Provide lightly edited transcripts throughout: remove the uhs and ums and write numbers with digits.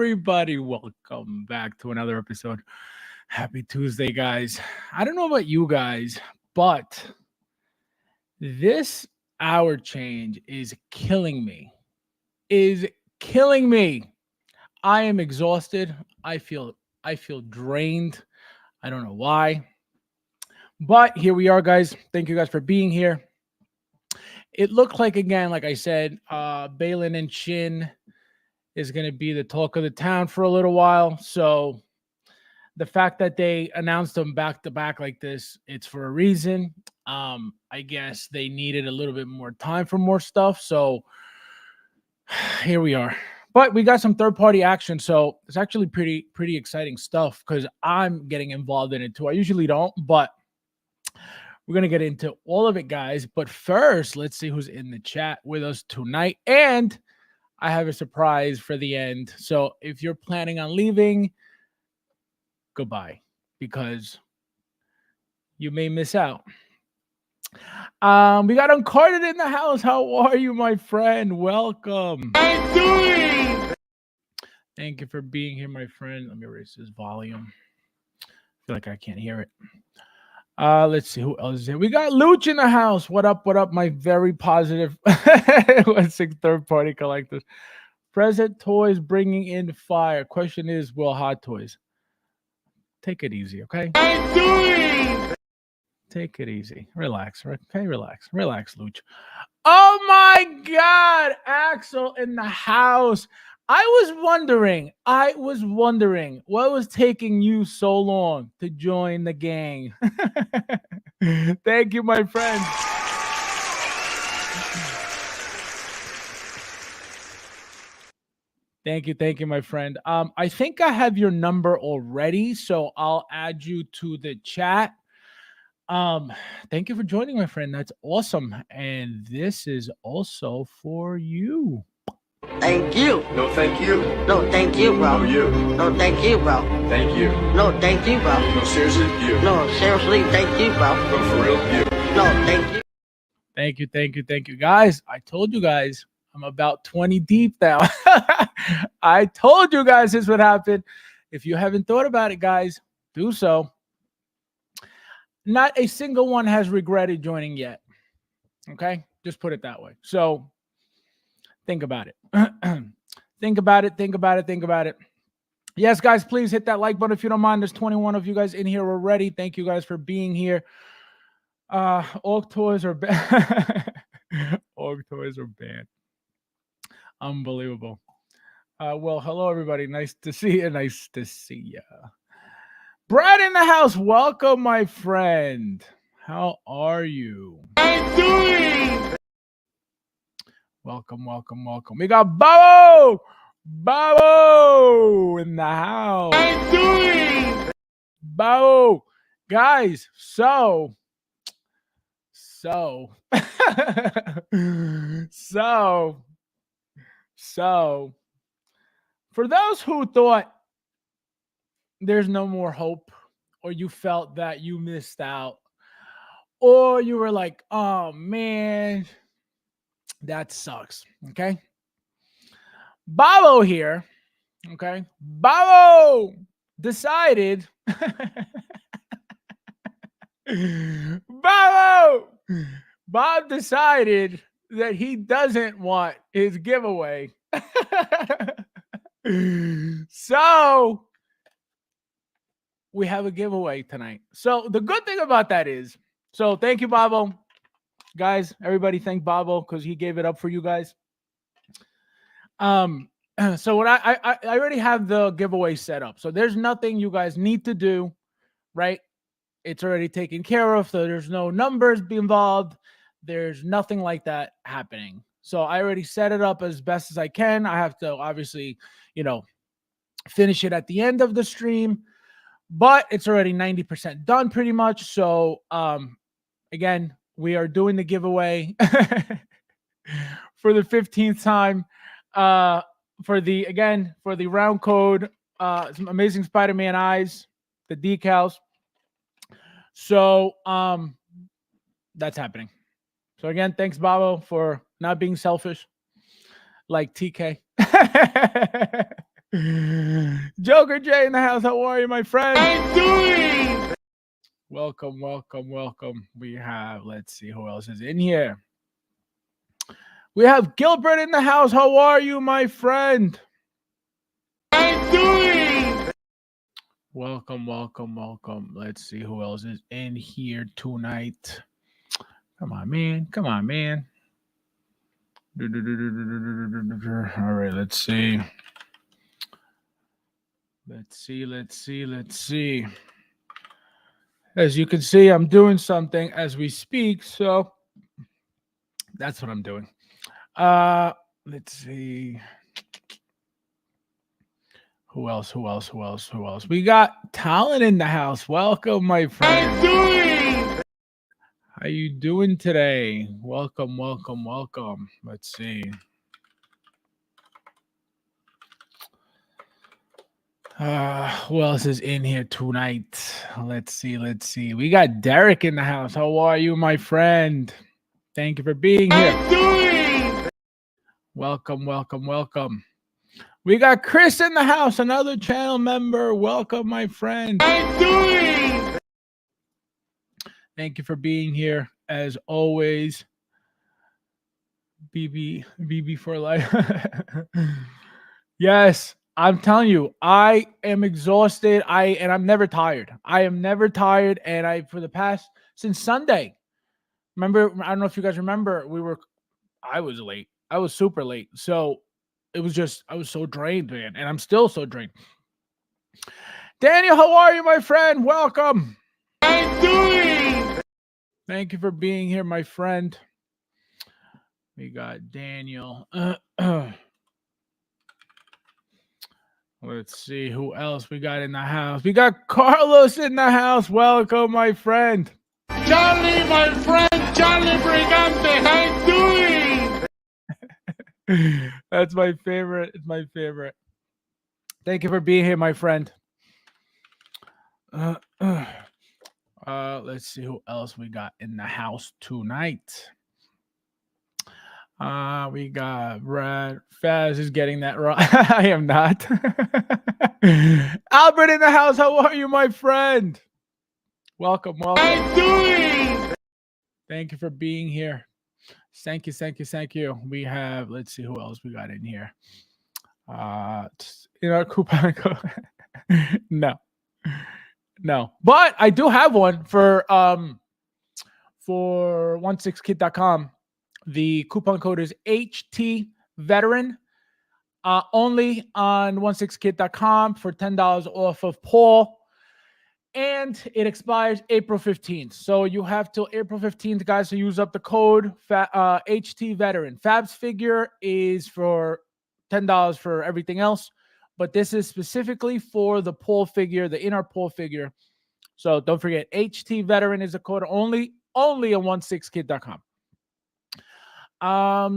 everybody? Welcome back to another episode. Happy Tuesday, guys. I don't know about you guys, but this hour change is killing me. Is killing me. I am exhausted. I feel drained. I don't know why. But here we are, guys. Thank you guys for being here. It looked like, again, like I said, Balin and Shin is going to be the talk of the town for a little while. So the fact that they announced them back to back like this, it's for a reason. I guess they needed a little bit more time for more stuff. So here we are. But we got some third-party action, so it's actually pretty exciting stuff because I'm getting involved in it too. I usually don't, but we're going to get into all of it, guys. But first, let's see who's in the chat with us tonight. And I have a surprise for the end. So if you're planning on leaving, goodbye, because you may miss out. We got Uncarded in the house. How are you, my friend? Welcome. How you doing? Thank you for being here, my friend. Let me raise this volume. I feel like I can't hear it. Let's see who else is here. We got Luch in the house. What up? What up? My very positive third-party collectors. Present Toys bringing in fire. Question is, will Hot Toys? Take it easy, okay? How you doing? Take it easy. Relax, okay? Relax, Luch. Oh my God, Axel in the house. I was wondering what was taking you so long to join the gang. Thank you, my friend. Thank you, my friend. I think I have your number already, so I'll add you to the chat. Thank you for joining, my friend. That's awesome. And this is also for you. Thank you. No, thank you. No, thank you, bro. No, you. No, thank you, bro. Thank you. No, thank you, bro. No, seriously, you. No, seriously, thank you, bro. No, for real, you. No, thank you. Thank you, guys. I told you guys I'm about 20 deep now. I told you guys this would happen. If you haven't thought about it, guys, do so. Not a single one has regretted joining yet. Okay? Just put it that way. So think about it. Think about it. Yes, guys, please hit that like button if you don't mind. There's 21 of you guys in here already. Thank you guys for being here. Org toys are banned. Org toys are banned. Unbelievable. Well, hello, everybody. Nice to see you. Brad in the house. Welcome, my friend. How are you? How you doing? Welcome. We got Babo in the house. How you doing? Babo. Guys, so for those who thought there's no more hope, or you felt that you missed out, or you were like, oh man, that sucks. Okay. Babo here. Okay. Babo decided. Bob decided that he doesn't want his giveaway. So we have a giveaway tonight. So the good thing about that is, so thank you, Babo. Guys, everybody thank Babo because he gave it up for you guys. So what I already have the giveaway set up. So there's nothing you guys need to do, right? It's already taken care of. So there's no numbers involved. There's nothing like that happening. So I already set it up as best as I can. I have to obviously, finish it at the end of the stream, but it's already 90% done pretty much. So again, we are doing the giveaway for the 15th time. For the round code, some Amazing Spider-Man eyes, the decals. So that's happening. So again, thanks, Babo, for not being selfish like TK. Joker J in the house. How are you, my friend? I'm doing. Welcome, welcome, welcome. We have, let's see who else is in here. We have Gilbert in the house. How are you, my friend? I'm doing. Welcome, welcome, welcome. Let's see who else is in here tonight. Come on, man. Come on, man. All right, let's see. Let's see. As you can see, I'm doing something as we speak, so that's what I'm doing. Let's see. Who else? We got Talon in the house. Welcome, my friend. I'm doing. How you doing today? Welcome, welcome, welcome. Let's see. Who else is in here tonight? Let's see. We got Derek in the house. How are you, my friend? Thank you for being here. I'm doing. Welcome, welcome, welcome. We got Chris in the house, another channel member. Welcome, my friend. I'm doing. Thank you for being here, as always. BB for life. Yes, I'm telling you, I am exhausted. I'm never tired. I am never tired, and since Sunday. Remember, I don't know if you guys remember, I was late. I was super late. So it was just, I was so drained, man. And I'm still so drained. Daniel, how are you, my friend? Welcome. I'm doing. Thank you for being here, my friend. We got Daniel. Let's see who else we got in the house. We got Carlos in the house. Welcome, my friend. Charlie, my friend, Charlie Brigante, how you doing? That's my favorite. It's my favorite. Thank you for being here, my friend. Let's see who else we got in the house tonight. We got Brad. Faz is getting that right. I am not. Albert in the house. How are you, my friend? Welcome, welcome. I'm doing. Thank you for being here. Thank you. We have, let's see who else we got in here. In our coupon code. No. But I do have one for 16kit.com. The coupon code is HT Veteran. Only on 16kit.com for $10 off of Paul. And it expires April 15th. So you have till April 15th, guys, to use up the code HT Veteran. FabsFigure is for $10 for everything else. But this is specifically for the Paul figure, the inner Paul figure. So don't forget, HT Veteran is a code only on 16kit.com.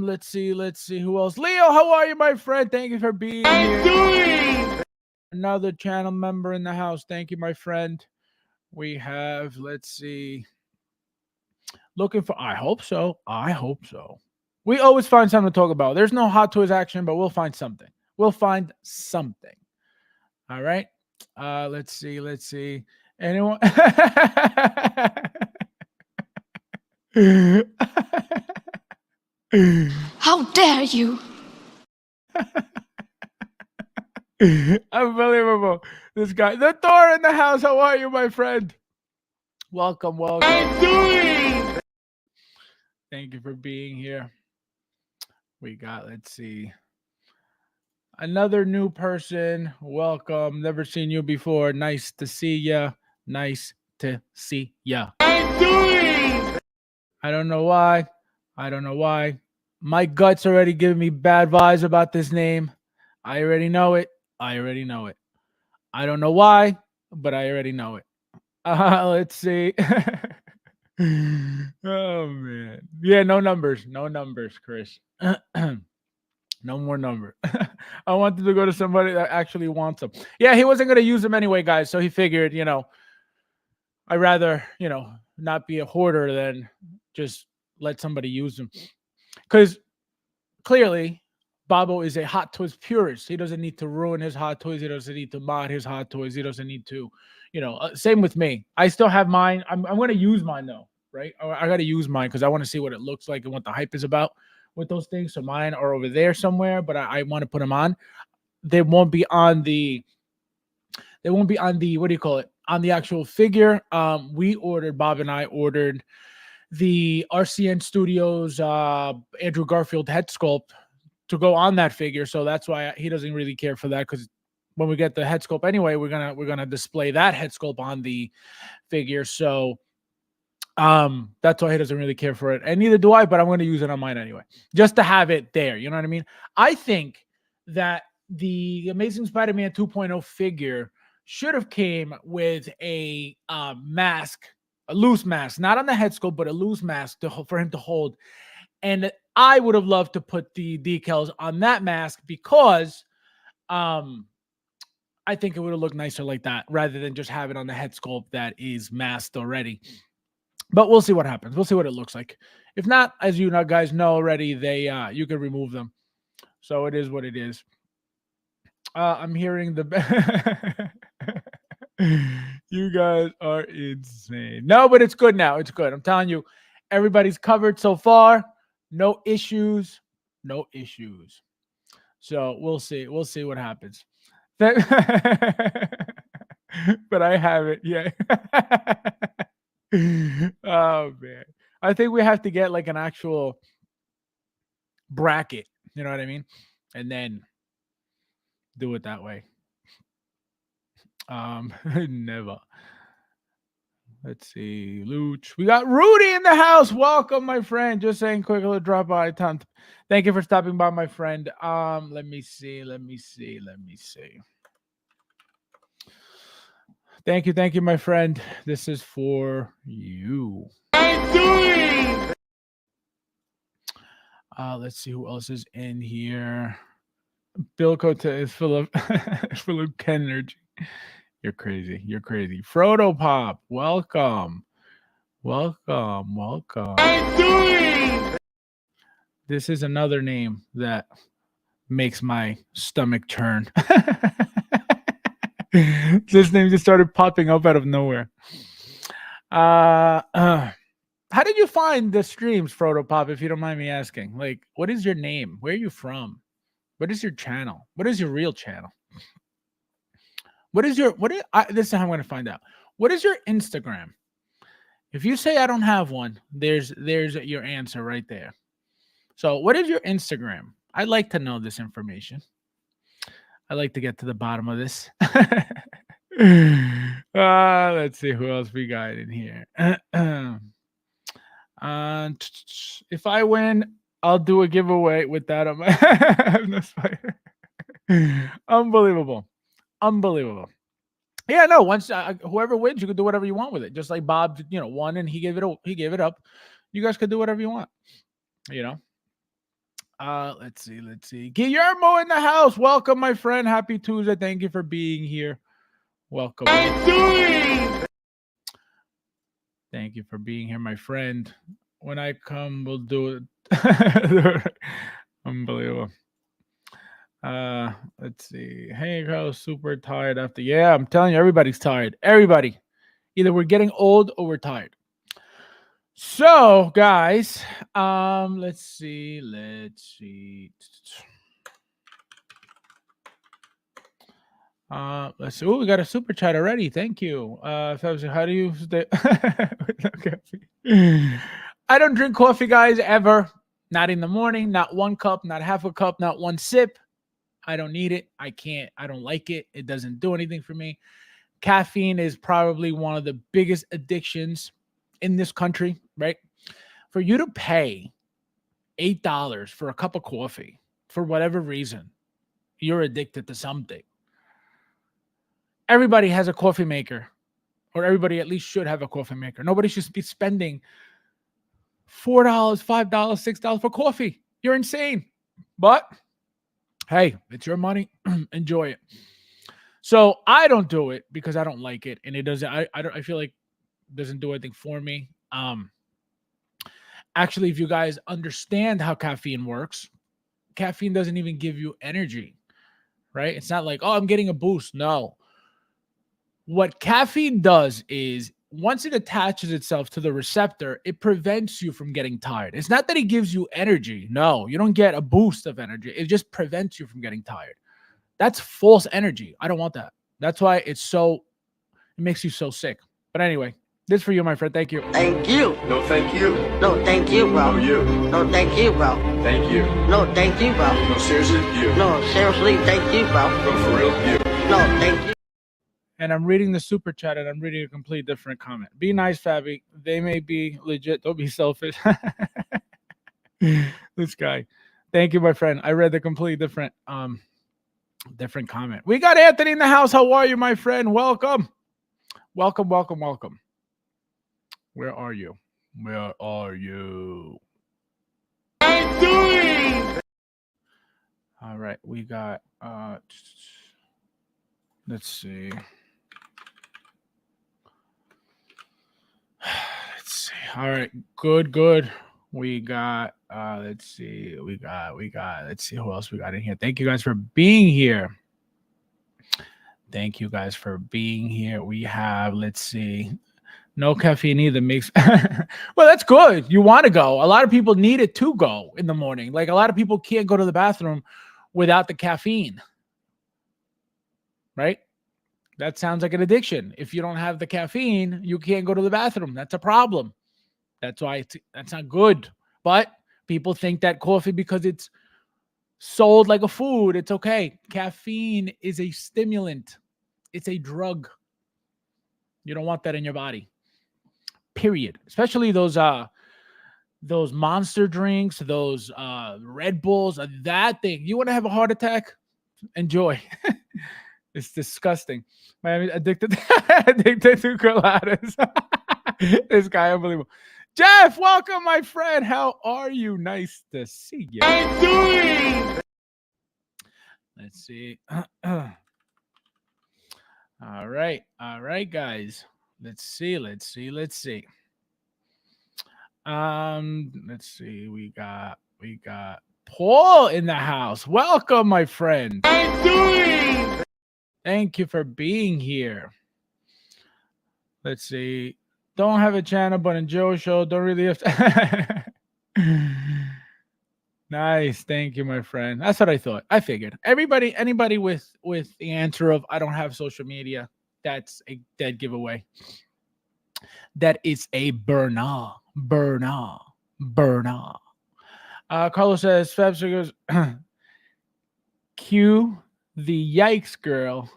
Let's see who else. Leo, how are you, my friend? Thank you for being I'm here. doing. Another channel member in the house. Thank you, my friend. We have, let's see. Looking for, I hope so. We always find something to talk about. There's no Hot Toys action, but we'll find something. All right. Let's see. Anyone? How dare you? Unbelievable. This guy, the Thor in the house. How are you, my friend? Welcome. I'm doing. Thank you for being here. We got, let's see, another new person. Welcome. Never seen you before. Nice to see ya. I'm doing. I don't know why. My gut's already giving me bad vibes about this name. I already know it. I don't know why, but I already know it. Let's see. Oh, man. Yeah, no numbers, Chris. No more number. I wanted to go to somebody that actually wants them. Yeah, he wasn't going to use them anyway, guys. So he figured, I'd rather, not be a hoarder than just let somebody use them. Because clearly, Babo is a Hot Toys purist. He doesn't need to ruin his Hot Toys. He doesn't need to mod his Hot Toys. He doesn't need to, same with me. I still have mine. I'm going to use mine though, right? I got to use mine because I want to see what it looks like and what the hype is about with those things. So mine are over there somewhere, but I want to put them on. They won't be on the, what do you call it? On the actual figure. Bob and I ordered the RCN Studios Andrew Garfield head sculpt to go on that figure, so that's why he doesn't really care for that, because when we get the head sculpt anyway, we're gonna display that head sculpt on the figure. So that's why he doesn't really care for it, and neither do I, but I'm going to use it on mine anyway, just to have it there. You know what I mean? I think that the Amazing Spider-Man 2.0 figure should have came with a mask, a loose mask, not on the head sculpt, but a loose mask for him to hold. And I would have loved to put the decals on that mask because I think it would have looked nicer like that rather than just have it on the head sculpt that is masked already. But we'll see what happens. We'll see what it looks like. If not, as you guys know already, you can remove them. So it is what it is. I'm hearing the you guys are insane. No, but it's good now. It's good. I'm telling you, everybody's covered so far. No issues. No issues. So we'll see. We'll see what happens. But I have it. Yeah. Oh, man. I think we have to get like an actual bracket. You know what I mean? And then do it that way. Never. Let's see. Luch. We got Rudy in the house. Welcome, my friend. Just saying quickly drop by. Thank you for stopping by, my friend. Let me see. Thank you, my friend. This is for you. Let's see who else is in here. Bill Cote is full of energy. You're crazy. Frodo Pop, welcome. This is another name that makes my stomach turn. This name just started popping up out of nowhere. How did you find the streams, Frodo Pop, if you don't mind me asking? Like, what is your name? Where are you from? What is your channel? What is your real channel? This is how I'm going to find out. What is your Instagram? If you say I don't have one, there's your answer right there. So what is your Instagram? I'd like to know this information. I'd like to get to the bottom of this. Let's see who else we got in here. If I win, I'll do a giveaway with that on my Unbelievable. Yeah, no. Once whoever wins, you can do whatever you want with it. Just like Bob, won and he gave it up. You guys could do whatever you want. Let's see. Guillermo in the house. Welcome, my friend. Happy Tuesday. Thank you for being here. Welcome. Thank you for being here, my friend. When I come, we'll do it. Unbelievable. Let's see. Hey, girl, super tired after. Yeah, I'm telling you, everybody's tired. Everybody. Either we're getting old or we're tired. So, guys, let's see. Let's see. Oh, we got a super chat already. Thank you. Fabs, how do you stay? I don't drink coffee, guys, ever. Not in the morning, not one cup, not half a cup, not one sip. I don't need it. I can't. I don't like it. It doesn't do anything for me. Caffeine is probably one of the biggest addictions in this country, right? For you to pay $8 for a cup of coffee, for whatever reason, you're addicted to something. Everybody has a coffee maker, or everybody at least should have a coffee maker. Nobody should be spending $4, $5, $6 for coffee. You're insane. But hey, it's your money. Enjoy it. So I don't do it because I don't like it, and it doesn't. I feel like it doesn't do anything for me. Actually, if you guys understand how caffeine works, caffeine doesn't even give you energy, right? It's not like, oh, I'm getting a boost. No. What caffeine does is once it attaches itself to the receptor, it prevents you from getting tired. It's not that it gives you energy. No, you don't get a boost of energy. It just prevents you from getting tired. That's false energy. I don't want that. That's why it makes you so sick. But anyway, this for you, my friend. Thank you. Thank you. No, thank you. No, thank you, bro. No, you. No, thank you, bro. Thank you. No, thank you, bro. No, seriously, you. No, seriously, thank you, bro. No, for real, you. No, thank you. And I'm reading the super chat and I'm reading a complete different comment. Be nice, Fabi. They may be legit. Don't be selfish. This guy. Thank you, my friend. I read the complete different comment. We got Anthony in the house. How are you, my friend? Welcome. Welcome, welcome, welcome. Where are you? Where are you? I'm doing. All right, we got let's see. Let's see. All right, good. We got let's see. We got let's see who else we got in here. Thank you guys for being here. Thank you guys for being here. We have, let's see. No caffeine either makes well, that's good. You want to go. A lot of people need it to go in the morning. Like a lot of people can't go to the bathroom without the caffeine. Right? That sounds like an addiction. If you don't have the caffeine, you can't go to the bathroom. That's a problem. That's why that's not good. But people think that coffee, because it's sold like a food, it's okay. Caffeine is a stimulant. It's a drug. You don't want that in your body. Period. Especially those monster drinks, those Red Bulls, that thing. You want to have a heart attack? Enjoy. It's disgusting. Man, addicted to coladas. This guy, unbelievable. Jeff, welcome, my friend. How are you? Nice to see you. I'm doing. Let's see. All right, guys. Let's see. Let's see. Let's see. We got Paul in the house. Welcome, my friend. I'm doing. Thank you for being here. Let's see. Don't have a channel, but enjoy show. Don't really have to. Nice. Thank you, my friend. That's what I thought. I figured. Anybody with the answer of I don't have social media, that's a dead giveaway. That is a burner. Carlos says, FabsFigures, cue the yikes girl.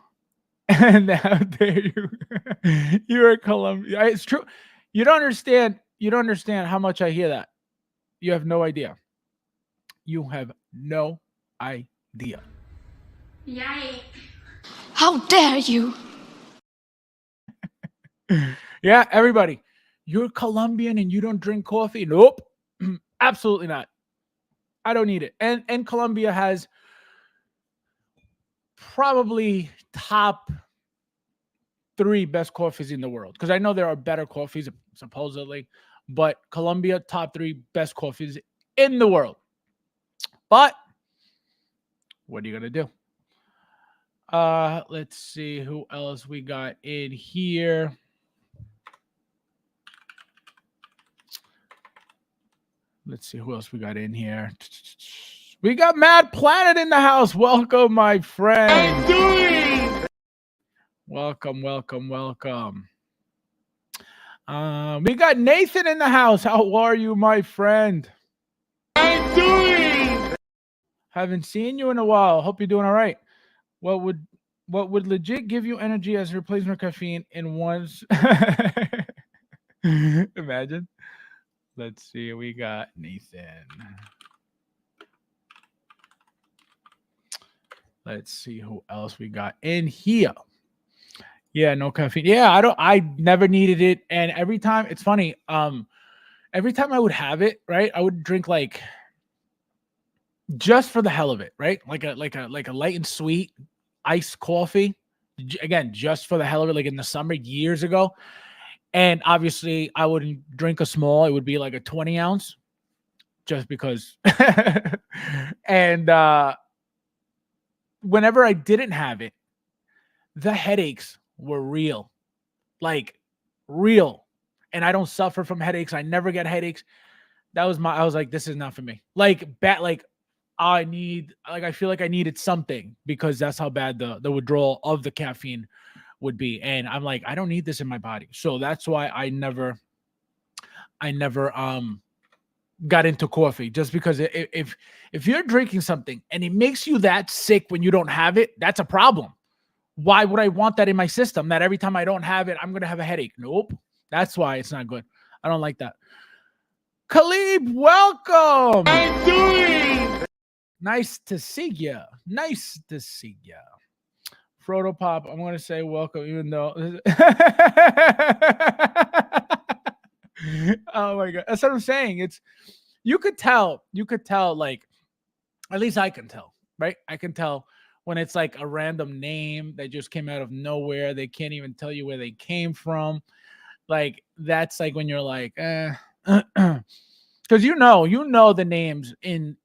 And how dare you? You're a Colombia. It's true. You don't understand how much I hear that. You have no idea. You have no idea. Yikes. How dare you? Yeah, everybody. You're Colombian and you don't drink coffee? Nope. Absolutely not. I don't need it. And Colombia has probably top 3 best coffees in the world. Because I know there are better coffees, supposedly. But Colombia, top 3 best coffees in the world. But what are you going to do? Let's see who else we got in here. Let's see who else we got in here. We got Mad Planet in the house. Welcome, my friend. I'm doing. Welcome. We got Nathan in the house. How are you, my friend? I'm doing. Haven't seen you in a while. Hope you're doing all right. What would legit give you energy as replacement caffeine in one's? Imagine. Let's see. We got Nathan. Let's see who else we got in here. Yeah, no caffeine. Yeah, I never needed it. And every time, it's funny. Every time I would have it, right? I would drink like just for the hell of it, right? Like a light and sweet iced coffee. Again, just for the hell of it, like in the summer years ago. And obviously, I wouldn't drink a small. It would be like a 20 ounce, just because And whenever I didn't have it, the headaches were real, like real. And I don't suffer from headaches. I never get headaches. I was like, this is not for me. Like I feel like I needed something because that's how bad the withdrawal of the caffeine would be. And I'm like, I don't need this in my body. So that's why I never got into coffee, just because if you're drinking something and it makes you that sick when you don't have it, that's a problem. Why would I want that in my system, that every time I don't have it, I'm going to have a headache? Nope. That's why it's not good. I don't like that. Khalib, welcome. How you doing? Nice to see you. Nice to see you. Frodo Pop, I'm going to say welcome, even though. Oh my God. That's what I'm saying. You could tell, like, at least I can tell, right? I can tell when it's like a random name that just came out of nowhere. They can't even tell you where they came from. Like, that's like when you're like, because you know the names in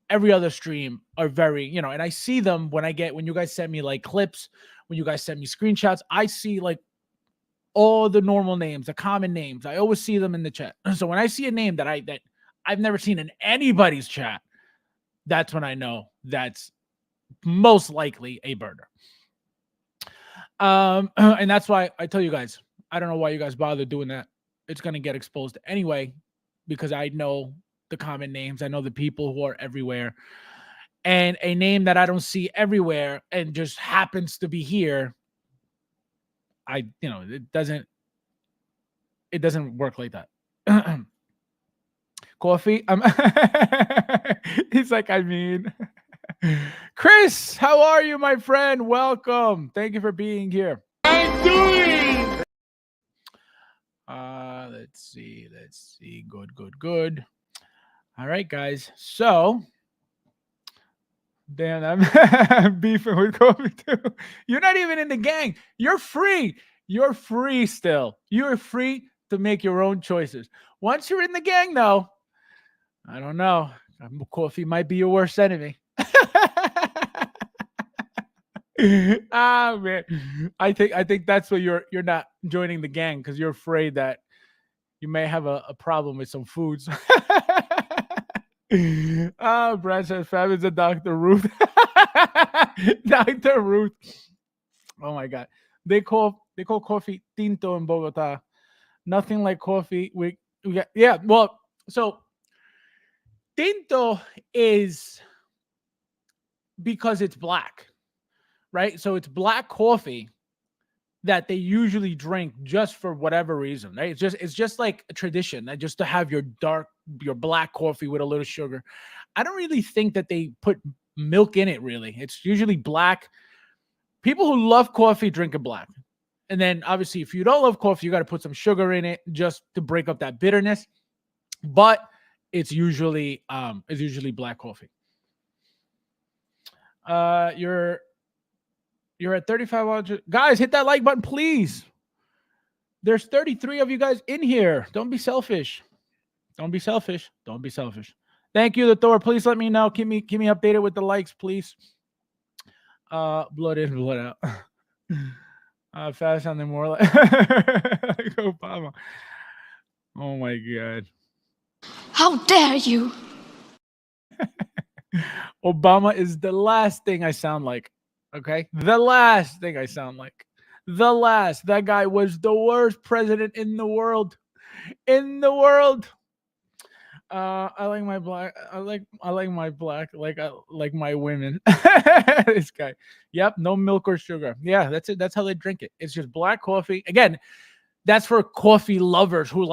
every other stream are very, and I see them when you guys send me like clips, when you guys send me screenshots, I see like all the normal names, the common names. I always see them in the chat. So when I see a name that I've never seen in anybody's chat, that's when I know that's most likely a burner. And that's why I tell you guys, I don't know why you guys bother doing that. It's going to get exposed anyway, because I know the common names. I know the people who are everywhere. And a name that I don't see everywhere and just happens to be here, it doesn't work like that. Coffee. He's like, Chris, how are you, my friend? Welcome. Thank you for being here. How you doing? Let's see. Good. All right, guys. So, damn, I'm beefing with Kobe too. You're not even in the gang. You're free. You're free still. You're free to make your own choices. Once you're in the gang, though, I don't know. Coffee might be your worst enemy. Man, I think that's why you're not joining the gang, because you're afraid that you may have a problem with some foods. Brad says Fab is a Dr. Ruth. Dr. Ruth. Oh my God. They call coffee tinto in Bogota. Nothing like coffee. We got, yeah. Well, so tinto is because it's black, right? So it's black coffee that they usually drink just for whatever reason, right? It's just like a tradition, just to have your black coffee with a little sugar. I don't really think that they put milk in it, really. It's usually black. People who love coffee drink it black. And then obviously, if you don't love coffee, you got to put some sugar in it just to break up that bitterness. But it's usually black coffee. You're at 35. Guys, hit that like button, please. There's 33 of you guys in here. Don't be selfish. Don't be selfish. Thank you, the Thor. Please let me know. Keep me updated with the likes, please. Blood in, blood out. Fast sounding more like Obama. Oh my God. How dare you? Obama is the last thing I sound like. Okay? The last thing I sound like. That guy was the worst president in the world. I like my black. I like my black. Like my women. This guy. Yep. No milk or sugar. Yeah, that's it. That's how they drink it. It's just black coffee. Again, that's for coffee lovers who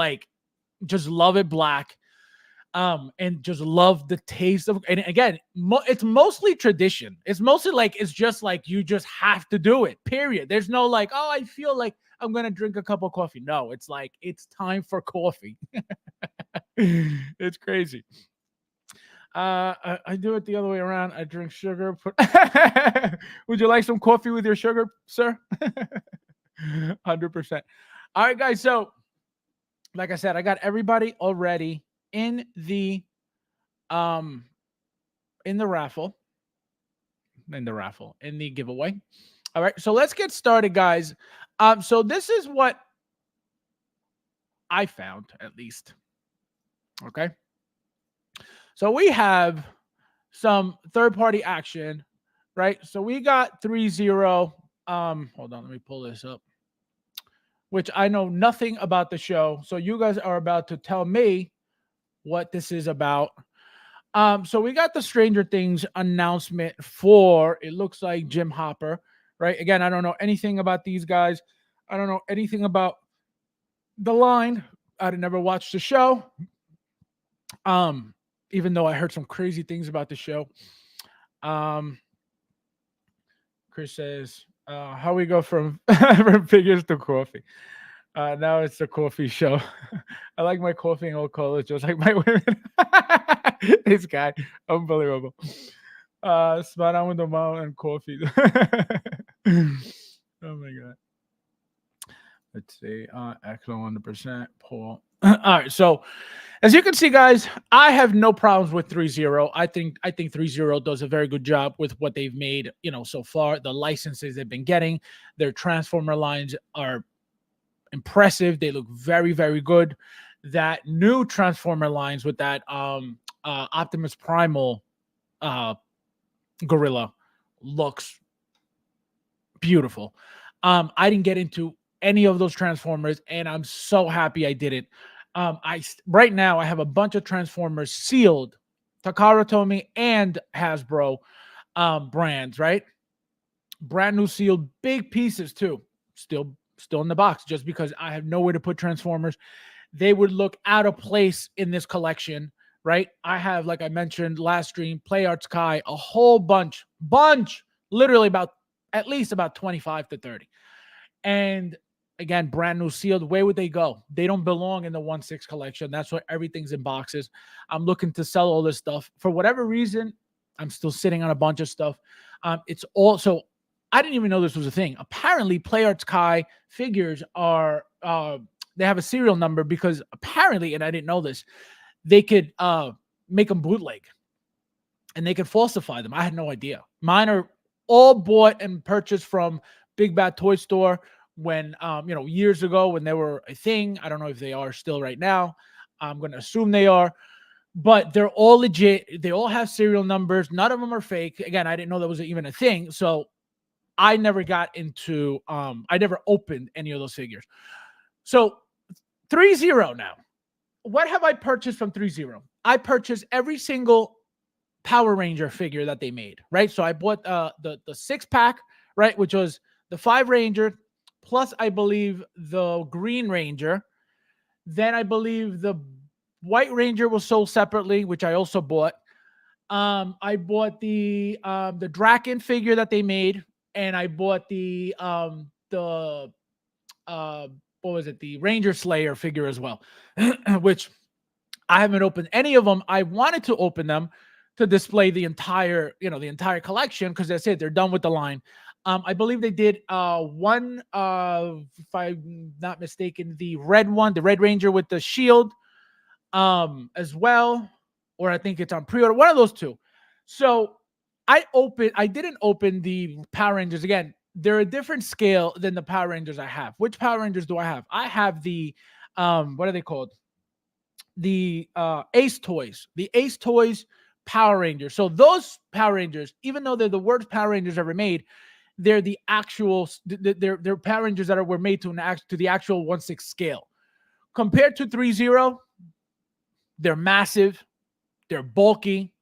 just love it black. And just love the taste of. And again, it's mostly tradition. It's mostly it's just you just have to do it. Period. There's no oh, I feel like I'm gonna drink a cup of coffee. No, it's it's time for coffee. It's crazy. I do it the other way around. I drink sugar. Would you like some coffee with your sugar, sir? 100%. All right, guys. So, like I said, I got everybody already in the in the raffle. In the giveaway. All right, so let's get started, guys. So this is what I found, at least. Okay. So we have some third-party action, right? So we got ThreeZero. Hold on, let me pull this up. Which I know nothing about the show. So you guys are about to tell me what this is about. So we got the Stranger Things announcement for, it looks like, Jim Hopper, right? Again, I don't know anything about these guys. I don't know anything about the line. I'd never watched the show. Even though I heard some crazy things about the show. Chris says, how we go from, from figures to coffee. Now it's the coffee show. I like my coffee in all colors, just like my women. This guy, unbelievable. Spot on with the mouth and coffee. Oh my god. Let's see. Excellent 100%. Paul. All right. So, as you can see, guys, I have no problems with ThreeZero. I think ThreeZero does a very good job with what they've made, so far. The licenses they've been getting, their Transformer lines are impressive. They look very, very good. That new Transformer lines with that Optimus Primal gorilla looks beautiful. I didn't get into any of those Transformers, and I'm so happy I didn't. Right now I have a bunch of Transformers sealed, Takara Tomy and Hasbro brands, right? Brand new sealed, big pieces too. Still in the box, just because I have nowhere to put Transformers. They would look out of place in this collection, right? I have, like I mentioned last stream, Play Arts Kai, a whole bunch, literally at least about 25 to 30. And again, brand new sealed. Where would they go? They don't belong in the 1/6 collection. That's why everything's in boxes. I'm looking to sell all this stuff. For whatever reason, I'm still sitting on a bunch of stuff. It's also, I didn't even know this was a thing. Apparently, Play Arts Kai figures are they have a serial number, because apparently, and I didn't know this, they could make them bootleg and they could falsify them. I had no idea. Mine are all bought and purchased from Big Bad Toy Store when years ago, when they were a thing. I don't know if they are still right now. I'm going to assume they are, but they're all legit. They all have serial numbers. None of them are fake. Again, I didn't know that was even a thing. So I never got into, I never opened any of those figures. So ThreeZero now. What have I purchased from ThreeZero? I purchased every single Power Ranger figure that they made, right? So I bought the 6-pack, right, which was the 5 Ranger, plus I believe the Green Ranger. Then I believe the White Ranger was sold separately, which I also bought. I bought the Draken figure that they made, and I bought the what was it? The Ranger Slayer figure as well, which I haven't opened any of them. I wanted to open them to display the entire collection, because that's it. They're done with the line. I believe they did one, if I'm not mistaken, the red one, the Red Ranger with the shield, as well, or I think it's on pre-order, one of those two. So I didn't open the Power Rangers. Again, they're a different scale than the Power Rangers I have. Which Power Rangers do I have? I have the what are they called? The Ace Toys. The Ace Toys Power Rangers. So those Power Rangers, even though they're the worst Power Rangers ever made, they're the actual, they're Power Rangers that were made to the actual 1/6 scale. Compared to ThreeZero, they're massive, they're bulky,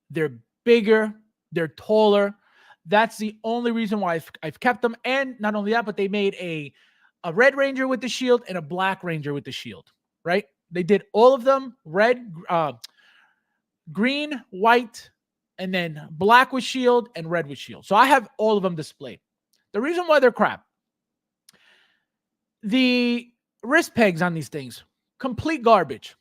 they're bigger, they're taller. That's the only reason why I've kept them. And not only that, but they made a Red Ranger with the shield and a Black Ranger with the shield, right? They did all of them, red, green, white, and then black with shield and red with shield. So I have all of them displayed. The reason why they're crap, the wrist pegs on these things, complete garbage.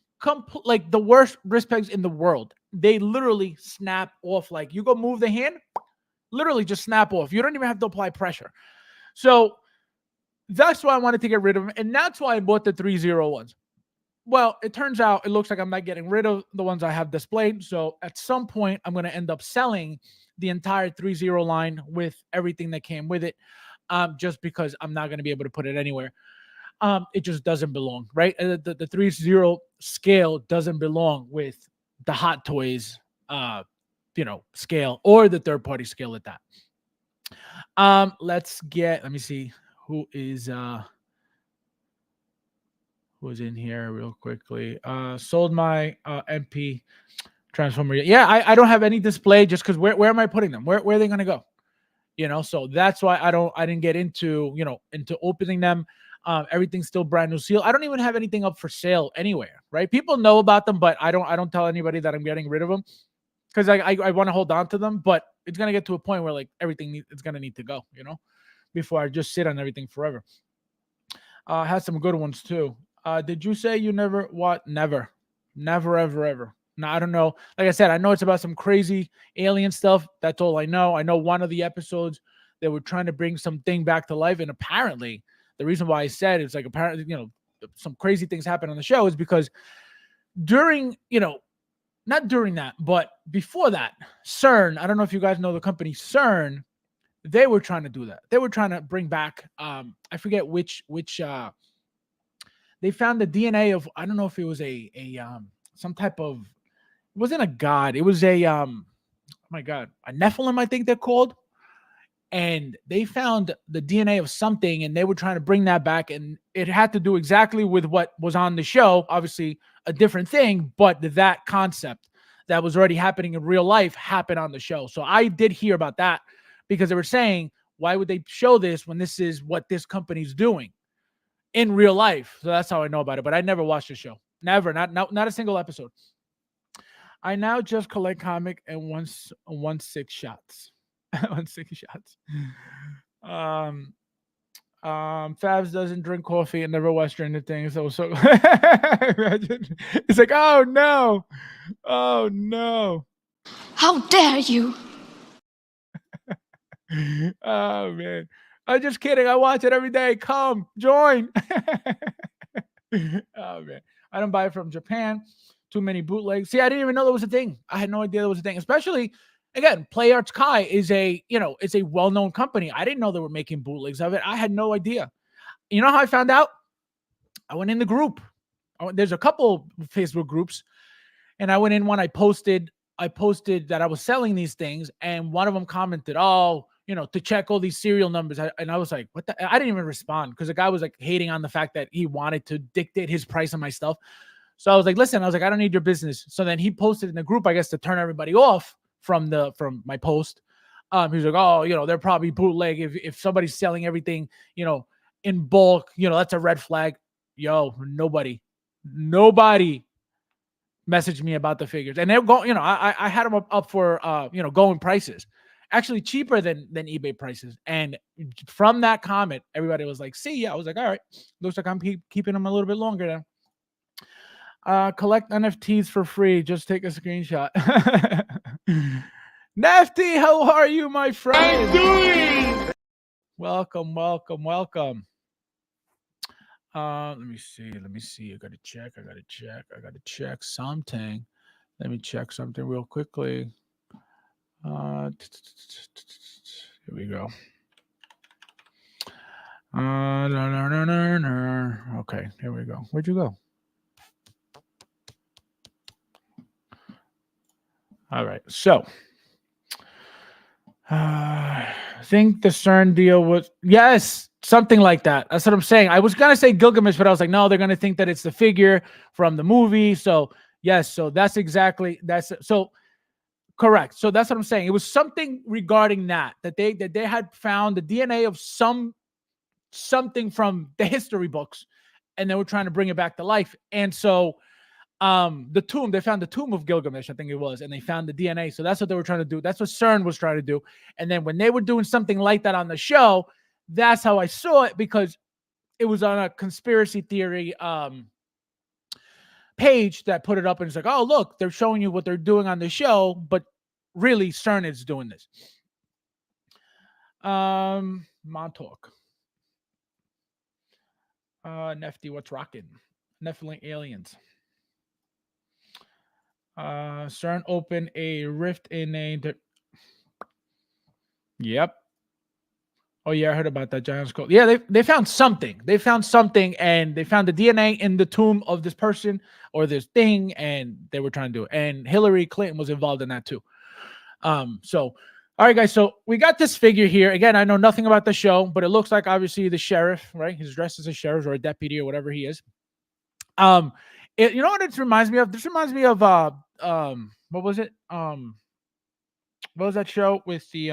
Like the worst wrist pegs in the world. They literally snap off. Like you go move the hand, literally just snap off. You don't even have to apply pressure. So that's why I wanted to get rid of them. And that's why I bought the ThreeZero ones. well, it turns out it looks like I'm not getting rid of the ones I have displayed. So at some point, I'm going to end up selling the entire 3.0 line with everything that came with it, just because I'm not going to be able to put it anywhere. It just doesn't belong, right? The 3.0 scale doesn't belong with the Hot Toys, scale, or the third party scale at that. Let me see who's in here real quickly. Sold my MP Transformer. Yeah, I don't have any display just because where am I putting them? Where are they gonna go? So that's why I didn't get into opening them. Everything's still brand new seal. I don't even have anything up for sale anywhere, right? People know about them, but I don't tell anybody that I'm getting rid of them because I want to hold on to them, but it's gonna get to a point where like everything is gonna need to go, before I just sit on everything forever. Has some good ones too. Did you say you never what? Never, ever, ever. No, I don't know. Like I said, I know it's about some crazy alien stuff. That's all I know. I know one of the episodes they were trying to bring something back to life, and apparently the reason why I said it's like apparently some crazy things happen on the show is because during not during that, but before that, CERN. I don't know if you guys know the company CERN. They were trying to do that. They were trying to bring back. I forget which. They found the DNA of. I don't know if it was a some type of. It wasn't a god. It was oh my god, a Nephilim, I think they're called. And they found the DNA of something, and they were trying to bring that back, and it had to do exactly with what was on the show. Obviously, a different thing, but that concept that was already happening in real life happened on the show. So I did hear about that because they were saying, why would they show this when this is what this company's doing in real life? So that's how I know about it. But I never watched the show. Never, not a single episode. I now just collect comic and one six shots. 160 shots. Fabs doesn't drink coffee and never watch Stranger Things. So imagine. It's like, oh no. How dare you? Oh man. I'm just kidding. I watch it every day. Come join. Oh man. I don't buy it from Japan. Too many bootlegs. See, I didn't even know there was a thing. I had no idea there was a thing, especially again, Play Arts Kai is it's a well-known company. I didn't know they were making bootlegs of it. I had no idea. You know how I found out? I went in the group. There's a couple Facebook groups, and I went in one. I posted that I was selling these things, and one of them commented, "Oh, to check all these serial numbers." And I was like, "What the?" I didn't even respond because the guy was like hating on the fact that he wanted to dictate his price on my stuff. So I was like, "Listen," I was like, "I don't need your business." So then he posted in the group, I guess, to turn everybody off from my post. He was like, "Oh, they're probably bootleg. If somebody's selling everything, in bulk, that's a red flag." Yo, nobody messaged me about the figures, and they're going. I had them up for going prices, actually cheaper than eBay prices. And from that comment, everybody was like, "See ya." I was like, "All right, looks like I'm keeping them a little bit longer now." Collect NFTs for free. Just take a screenshot. Nafty, how are you, my friend? I'm doing. Welcome. Let me see. I gotta check something. Let me check something real quickly. Here we go. Okay, here we go. Where'd you go? All right, so I think the CERN deal was something like that. That's what I'm saying. I was gonna say Gilgamesh, but I was like, no, they're gonna think that it's the figure from the movie. So yes, so that's correct. So that's what I'm saying. It was something regarding that they had found the DNA of something from the history books, and they were trying to bring it back to life. And so they found the tomb of Gilgamesh, I think it was, and they found the DNA. So that's what they were trying to do. That's what CERN was trying to do. And then when they were doing something like that on the show, that's how I saw it, because it was on a conspiracy theory page that put it up, and it's like, oh, look, they're showing you what they're doing on the show, but really CERN is doing this. Montauk. Nefty, what's rocking? Nephilim aliens. CERN opened a rift in a. Yep. Oh yeah, I heard about that giant skull. Yeah, they found something. They found something, and they found the DNA in the tomb of this person or this thing, and they were trying to do it. And Hillary Clinton was involved in that too. So all right, guys. So we got this figure here. Again, I know nothing about the show, but it looks like obviously the sheriff, right? He's dressed as a sheriff or a deputy or whatever he is. You know what it reminds me of? This reminds me of what was it? What was that show with the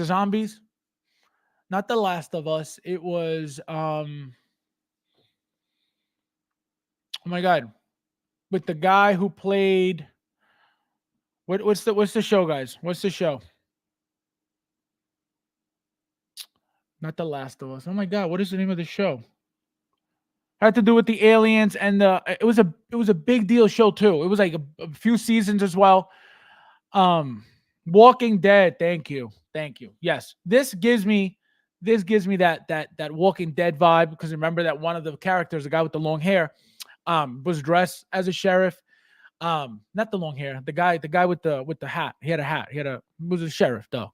zombies? Not The Last of Us. It was oh my god, with the guy who played what's the show, guys? What's the show? Not The Last of Us. Oh my god, what is the name of the show? Had to do with the aliens and it was a big deal show too. It was like a few seasons as well. Walking Dead. Thank you. Yes, this gives me that Walking Dead vibe, because remember that one of the characters, the guy with the long hair, was dressed as a sheriff. Not the long hair, the guy with the hat. He had a hat. He was a sheriff though.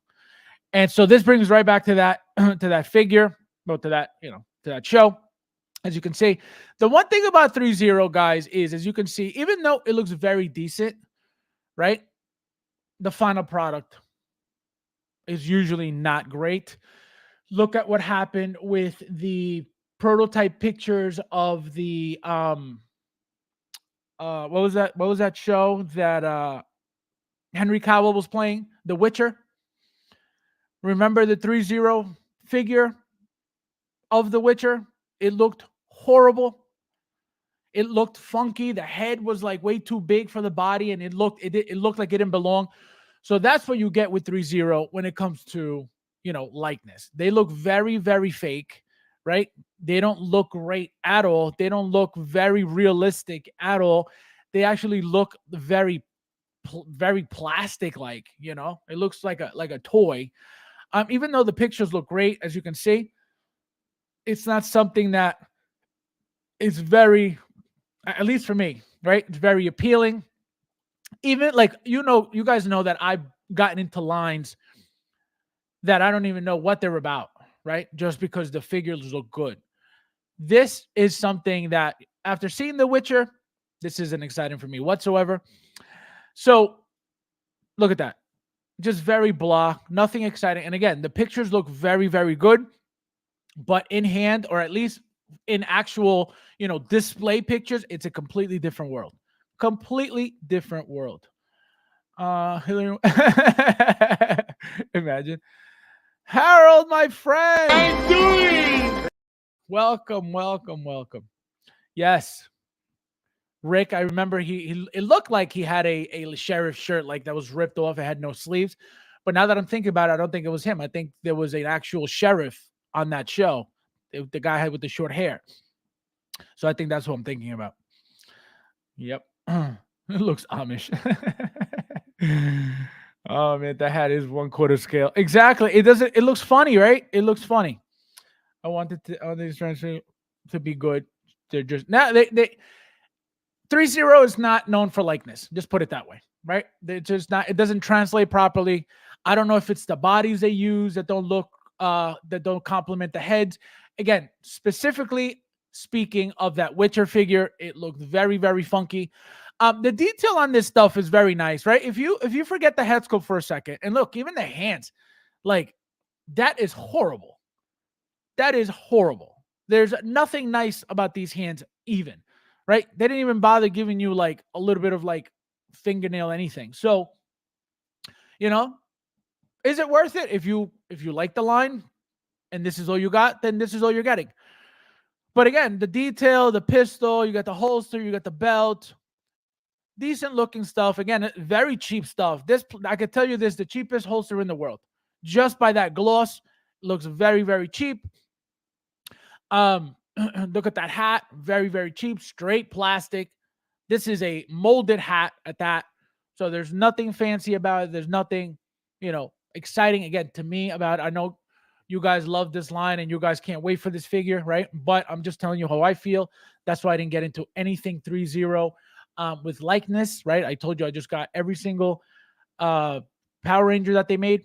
And so this brings right back to that to that figure, well, to that, to that show. As you can see, the one thing about ThreeZero, guys, is, as you can see, even though it looks very decent, right? The final product is usually not great. Look at what happened with the prototype pictures of the what was that show that Henry Cavill was playing? The Witcher. Remember the ThreeZero figure of The Witcher? It looked horrible. It looked funky. The head was like way too big for the body, and it looked like it didn't belong. So that's what you get with ThreeZero when it comes to, likeness. They look very, very fake, right? They don't look great at all. They don't look very realistic at all. They actually look very, very plastic like, it looks like a toy. Even though the pictures look great, as you can see, it's not something that is very, at least for me, right? It's very appealing. Even like, you guys know that I've gotten into lines that I don't even know what they're about, right? Just because the figures look good. This is something that, after seeing The Witcher, this isn't exciting for me whatsoever. So look at that. Just very blah, nothing exciting. And again, the pictures look very, very good, but in hand, or at least in actual, display pictures, it's a completely different world. Completely different world. Hillary, imagine. Harold, my friend. I'm doing. Welcome. Yes. Rick, I remember it looked like he had a sheriff shirt, like that was ripped off. It had no sleeves. But now that I'm thinking about it, I don't think it was him. I think there was an actual sheriff on that show. The guy with the short hair. So I think that's what I'm thinking about. Yep. It looks Amish. Oh man, that hat is 1/4 scale. Exactly. It looks funny, right? It looks funny. I wanted these transfer to be good. They're just now they ThreeZero is not known for likeness. Just put it that way, right? They're just not. It doesn't translate properly. I don't know if it's the bodies they use that don't complement the heads. Again, specifically speaking of that Witcher figure, it looked very, very funky. The detail on this stuff is very nice, right? If you forget the head sculpt for a second, and look, even the hands, like, that is horrible. That is horrible. There's nothing nice about these hands, even, right? They didn't even bother giving you like a little bit of like fingernail anything. So, is it worth it? If you like the line and this is all you got, then this is all you're getting. But again, the detail, the pistol, you got the holster, you got the belt, decent looking stuff. Again, very cheap stuff. This, I can tell you this, the cheapest holster in the world. Just by that gloss, looks very, very cheap. Look at that hat. Very, very cheap, straight plastic. This is a molded hat at that. So there's nothing fancy about it. There's nothing, exciting again to me about it. I know you guys love this line and you guys can't wait for this figure, right? But I'm just telling you how I feel. That's why I didn't get into anything ThreeZero with likeness, right? I told you I just got every single Power Ranger that they made.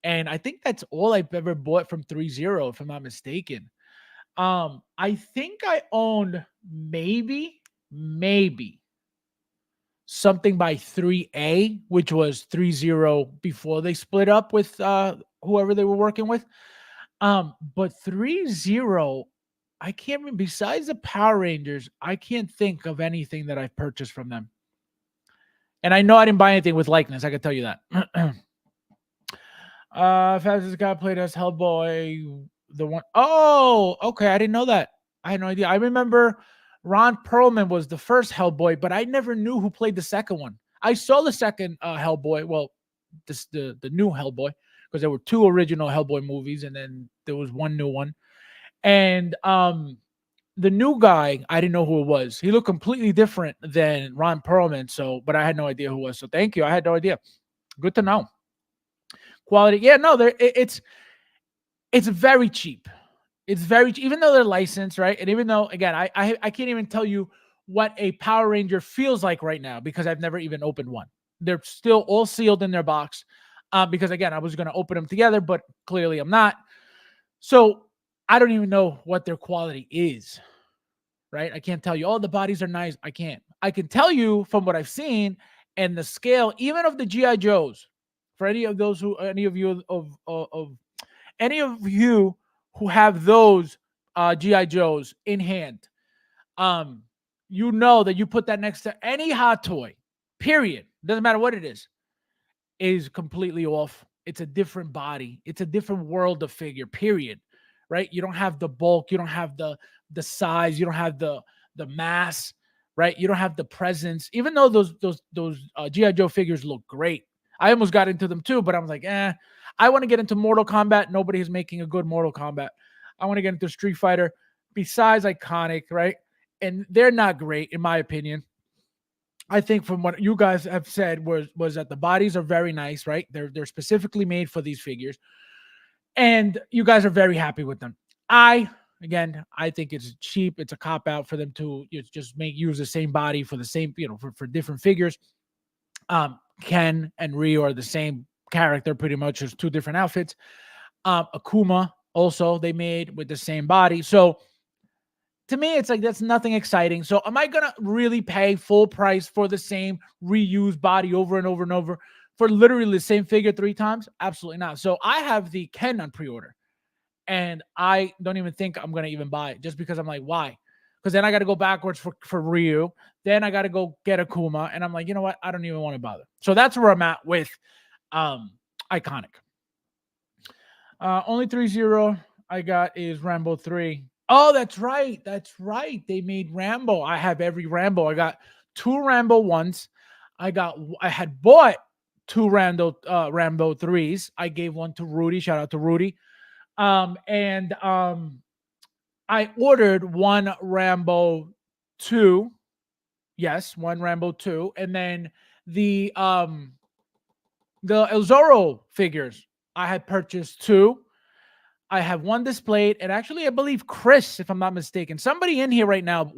And I think that's all I've ever bought from ThreeZero, if I'm not mistaken. I think I owned maybe something by 3A, which was ThreeZero before they split up with whoever they were working with. But ThreeZero, I can't remember, besides the Power Rangers, I can't think of anything that I've purchased from them. And I know I didn't buy anything with likeness, I can tell you that. Fastest guy played as Hellboy. The one, oh, okay. I didn't know that. I had no idea. I remember Ron Perlman was the first Hellboy, but I never knew who played the second one. I saw the second Hellboy. Well, the new Hellboy, because there were 2 original Hellboy movies, and then there was one new one. And the new guy, I didn't know who it was. He looked completely different than Ron Perlman. So, but I had no idea who it was. So thank you. I had no idea. Good to know. Quality, yeah, no, it's very cheap. It's very cheap, even though they're licensed, right? And even though, again, I can't even tell you what a Power Ranger feels like right now because I've never even opened one. They're still all sealed in their box because, again, I was going to open them together, but clearly I'm not. So I don't even know what their quality is, right? I can't tell you, oh, the bodies are nice. I can't. I can tell you from what I've seen and the scale, even of the G.I. Joes. For any of you who have those G.I. Joes in hand, you know that you put that next to any hot toy, period, doesn't matter what it is completely off. It's a different body. It's a different world of figure, period, right? You don't have the bulk. You don't have the size. You don't have the mass, right? You don't have the presence. Even though those G.I. Joe figures look great. I almost got into them too, but I was like, I want to get into Mortal Kombat. Nobody is making a good Mortal Kombat. I want to get into Street Fighter, besides Iconic, right? And they're not great, in my opinion. I think from what you guys have said was that the bodies are very nice, right? They're specifically made for these figures. And you guys are very happy with them. I think it's cheap. It's a cop-out for them to just use the same body for the same, for different figures. Ken and Ryu are the same character, pretty much. There's 2 different outfits. Akuma also they made with the same body. So to me, it's like that's nothing exciting. So am I gonna really pay full price for the same reused body over and over and over for literally the same figure 3 times? Absolutely not. So I have the Ken on pre-order, and I don't even think I'm gonna even buy it just because I'm like, why? Because then I got to go backwards for Ryu. Then I got to go get Akuma. And I'm like, you know what? I don't even want to bother. So that's where I'm at with Iconic. Only ThreeZero I got is Rambo 3. Oh, that's right. That's right. They made Rambo. I have every Rambo. I got 2 Rambo 1s. I had bought 2 Rambo 3s. I gave one to Rudy. Shout out to Rudy. I ordered 1 Rambo 2. Yes, 1 Rambo 2. And then the El Zorro figures, I had purchased 2. I have 1 displayed. And actually, I believe Chris, if I'm not mistaken, somebody in here right now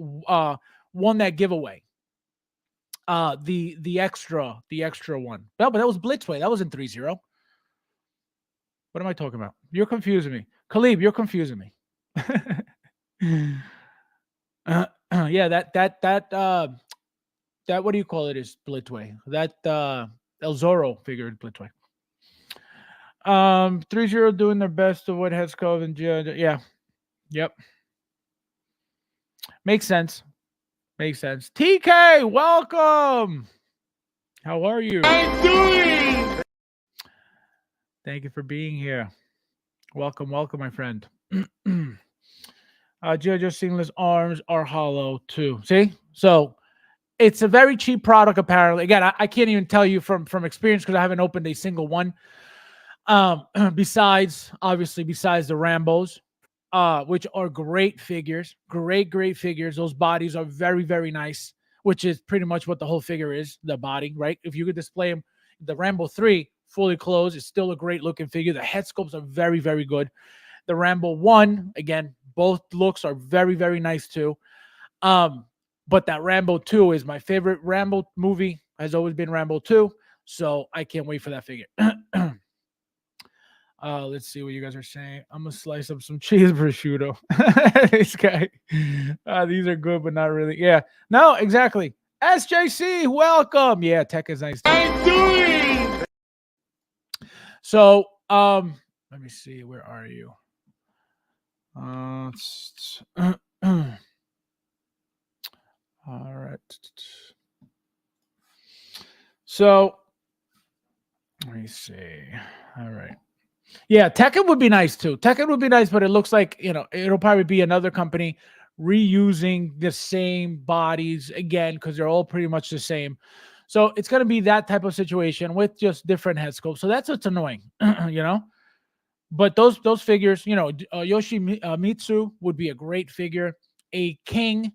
won that giveaway. The extra one. No, but that was Blitzway. That wasn't ThreeZero. What am I talking about? You're confusing me. Khalib, you're confusing me. Yeah, that what do you call it is Blitzway. That El Zorro figure is Blitzway. ThreeZero doing their best to avoid Heads Cove and yeah. Yep. Makes sense. TK, welcome. How are you? I'm doing. Thank you for being here. Welcome, my friend. G.I. Joe Seamless arms are hollow too. See? So it's a very cheap product, apparently. Again, I can't even tell you from experience because I haven't opened a single one. Besides the Rambos, which are great figures. Great figures. Those bodies are very, very nice, which is pretty much what the whole figure is, the body, right? If you could display them, the Rambo 3 fully closed. It's still a great looking figure. The head sculpts are very, very good. The Rambo 1, again, both looks are very, very nice too. But that Rambo 2 is my favorite Rambo movie. Has always been Rambo 2. So I can't wait for that figure. Let's see what you guys are saying. I'm gonna slice up some cheese prosciutto. This guy. These are good, but not really. Yeah. No, exactly. SJC, welcome. Yeah, tech is nice too. I'm doing. So, let me see. Where are you? All right. So, let me see. All right. Yeah, Tekken would be nice too. Tekken would be nice, but it looks like, it'll probably be another company reusing the same bodies again because they're all pretty much the same. So it's going to be that type of situation with just different head sculpts. So that's what's annoying, But those figures, Yoshimitsu would be a great figure. A King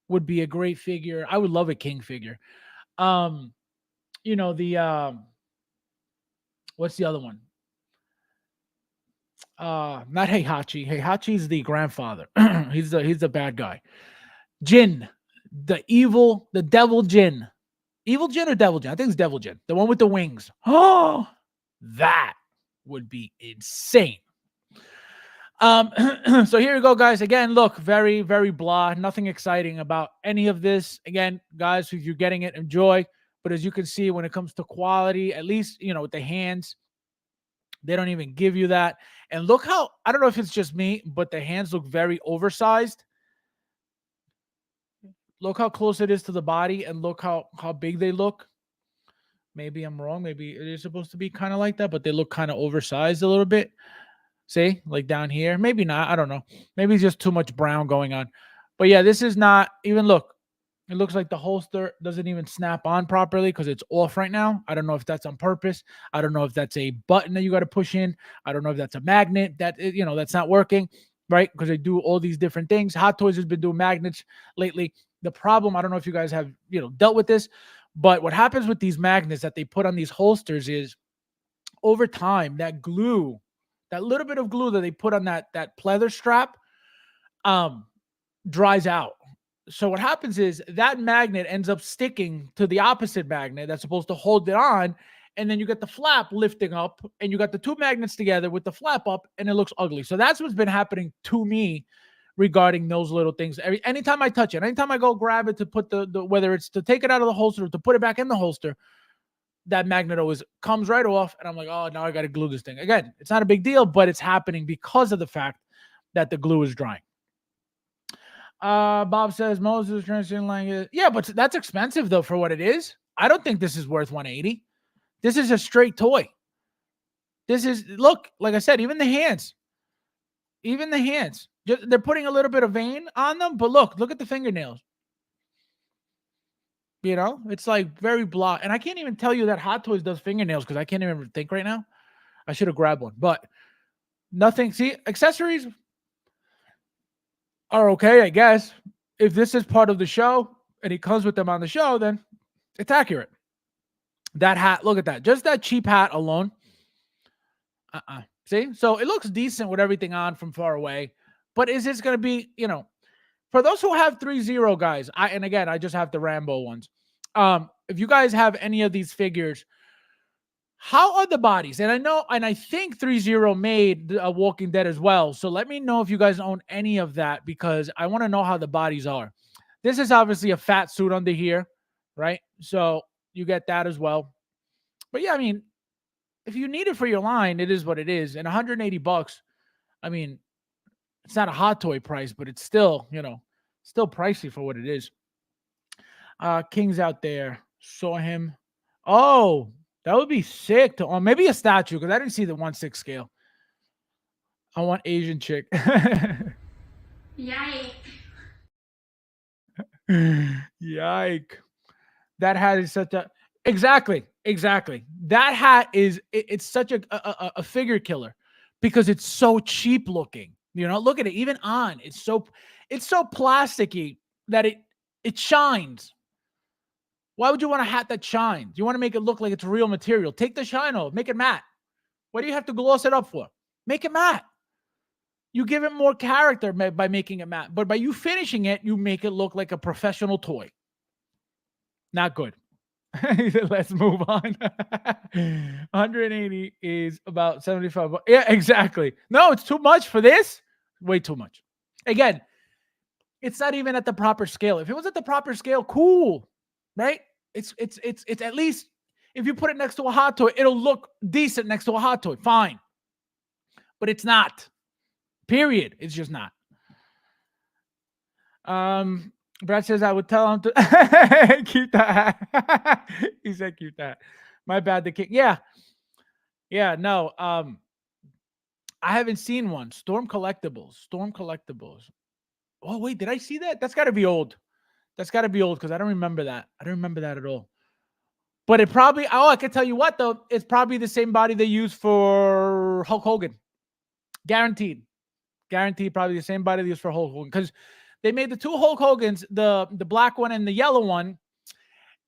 would be a great figure. I would love a King figure. What's the other one? Not Heihachi. Heihachi's the grandfather. he's the bad guy. Jin, the devil Jin. Evil Jin or Devil Jin? I think it's Devil Jin. The one with the wings. Oh, that would be insane. So here you go, guys. Again, look, very, very blah. Nothing exciting about any of this. Again, guys, if you're getting it, enjoy. But as you can see, when it comes to quality, at least, with the hands, they don't even give you that. And look how, I don't know if it's just me, but the hands look very oversized. Look how close it is to the body and look how big they look. Maybe I'm wrong. Maybe it is supposed to be kind of like that, but they look kind of oversized a little bit. See, like down here. Maybe not. I don't know. Maybe it's just too much brown going on. But yeah, this is not even, look. It looks like the holster doesn't even snap on properly because it's off right now. I don't know if that's on purpose. I don't know if that's a button that you got to push in. I don't know if that's a magnet that, that's not working, right? Because they do all these different things. Hot Toys has been doing magnets lately. The problem, I don't know if you guys have, dealt with this, but what happens with these magnets that they put on these holsters is over time, that glue, that little bit of glue that they put on that pleather strap, dries out. So what happens is that magnet ends up sticking to the opposite magnet that's supposed to hold it on. And then you get the flap lifting up and you got the two magnets together with the flap up and it looks ugly. So that's what's been happening to me regarding those little things. Anytime I touch it, anytime I go grab it to put the whether it's to take it out of the holster or to put it back in the holster, that magnet always comes right off. And I'm like, oh, now I got to glue this thing. Again, it's not a big deal, but it's happening because of the fact that the glue is drying. Bob says Moses transition language. Yeah, but that's expensive though for what it is. I don't think this is worth $180. This is a straight toy. This is, look, like I said, even the hands. They're putting a little bit of vein on them, but look at the fingernails. It's like very blah. And I can't even tell you that Hot Toys does fingernails because I can't even think right now. I should have grabbed one, but nothing. See, accessories are okay, I guess. If this is part of the show and he comes with them on the show, then it's accurate. That hat, look at that. Just that cheap hat alone. See? So it looks decent with everything on from far away. But is this going to be, for those who have ThreeZero guys, I just have the Rambo ones. If you guys have any of these figures, how are the bodies? And I think ThreeZero made Walking Dead as well. So let me know if you guys own any of that because I want to know how the bodies are. This is obviously a fat suit under here, right? So you get that as well. But yeah, I mean, if you need it for your line, it is what it is. And $180, I mean, it's not a Hot Toy price, but it's still, still pricey for what it is. King's out there. Saw him. Oh, that would be sick to own. Maybe a statue because I didn't see the 1/6 scale. I want Asian chick. Yikes. Yike. That hat is such a exactly. That hat is it's such a figure killer because it's so cheap looking. Look at it. Even on, it's so plasticky that it shines. Why would you want a hat that shines? You want to make it look like it's real material. Take the shine off, make it matte. What do you have to gloss it up for? Make it matte. You give it more character by making it matte. But by you finishing it, you make it look like a professional toy. Not good. Let's move on. 180 is about 75. Yeah, exactly. No, it's too much for this. Way too much. Again, it's not even at the proper scale. If it was at the proper scale, cool, right? It's at least if you put it next to a hot toy, it'll look decent next to a hot toy. Fine. But it's not. Period. It's just not. Brad says I would tell him to keep that. He said keep that. My bad. The king. Yeah. Yeah. No. I haven't seen one. Storm collectibles. Oh wait, did I see that? That's got to be old. Because I don't remember that. I don't remember that at all. But it probably. Oh, I can tell you what though. It's probably the same body they use for Hulk Hogan. Guaranteed. Probably the same body they use for Hulk Hogan because. They made the two Hulk Hogans, the black one and the yellow one,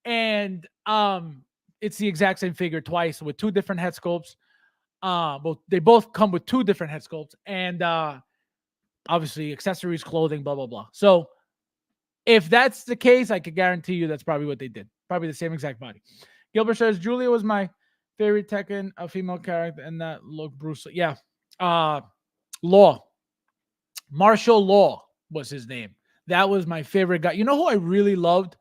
and it's the exact same figure twice with two different head sculpts. They both come with two different head sculpts and obviously accessories, clothing, blah blah blah. So if that's the case, I could guarantee you that's probably what they did. Probably the same exact body. Gilbert says Julia was my favorite Tekken, a female character, and that looked Bruce. Yeah, Law, Martial Law. Was his name. That was my favorite guy. You know who I really loved?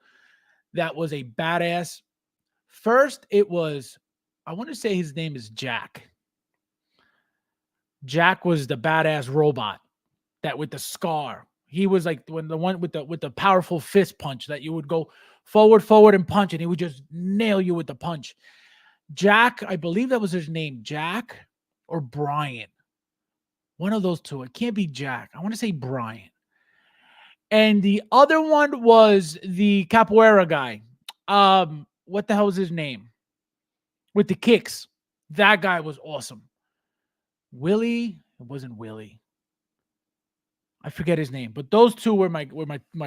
That was a badass. First, it was, I want to say his name is Jack. Jack was the badass robot that with the scar. He was like when the one with the powerful fist punch that you would go forward and punch and he would just nail you with the punch. Jack, I believe that was his name, Jack or Brian. One of those two. It can't be Jack. I want to say Brian. And the other one was the capoeira guy. What the hell was his name? With the kicks. That guy was awesome. Willie? It wasn't Willie. I forget his name. But those two were my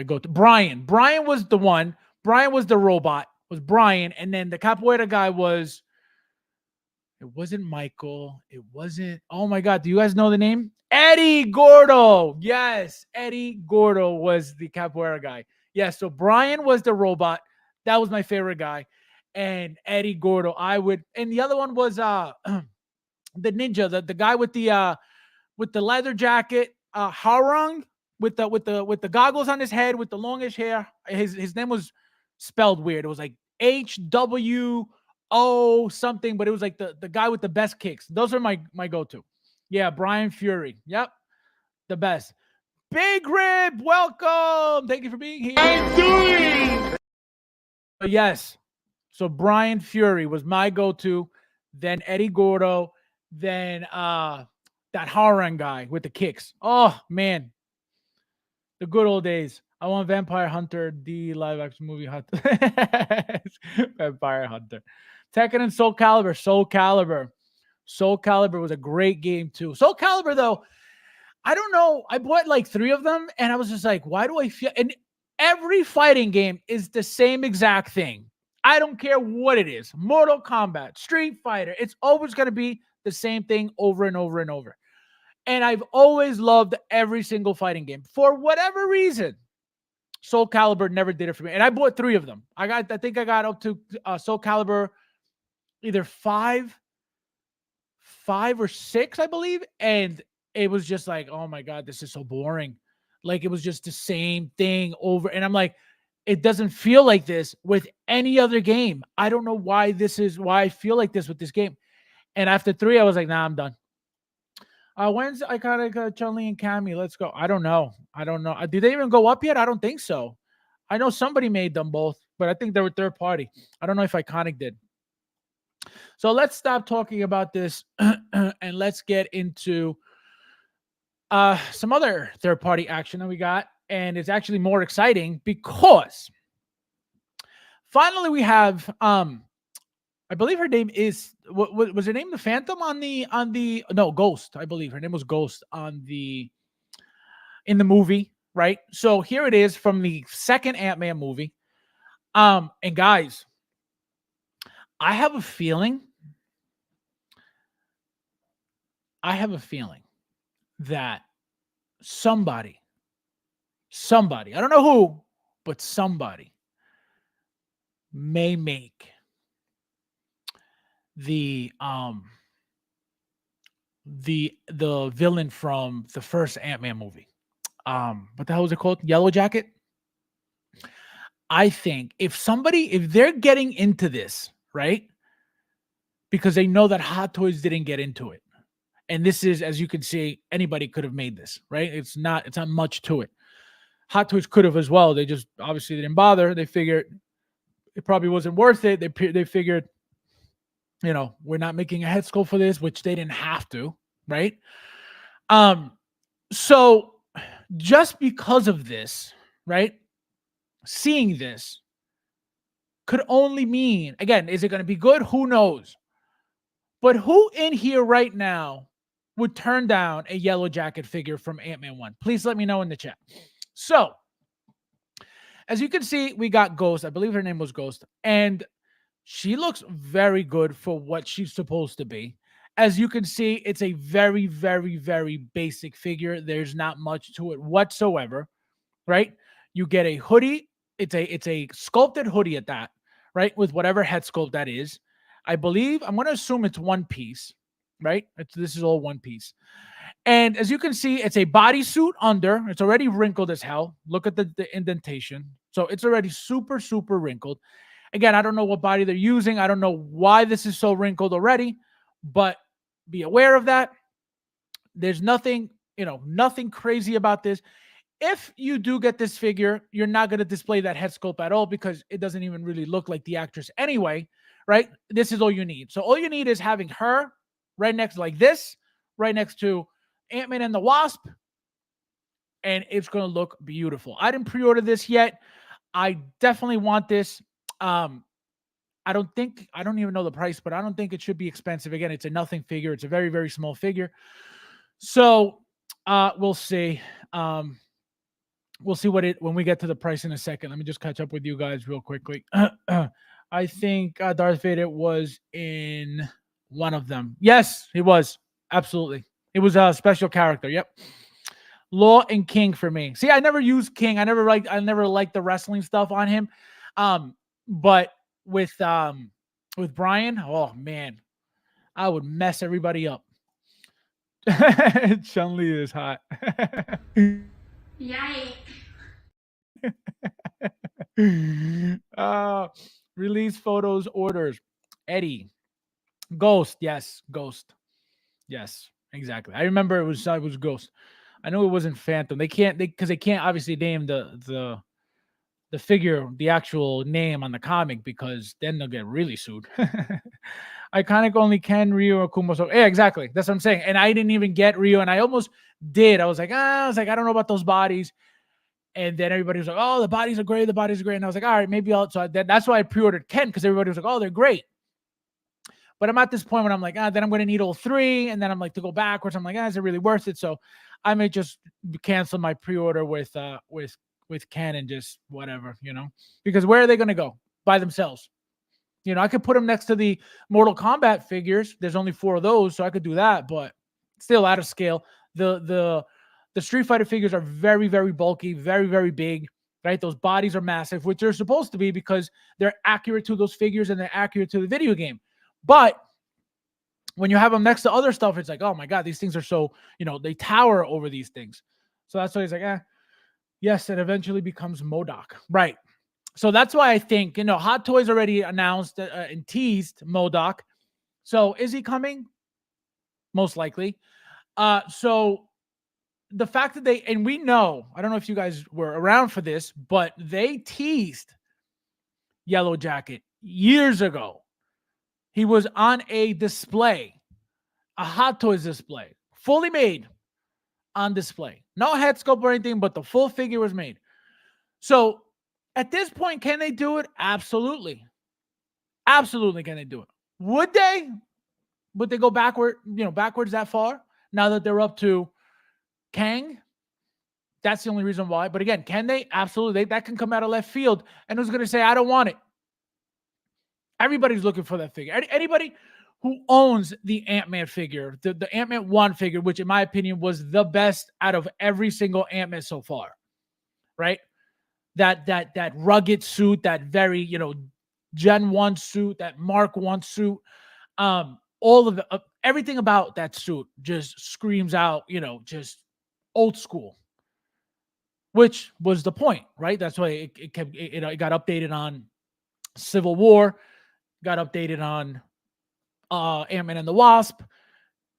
go-to. Brian. Brian was the one. Brian was the robot. Was Brian. And then the capoeira guy was... It wasn't Michael. It wasn't... Oh my God. Do you guys know the name? Eddie Gordo. Yes. Eddie Gordo was the capoeira guy. Yes. So Brian was the robot. That was my favorite guy. And Eddie Gordo. And the other one was the ninja, the guy with the leather jacket, Harung, with the goggles on his head, with the longish hair. His name was spelled weird. It was like HWO something, but it was like the guy with the best kicks. Those are my go-to. Yeah, Brian Fury. Yep. The best. Big Rib, welcome. Thank you for being here. I'm doing. Yes. So Brian Fury was my go-to. Then Eddie Gordo. Then that Harang guy with the kicks. Oh, man. The good old days. I want Vampire Hunter, the live-action movie Hunter. Vampire Hunter. Tekken and Soul Calibur. Soul Calibur was a great game too. Soul Calibur, though, I don't know. I bought like 3 of them, and I was just like, why do I feel... And every fighting game is the same exact thing. I don't care what it is. Mortal Kombat, Street Fighter. It's always going to be the same thing over and over and over. And I've always loved every single fighting game. For whatever reason, Soul Calibur never did it for me. And I bought 3 of them. I think I got up to Soul Calibur either 5 or 6, I believe. And it was just like, oh my God, this is so boring. Like it was just the same thing over. And I'm like, it doesn't feel like this with any other game. I don't know why I feel like this with this game. And after 3, I was like, nah, I'm done. When's Iconic Chun-Li and Cammy? Let's go. I don't know. Did they even go up yet? I don't think so. I know somebody made them both, but I think they were third party. I don't know if Iconic did. So let's stop talking about this and let's get into some other third-party action that we got. And it's actually more exciting because finally we have, I believe her name is, what was her name? The Phantom no, Ghost. I believe her name was Ghost in the movie, right? So here it is from the second Ant-Man movie. And guys, I have a feeling that somebody, I don't know who, but somebody may make the villain from the first Ant-Man movie. What the hell was it called? Yellow Jacket? I think if they're getting into this, right? Because they know that Hot Toys didn't get into it. And this is, as you can see, anybody could have made this, right? It's not much to it. Hot Toys could have as well. They just obviously didn't bother. They figured it probably wasn't worth it. They figured, we're not making a head sculpt for this, which they didn't have to, right? So just because of this, right? Seeing this could only mean, again, is it going to be good? Who knows? But who in here right now would turn down a Yellow Jacket figure from Ant-Man 1? Please let me know in the chat. So, as you can see, we got Ghost. I believe her name was Ghost. And she looks very good for what she's supposed to be. As you can see, it's a very, very, very basic figure. There's not much to it whatsoever, right? You get a hoodie. It's a sculpted hoodie at that, right? With whatever head sculpt that is. I believe, I'm going to assume it's one piece, right? This is all one piece. And as you can see, it's a bodysuit under. It's already wrinkled as hell. Look at the indentation. So it's already super, super wrinkled. Again, I don't know what body they're using. I don't know why this is so wrinkled already, but be aware of that. There's nothing, nothing crazy about this. If you do get this figure, you're not going to display that head sculpt at all because it doesn't even really look like the actress anyway, right? This is all you need. So all you need is having her right next, like this, right next to Ant-Man and the Wasp, and it's going to look beautiful. I didn't pre-order this yet. I definitely want this. I don't even know the price, but I don't think it should be expensive. Again, it's a nothing figure. It's a very, very small figure. So we'll see. We'll see when we get to the price in a second. Let me just catch up with you guys real quickly. I think Darth Vader was in one of them. Yes, he was. Absolutely. It was a special character. Yep. Law and King for me. See, I never used King. I never liked the wrestling stuff on him. But with Brian, oh man, I would mess everybody up. Chun-Li is hot. Yikes. Release photos, orders. Eddie. Ghost. Yes. Ghost. Yes, exactly. I remember it was Ghost. I know it wasn't Phantom. They can't obviously name the figure, the actual name on the comic, because then they'll get really sued. Iconic only Ken, Ryu, or Kumo. So yeah, exactly. That's what I'm saying. And I didn't even get Ryu, and I almost did. I was like, I don't know about those bodies. And then everybody was like, oh, the bodies are great. The bodies are great. And I was like, all right, maybe I'll. So that's why I pre-ordered Ken, because everybody was like, oh, they're great. But I'm at this point when I'm like, then I'm going to need all three. And then I'm like, to go backwards, I'm like, is it really worth it? So I may just cancel my pre-order with Ken and just whatever, because where are they going to go? By themselves? I could put them next to the Mortal Kombat figures. There's only 4 of those, so I could do that, but still out of scale. The Street Fighter figures are very, very bulky, very, very big, right? Those bodies are massive, which they're supposed to be because they're accurate to those figures and they're accurate to the video game. But when you have them next to other stuff, it's like, oh my God, these things are so, they tower over these things. So that's why he's like, yes, it eventually becomes MODOK. Right. So that's why I think, Hot Toys already announced and teased MODOK. So is he coming? Most likely. So the fact that and we know, I don't know if you guys were around for this, but they teased Yellow Jacket years ago. He was on a display, a Hot Toys display, fully made on display. No head sculpt or anything, but the full figure was made. So at this point, can they do it? Absolutely. Absolutely can they do it. Would they? Would they go backwards that far now that they're up to Kang? That's the only reason why. But again, can they? Absolutely. That can come out of left field. And who's going to say, I don't want it? Everybody's looking for that figure. Anybody who owns the Ant-Man figure, the Ant-Man 1 figure, which in my opinion was the best out of every single Ant-Man so far, right? That rugged suit, that very, Gen 1 suit, that Mark 1 suit, all of the everything about that suit just screams out, just old school, which was the point, right? That's why it got updated on Civil War, got updated on Ant-Man and the Wasp,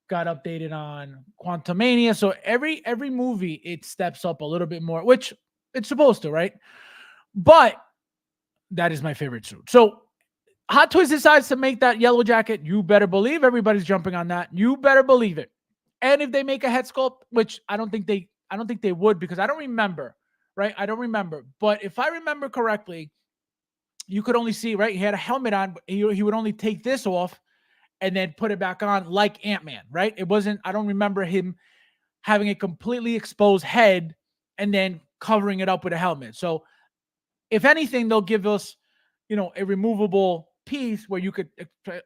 got updated on Quantumania. So every movie it steps up a little bit more, which it's supposed to, right? But that is my favorite suit. So Hot Toys decides to make that yellow jacket. You better believe everybody's jumping on that. You better believe it. And if they make a head sculpt, which I don't think they would, because I don't remember, right? I don't remember. But if I remember correctly, you could only see, right? He had a helmet on, but he would only take this off and then put it back on like Ant-Man, right? It wasn't, I don't remember him having a completely exposed head and then covering it up with a helmet. So if anything, they'll give us, a removable piece where you could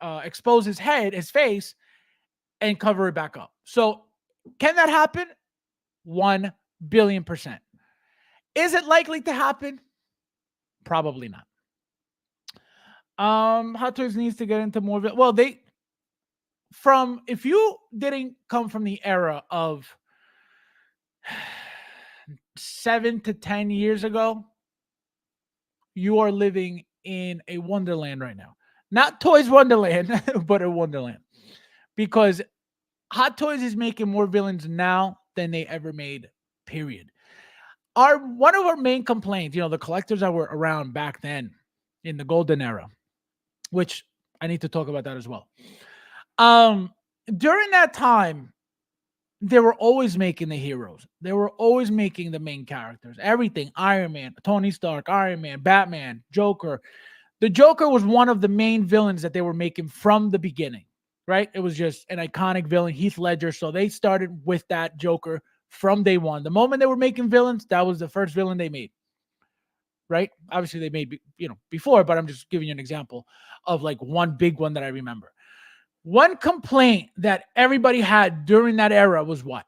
expose his head, his face, and cover it back up. So can that happen? 1 billion%. Is it likely to happen? Probably not. Hot Toys needs to get into more of it. Well, if you didn't come from the era of 7 to 10 years ago, you are living in a wonderland right now. Not Toys Wonderland, but a wonderland. Because Hot Toys is making more villains now than they ever made, period. One of our main complaints, the collectors that were around back then in the golden era, which I need to talk about that as well. During that time, they were always making the heroes. They were always making the main characters. Everything. Iron Man, Tony Stark, Iron Man, Batman, Joker. The Joker was one of the main villains that they were making from the beginning, right? It was just an iconic villain, Heath Ledger. So they started with that Joker from day one. The moment they were making villains, that was the first villain they made, right? Obviously, they made, before, but I'm just giving you an example of like one big one that I remember. One complaint that everybody had during that era was what?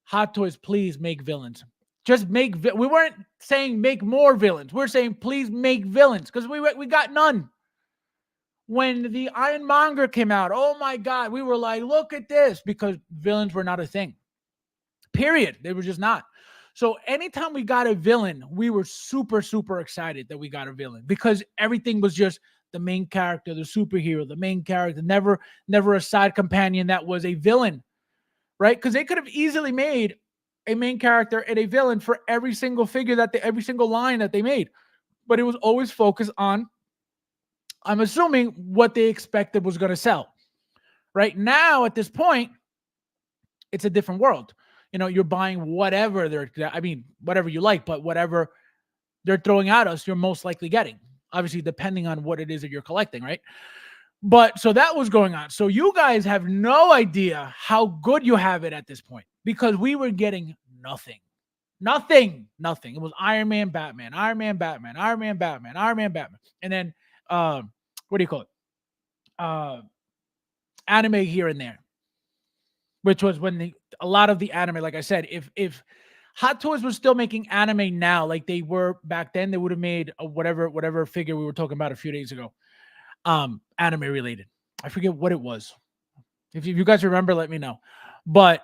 Hot Toys, please make villains. Just make. We weren't saying make more villains. We're saying please make villains because we got none. When the Ironmonger came out, oh my God, we were like, look at this, because villains were not a thing. Period. They were just not. So anytime we got a villain, we were super, super excited that we got a villain because everything was just the main character, the superhero, the main character, never a side companion that was a villain, right? Because they could have easily made a main character and a villain for every single figure every single line that they made, but it was always focused on, I'm assuming, what they expected was going to sell. Right now, at this point, it's a different world. You're buying whatever whatever you like, but whatever they're throwing at us, you're most likely getting. Obviously, depending on what it is that you're collecting, right? But so that was going on. So you guys have no idea how good you have it at this point because we were getting nothing. It was Iron Man, Batman, Iron Man, Batman, Iron Man, Batman, Iron Man, Batman. And then, what do you call it? Anime here and there, which was when a lot of the anime, like I said, if Hot Toys was still making anime now, like they were back then, they would have made a whatever figure we were talking about a few days ago, anime related. I forget what it was. If you guys remember, let me know. But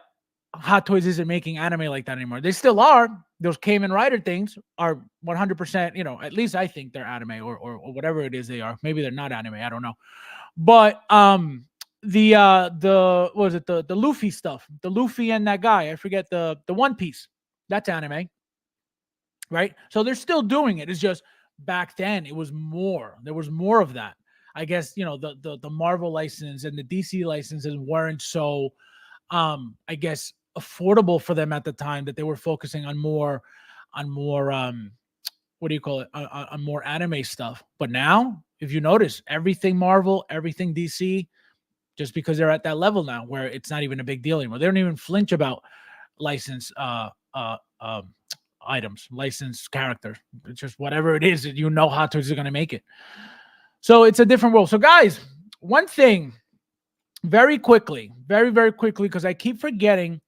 Hot Toys isn't making anime like that anymore. They still are. Those Kamen Rider things are 100%, at least I think they're anime or whatever it is they are. Maybe they're not anime. I don't know. But the what was it? The Luffy stuff, the Luffy and that guy, I forget the One Piece. That's anime, right? So they're still doing it. It's just back then it was more. There was more of that. I guess the Marvel license and the DC licenses weren't so I guess affordable for them at the time, that they were focusing on more what do you call it? On more anime stuff. But now, if you notice, everything Marvel, everything DC, just because they're at that level now where it's not even a big deal anymore. They don't even flinch about license items, licensed characters. It's just whatever it is that Hot Toys are going to make it. So it's a different world. So guys, one thing very quickly, very, very quickly, because I keep forgetting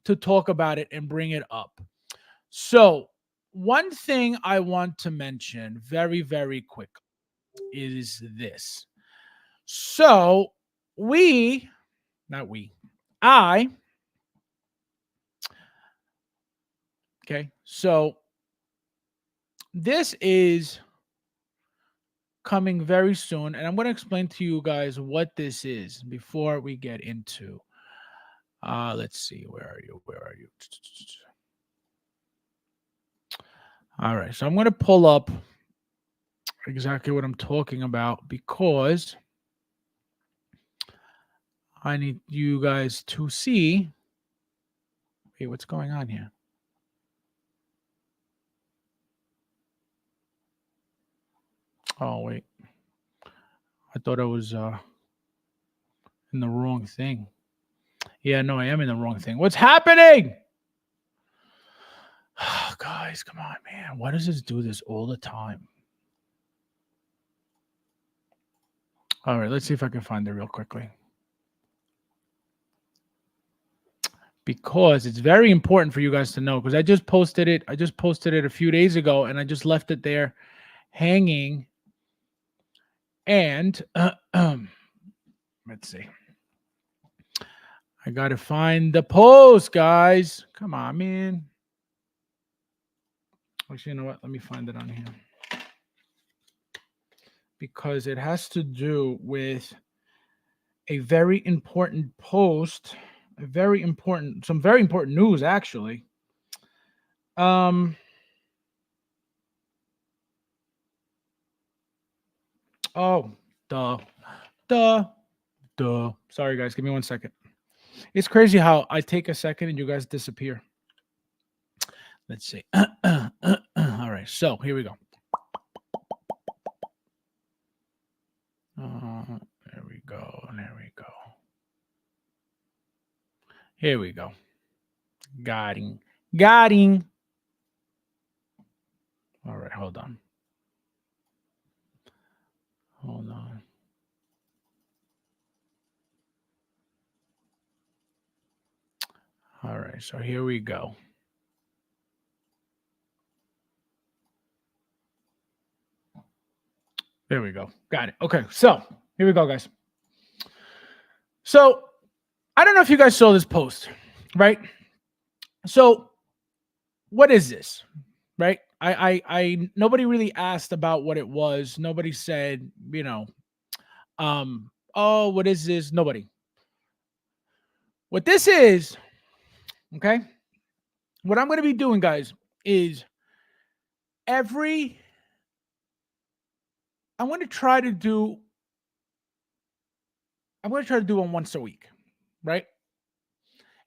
to talk about it and bring it up. So one thing I want to mention very, very quick is this. So okay, so this is coming very soon, and I'm going to explain to you guys what this is before we get into let's see, where are you? All right, so I'm going to pull up exactly what I'm talking about because I need you guys to see. Wait, what's going on here? Oh, wait. I thought I was in the wrong thing. Yeah, no, I am in the wrong thing. What's happening? Guys, come on, man. Why does this do this all the time? All right, let's see if I can find it real quickly. Because it's very important for you guys to know, because I just posted it. I just posted it a few days ago, and I just left it there hanging. And let's see. I got to find the post, guys. Come on, man. Actually, you know what? Let me find it on here. Because it has to do with a very important post, some very important news, actually. Oh, duh. Sorry, guys. Give me 1 second. It's crazy how I take a second and you guys disappear. Let's see. All right. So here we go. There we go. Here we go. Got him. All right. Hold on. All right, so here we go. There we go. Got it. Okay, so here we go, guys. So I don't know if you guys saw this post, right? So what is this, right? I nobody really asked about what it was. Nobody said, oh, what is this? Nobody. What this is, okay? What I'm going to be doing, guys, is I'm going to try to do one once a week, right?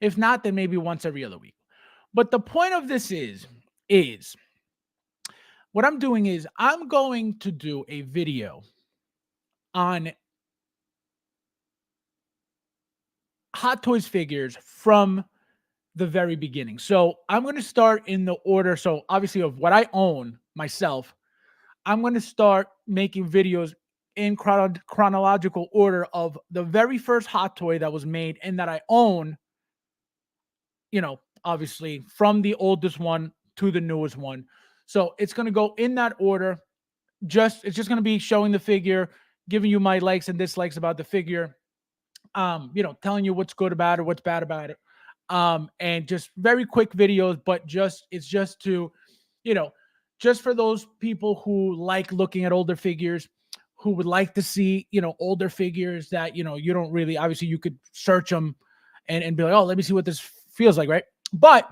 If not, then maybe once every other week. But the point of this is what I'm doing is I'm going to do a video on Hot Toys figures from the very beginning. So I'm going to start in the order. So obviously of what I own myself, I'm going to start making videos in chronological order of the very first Hot Toy that was made and that I own, obviously from the oldest one to the newest one. So it's going to go in that order. It's just going to be showing the figure, giving you my likes and dislikes about the figure, telling you what's good about it, what's bad about it. And just very quick videos, but it's just to, just for those people who like looking at older figures, who would like to see, older figures that, you don't really, obviously you could search them and be like, oh, let me see what this feels like, right? But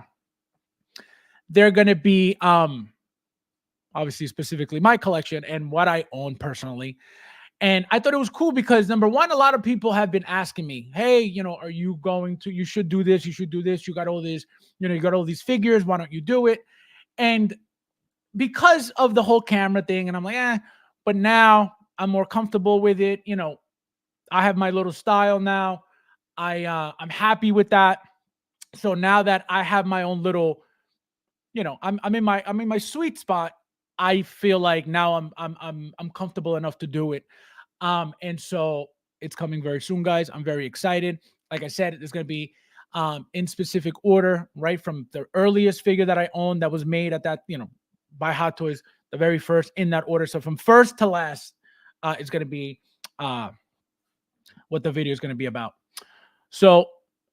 they're going to be, obviously specifically my collection and what I own personally. And I thought it was cool because number one, a lot of people have been asking me, hey, are you you should do this. You should do this. You got all this, you got all these figures. Why don't you do it? And because of the whole camera thing, and I'm like, but now I'm more comfortable with it. I have my little style now. I'm happy with that. So now that I have my own little I'm in my sweet spot. I feel like now I'm comfortable enough to do it. And so it's coming very soon, guys. I'm very excited. Like I said, it's going to be in specific order, right from the earliest figure that I owned that was made at that, by Hot Toys, the very first in that order. So from first to last, it's going to be what the video is going to be about. So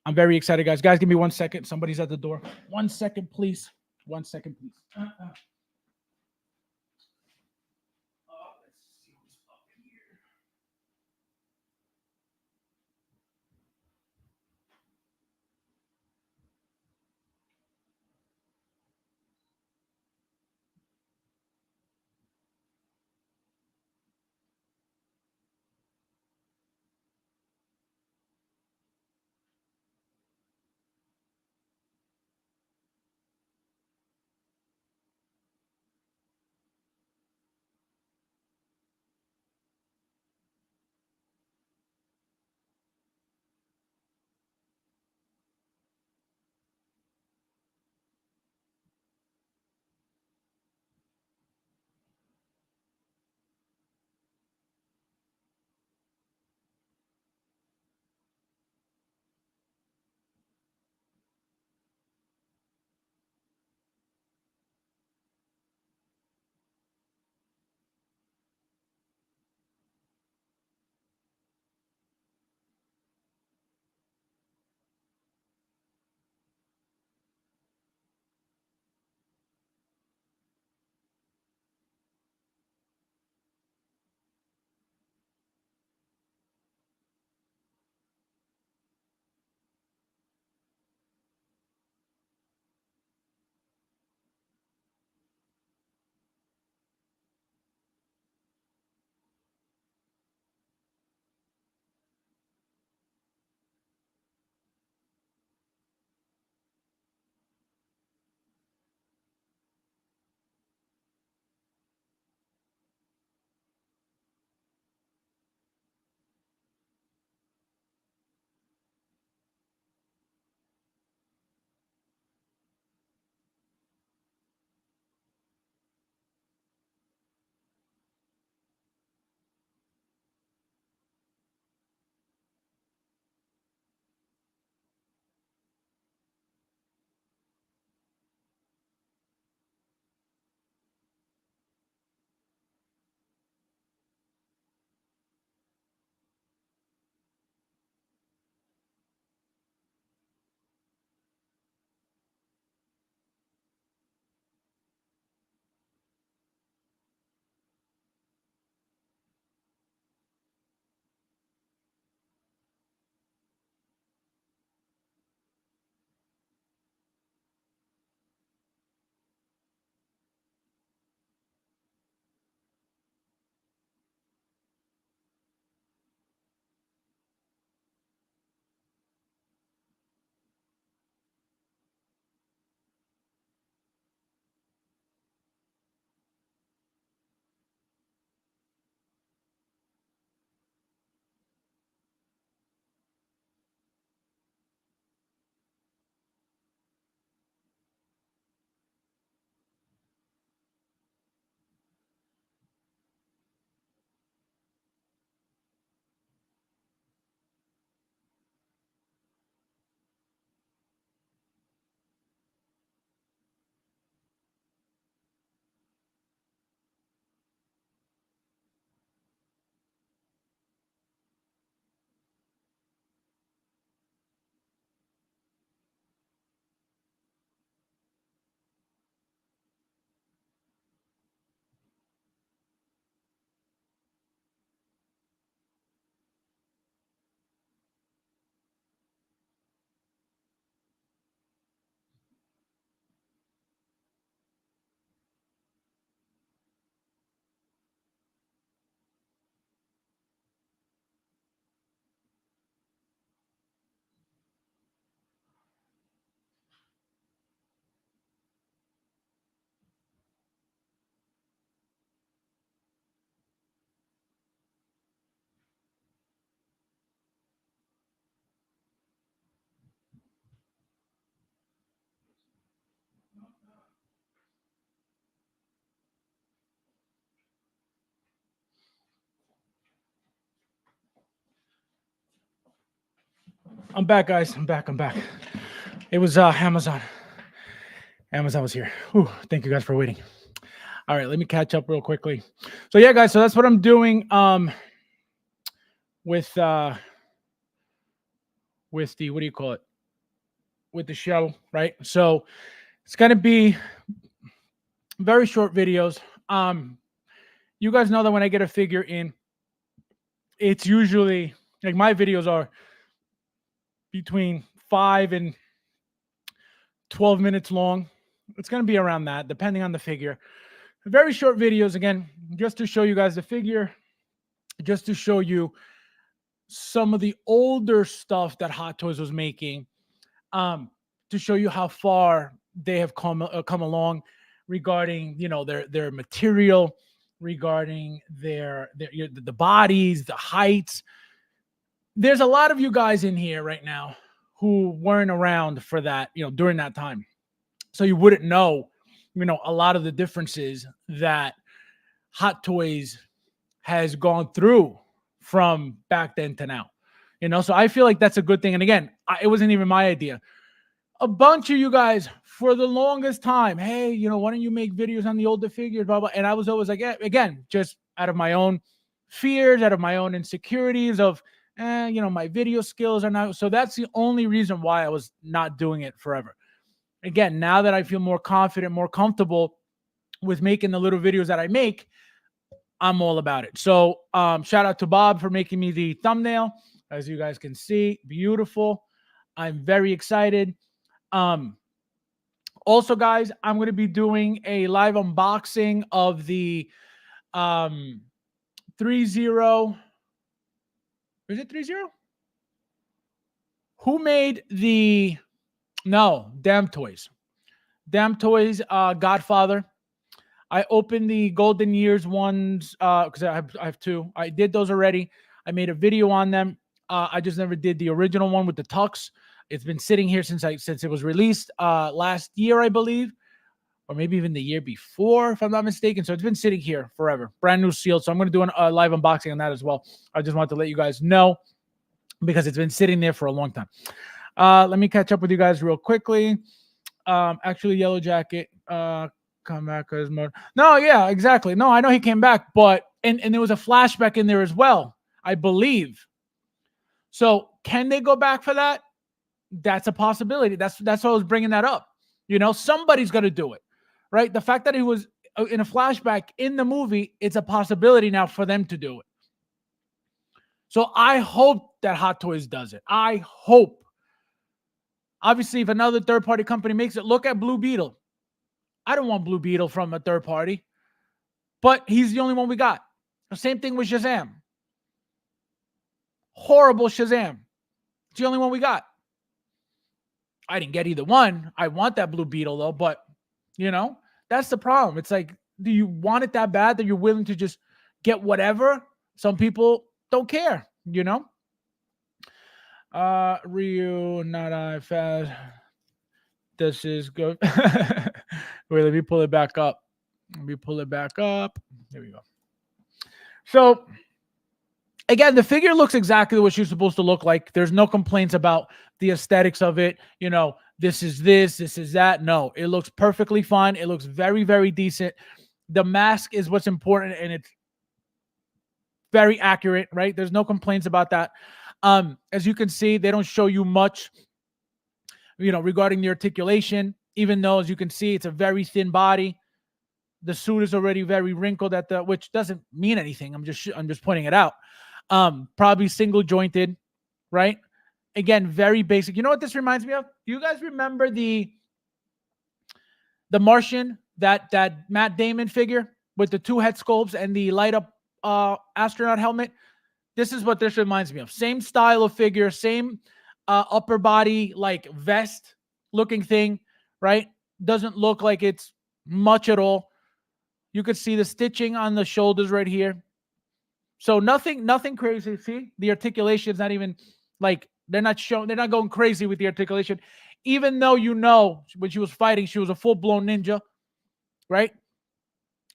I'm very excited, guys. Guys, give me 1 second. Somebody's at the door. 1 second, please. 1 second, please. Let's see who's up in here. I'm back, guys. I'm back. It was Amazon. Amazon was here. Whew, thank you guys for waiting. All right, let me catch up real quickly. So yeah, guys, so that's what I'm doing with the, what do you call it? With the show, right? So it's gonna be very short videos. You guys know that when I get a figure in, it's usually like my videos are between 5 and 12 minutes long. It's going to be around that, depending on the figure. Very short videos, again, just to show you guys the figure, just to show you some of the older stuff that Hot Toys was making, to show you how far they have come along regarding, you know, their material, regarding the bodies, the heights. There's a lot of you guys in here right now who weren't around for that, you know, during that time. So you wouldn't know, you know, a lot of the differences that Hot Toys has gone through from back then to now. You know, so I feel like that's a good thing. And again, it wasn't even my idea. A bunch of you guys for the longest time, hey, you know, why don't you make videos on the older figures, blah, blah. And I was always like, yeah, again, just out of my own fears, out of my own insecurities of, you know, my video skills are not. So that's the only reason why I was not doing it forever. Again, now that I feel more confident, more comfortable with making the little videos that I make, I'm all about it. So shout out to Bob for making me the thumbnail. As you guys can see, beautiful. I'm very excited. Also, guys, I'm going to be doing a live unboxing of the ThreeZero. Is it ThreeZero? Who made the... No, Damn Toys. Damn Toys, Godfather. I opened the Golden Years ones because I have two. I did those already. I made a video on them. I just never did the original one with the tux. It's been sitting here since it was released last year, I believe, or maybe even the year before, if I'm not mistaken. So it's been sitting here forever, brand new seal. So I'm going to do a live unboxing on that as well. I just want to let you guys know because it's been sitting there for a long time. Let me catch up with you guys real quickly. Actually, Yellow Jacket, come back as more. No, yeah, exactly. No, I know he came back, but and there was a flashback in there as well, I believe. So can they go back for that? That's a possibility. That's why I was bringing that up. You know, somebody's going to do it, right? The fact that he was in a flashback in the movie, it's a possibility now for them to do it. So I hope that Hot Toys does it. I hope. Obviously, if another third-party company makes it, look at Blue Beetle. I don't want Blue Beetle from a third party, but he's the only one we got. The same thing with Shazam. Horrible Shazam. It's the only one we got. I didn't get either one. I want that Blue Beetle, though, but, you know, that's the problem. It's like, do you want it that bad that you're willing to just get whatever? Some people don't care, you know? Ryu, not I, fast. This is good. Wait, let me pull it back up. Let me pull it back up. There we go. So, again, the figure looks exactly what she's supposed to look like. There's no complaints about the aesthetics of it. You know, this is that. No, it looks perfectly fine. It looks very, very decent. The mask is what's important, and it's very accurate, right? There's no complaints about that. As you can see, they don't show you much, you know, regarding the articulation, even though, as you can see, it's a very thin body. The suit is already very wrinkled which doesn't mean anything. I'm just pointing it out. Probably single jointed, right? Again, very basic. You know what this reminds me of? Do you guys remember the Martian, that Matt Damon figure with the two head sculpts and the light up astronaut helmet? This is what this reminds me of. Same style of figure, same upper body, like vest looking thing, right? Doesn't look like it's much at all. You could see the stitching on the shoulders right here. So nothing crazy. See, the articulation is not even like, they're not going crazy with the articulation, even though, you know, when she was fighting, she was a full-blown ninja, right?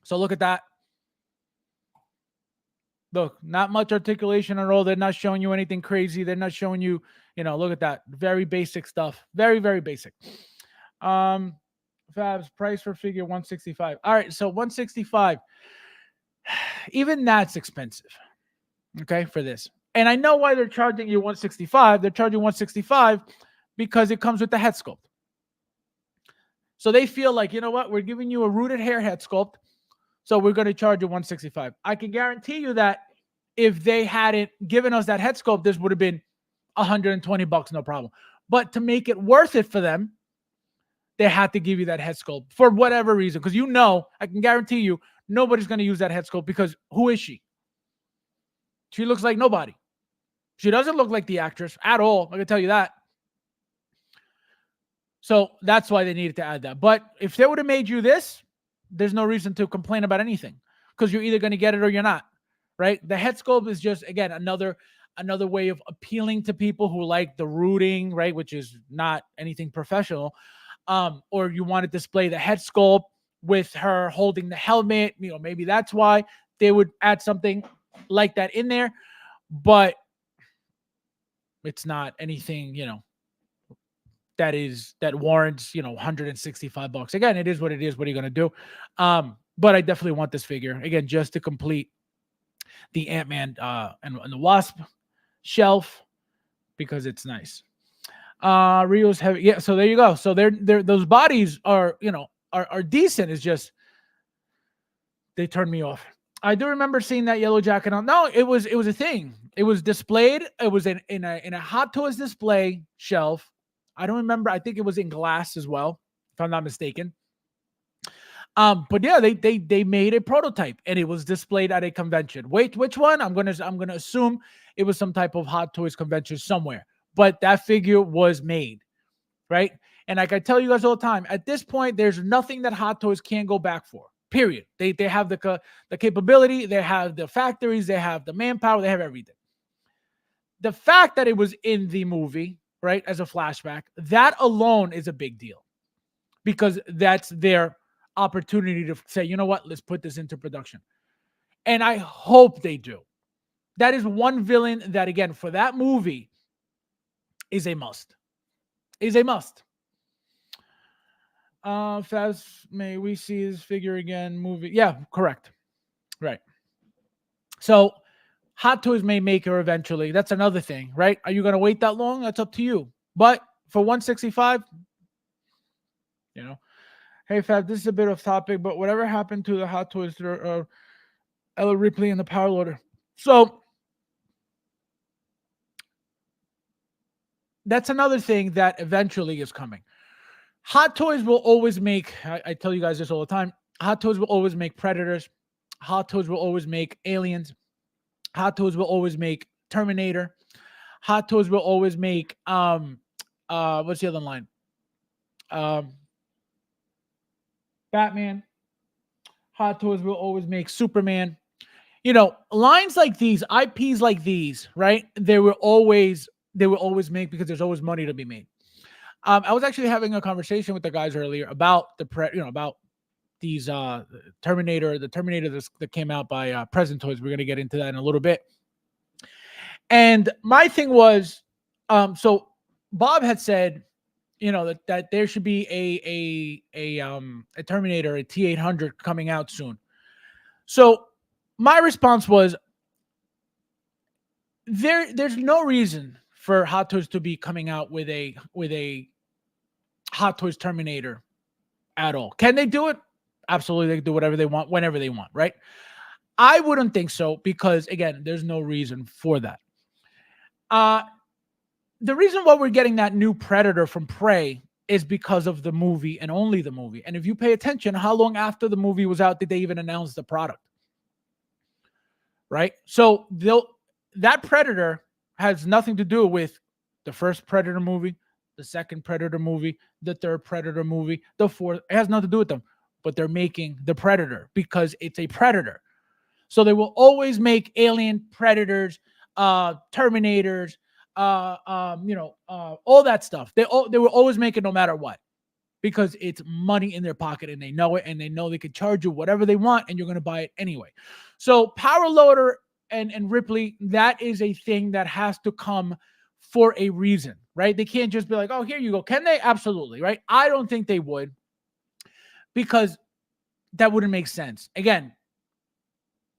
So look at that. Look, not much articulation at all. They're not showing you anything crazy. They're not showing you, look at that. Very basic stuff. Very, very basic. Fabs, price for figure 165. All right, so 165. Even that's expensive. Okay, for this. And I know why they're charging you 165. They're charging 165 because it comes with the head sculpt. So they feel like, you know what? We're giving you a rooted hair head sculpt. So we're going to charge you 165. I can guarantee you that if they hadn't given us that head sculpt, this would have been $120, no problem. But to make it worth it for them, they had to give you that head sculpt for whatever reason. Because I can guarantee you, nobody's going to use that head sculpt because who is she? She looks like nobody. She doesn't look like the actress at all. I can tell you that. So that's why they needed to add that. But if they would have made you this, there's no reason to complain about anything because you're either going to get it or you're not, right? The head sculpt is just, again, another way of appealing to people who like the rooting, right? Which is not anything professional. Or you want to display the head sculpt with her holding the helmet. Maybe that's why they would add something like that in there. But it's not anything, that warrants, $165. Again, it is what it is. What are you going to do? But I definitely want this figure again, just to complete the Ant-Man and the Wasp shelf because it's nice. Rio's heavy. Yeah. So there you go. So they're those bodies are, are decent. It's just, they turned me off. I do remember seeing that yellow jacket on. No, it was a thing. It was displayed. It was in a Hot Toys display shelf. I don't remember. I think it was in glass as well, if I'm not mistaken. But yeah, they made a prototype and it was displayed at a convention. Wait, which one? I'm gonna assume it was some type of Hot Toys convention somewhere. But that figure was made, right? And like I tell you guys all the time, at this point, there's nothing that Hot Toys can't go back for. Period. They have the capability, they have the factories, they have the manpower, they have everything. The fact that it was in the movie, right, as a flashback, that alone is a big deal because that's their opportunity to say, you know what, let's put this into production. And I hope they do. That is one villain that, again, for that movie is a must. Faz, may we see his figure again? Movie. Yeah, correct. Right. So Hot Toys may make her eventually. That's another thing, right? Are you going to wait that long? That's up to you. But for 165, hey, Fab, this is a bit off topic, but whatever happened to the Hot Toys, Ella Ripley and the Power Loader? So that's another thing that eventually is coming. Hot Toys will always make, I tell you guys this all the time, Hot Toys will always make Predators. Hot Toys will always make Aliens. Hot Toys will always make Terminator. Hot Toys will always make, what's the other line? Batman. Hot Toys will always make Superman. Lines like these, IPs like these, right? They will always make because there's always money to be made. I was actually having a conversation with the guys earlier about about these Terminator that came out by Present Toys. We're going to get into that in a little bit. And my thing was, so Bob had said, that there should be a Terminator, a T-800 coming out soon. So my response was, there's no reason for Hot Toys to be coming out with a Hot Toys Terminator at all. Can they do it? Absolutely. They can do whatever they want, whenever they want, right? I wouldn't think so because, again, there's no reason for that. The reason why we're getting that new Predator from Prey is because of the movie and only the movie. And if you pay attention, how long after the movie was out did they even announce the product? Right? So that Predator has nothing to do with the first Predator movie, the second Predator movie, the third Predator movie, the fourth. It has nothing to do with them. But they're making the Predator because it's a Predator. So they will always make Alien, Predators, Terminators, all that stuff. They will always make it no matter what because it's money in their pocket and they know it and they know they can charge you whatever they want and you're going to buy it anyway. So Power Loader and Ripley, that is a thing that has to come for a reason, right? They can't just be like, oh, here you go. Can they? Absolutely, right? I don't think they would, because that wouldn't make sense. Again,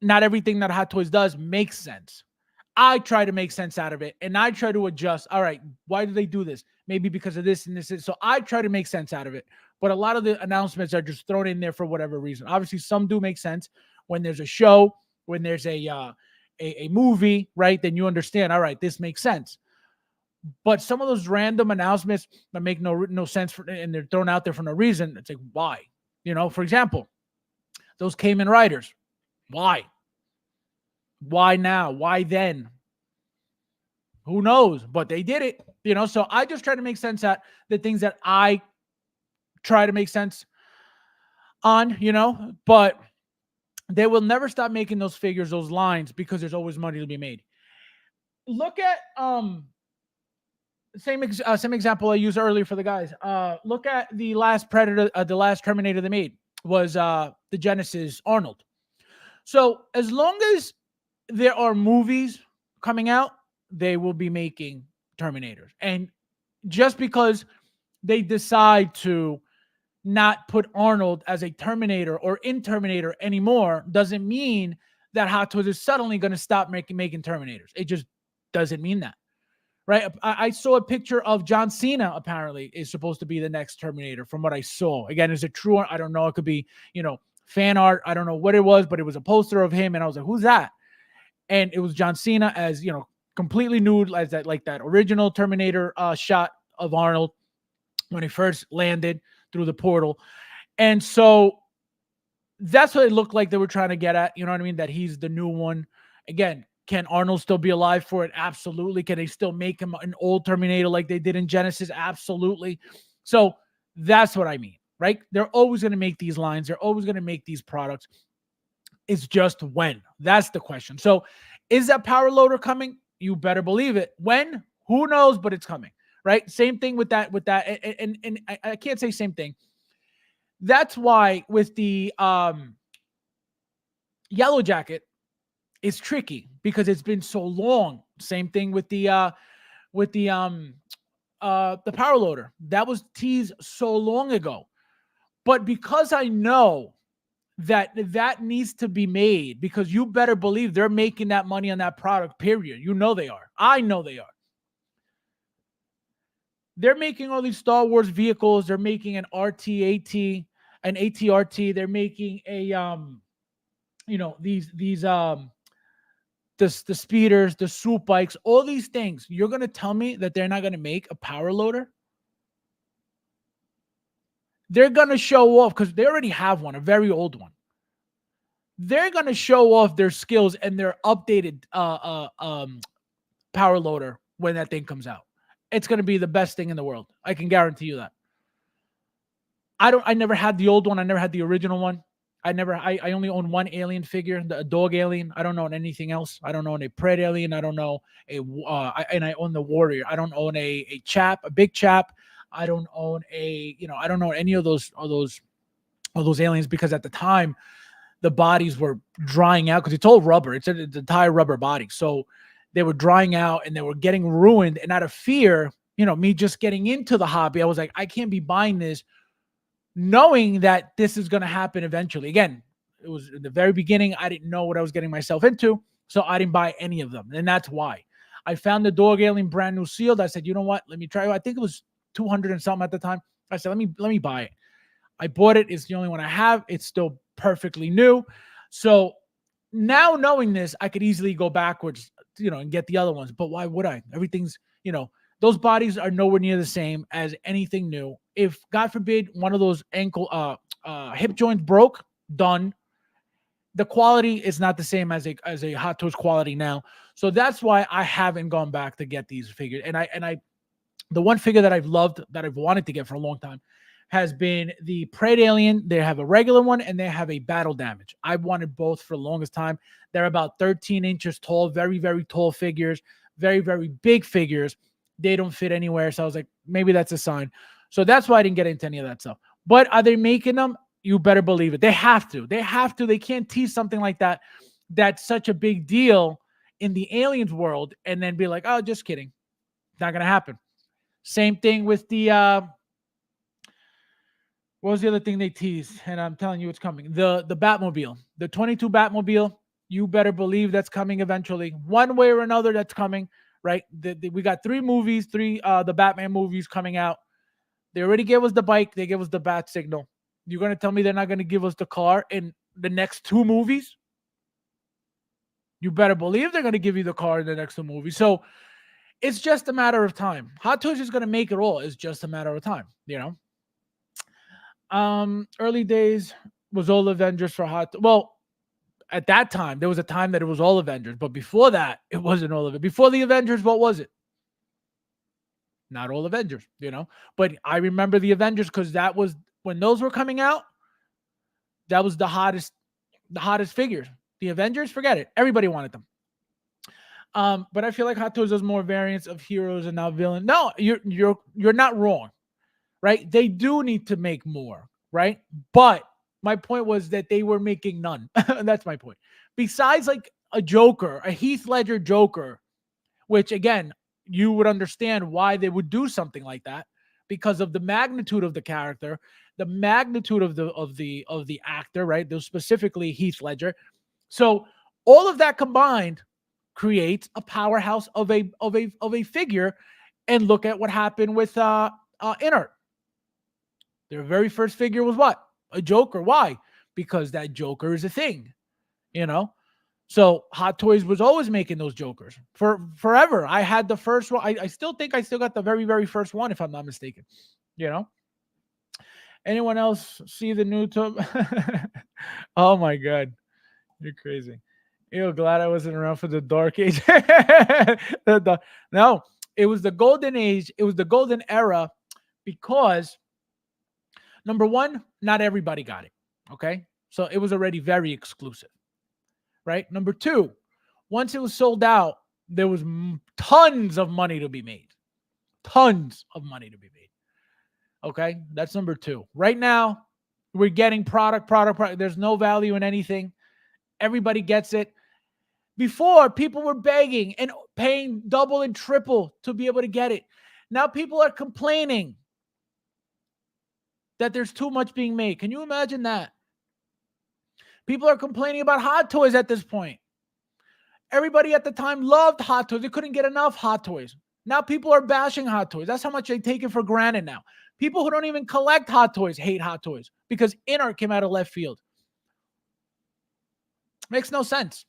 not everything that Hot Toys does makes sense. I try to make sense out of it, and I try to adjust. All right, why do they do this? Maybe because of this and this. So I try to make sense out of it. But a lot of the announcements are just thrown in there for whatever reason. Obviously, some do make sense when there's a show, when there's a movie, right? Then you understand. All right, this makes sense. But some of those random announcements that make no sense and they're thrown out there for no reason. It's like, why? For example, those Cayman Riders. Why? Why now? Why then? Who knows? But they did it, So I just try to make sense at the things that I try to make sense on, But they will never stop making those figures, those lines, because there's always money to be made. Look at same example I used earlier for the guys. Look at the last Predator, the last Terminator they made was the Genesis Arnold. So as long as there are movies coming out, they will be making Terminators. And just because they decide to not put Arnold as a Terminator or in Terminator anymore doesn't mean that Hot Toys is suddenly going to stop making Terminators. It just doesn't mean that, right? I saw a picture of John Cena apparently is supposed to be the next Terminator from what I saw. Again, is it true? I don't know. It could be, fan art. I don't know what it was, but it was a poster of him. And I was like, who's that? And it was John Cena as, completely nude, as that, like that original Terminator shot of Arnold when he first landed through the portal. And so that's what it looked like they were trying to get at. You know what I mean? That he's the new one. Again, can Arnold still be alive for it? Absolutely. Can they still make him an old Terminator like they did in Genesis? Absolutely. So that's what I mean, right? They're always going to make these lines. They're always going to make these products. It's just when. That's the question. So is that power loader coming? You better believe it. When? Who knows, but it's coming, right? Same thing with that. And I can't say same thing. That's why with the Yellow Jacket, it's tricky because it's been so long. Same thing with the power loader. That was teased so long ago. But because I know that needs to be made, because you better believe they're making that money on that product, period. They are. I know they are. They're making all these Star Wars vehicles. They're making an RT-AT, an AT-RT. They're making a the speeders, the swoop bikes, all these things. You're going to tell me that they're not going to make a power loader? They're going to show off, because they already have one, a very old one. They're going to show off their skills and their updated power loader when that thing comes out. It's going to be the best thing in the world. I can guarantee you that. I never had the old one. I never had the original one. I only own one alien figure, a dog alien. I don't own anything else. I don't own a Pred alien. I don't know and I own the Warrior. I don't own a chap, a big chap. I don't own I don't know any of those aliens, because at the time the bodies were drying out, because it's all rubber. It's an entire rubber body. So they were drying out and they were getting ruined. And out of fear, me just getting into the hobby, I was like, I can't be buying this knowing that this is going to happen eventually. Again, it was in the very beginning. I didn't know what I was getting myself into, so I didn't buy any of them. And that's why I found the dog alien brand new sealed. I said, you know what? Let me try it. I think it was 200 and something at the time. I said, let me buy it. I bought it. It's the only one I have. It's still perfectly new. So now knowing this, I could easily go backwards, and get the other ones. But why would I? Everything's, those bodies are nowhere near the same as anything new. If, God forbid, one of those ankle, hip joints broke, done. The quality is not the same as a Hot Toys quality now. So that's why I haven't gone back to get these figures. And the one figure that I've loved, that I've wanted to get for a long time, has been the Pred Alien. They have a regular one and they have a Battle Damage. I've wanted both for the longest time. They're about 13 inches tall, very, very tall figures, very, very big figures. They don't fit anywhere. So I was like, maybe that's a sign. So that's why I didn't get into any of that stuff. But are they making them? You better believe it. They have to. They have to. They can't tease something like that. That's such a big deal in the aliens world and then be like, oh, just kidding. Not going to happen. Same thing with the, what was the other thing they teased? And I'm telling you it's coming. The Batmobile. The 22 Batmobile. You better believe that's coming eventually. One way or another, that's coming, right? We got 3 movies, the Batman movies coming out. They already gave us the bike. They gave us the bat signal. You're going to tell me they're not going to give us the car in the next 2 movies? You better believe they're going to give you the car in the next 2 movies. So it's just a matter of time. Hot Toys is going to make it all. It's just a matter of time, you know? Early days was all Avengers for Hot Toys. Well, at that time, there was a time that it was all Avengers. But before that, it wasn't all of it. Before the Avengers, what was it? Not all Avengers, you know? But I remember the Avengers because that was, when those were coming out, that was the hottest figures. The Avengers, forget it. Everybody wanted them. But I feel like Hot Toys does more variants of heroes and now villains. No, you're not wrong, right? They do need to make more, right? But my point was that they were making none. That's my point. Besides like a Joker, a Heath Ledger Joker, which again, you would understand why they would do something like that because of the magnitude of the character, the magnitude of the actor, right? Those specifically Heath Ledger. So all of that combined creates a powerhouse of a figure. And look at what happened with Inert. Their very first figure was what? A Joker. Why? Because that Joker is a thing, you know? So Hot Toys was always making those Jokers for forever. I had the first one. I still think I still got the very, very first one, if I'm not mistaken, you know? Anyone else see the new Oh my God. You're crazy. Ew, glad I wasn't around for the dark age. No, it was the golden age. It was the golden era because number one, not everybody got it. Okay. So it was already very exclusive, right? Number two, once it was sold out, there was tons of money to be made. Tons of money to be made. Okay. That's number two. Right now, we're getting product. There's no value in anything. Everybody gets it. Before, people were begging and paying double and triple to be able to get it. Now people are complaining that there's too much being made. Can you imagine that? People are complaining about Hot Toys at this point. Everybody at the time loved Hot Toys. They couldn't get enough Hot Toys. Now people are bashing Hot Toys. That's how much they take it for granted now. People who don't even collect Hot Toys hate Hot Toys because Inert came out of left field. Makes no sense.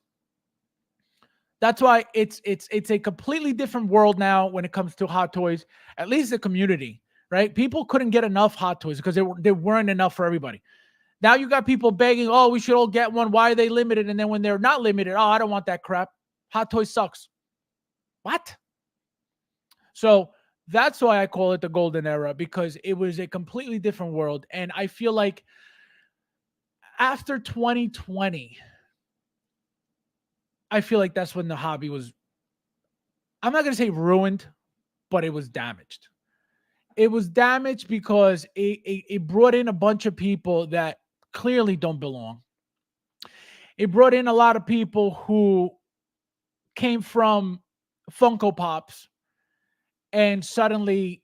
That's why it's a completely different world now when it comes to Hot Toys, at least the community, right? People couldn't get enough Hot Toys because there weren't enough for everybody. Now you got people begging, oh, we should all get one. Why are they limited? And then when they're not limited, oh, I don't want that crap. Hot Toys sucks. What? So that's why I call it the golden era, because it was a completely different world. And I feel like after 2020, I feel like that's when the hobby was, I'm not going to say ruined, but it was damaged. It was damaged because it brought in a bunch of people that clearly don't belong. It brought in a lot of people who came from Funko Pops and suddenly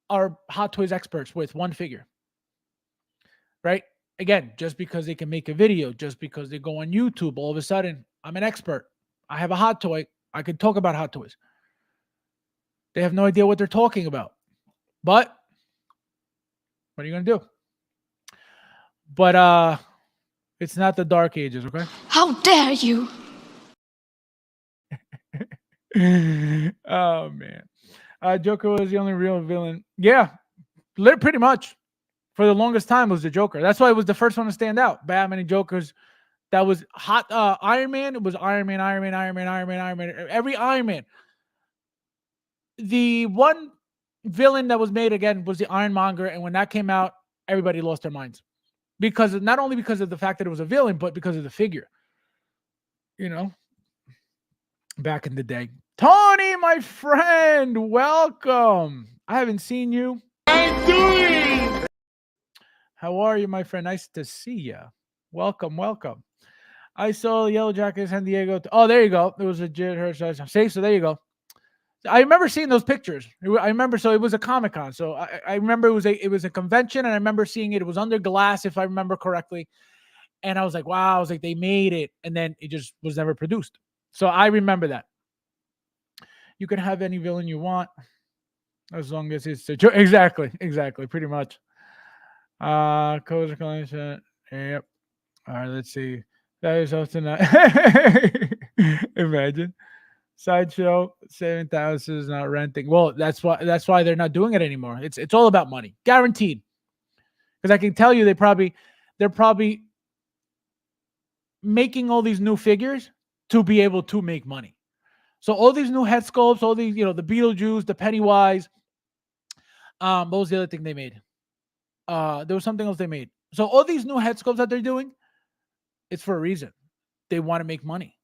are Hot Toys experts with one figure, right? Again, just because they can make a video, just because they go on YouTube, all of a sudden, I'm an expert. I have a Hot Toy. I can talk about Hot Toys. They have no idea what they're talking about. But what are you going to do? But it's not the Dark Ages, okay? How dare you? Oh, man. Joker was the only real villain. Yeah, pretty much. For the longest time was the Joker. That's why it was the first one to stand out. Batman and Jokers. That was hot. Iron Man. It was Iron Man. Every Iron Man. The one villain that was made again was the Ironmonger. And when that came out, everybody lost their minds. Because not only because of the fact that it was a villain, but because of the figure. You know? Back in the day. Tony, my friend, welcome. I haven't seen you. I'm doing. How are you, my friend? Nice to see you. Welcome. I saw Yellow Jacket San Diego. Oh, there you go. It was a J. Hirsch. See, so there you go. I remember seeing those pictures. I remember, so it was a Comic-Con. So I remember it was a convention, and I remember seeing it. It was under glass, if I remember correctly. And I was like, wow, I was like, they made it. And then it just was never produced. So I remember that. You can have any villain you want, as long as it's exactly, pretty much. Codes collection. Yep. All right, let's see. That is often not imagine. Sideshow, 7,000 is not renting. Well, that's why they're not doing it anymore. It's all about money. Guaranteed. Because I can tell you they're probably making all these new figures to be able to make money. So all these new head sculpts, all these, the Beetlejuice, the Pennywise. What was the other thing they made? There was something else they made. So all these new head sculpts that they're doing, it's for a reason. They want to make money.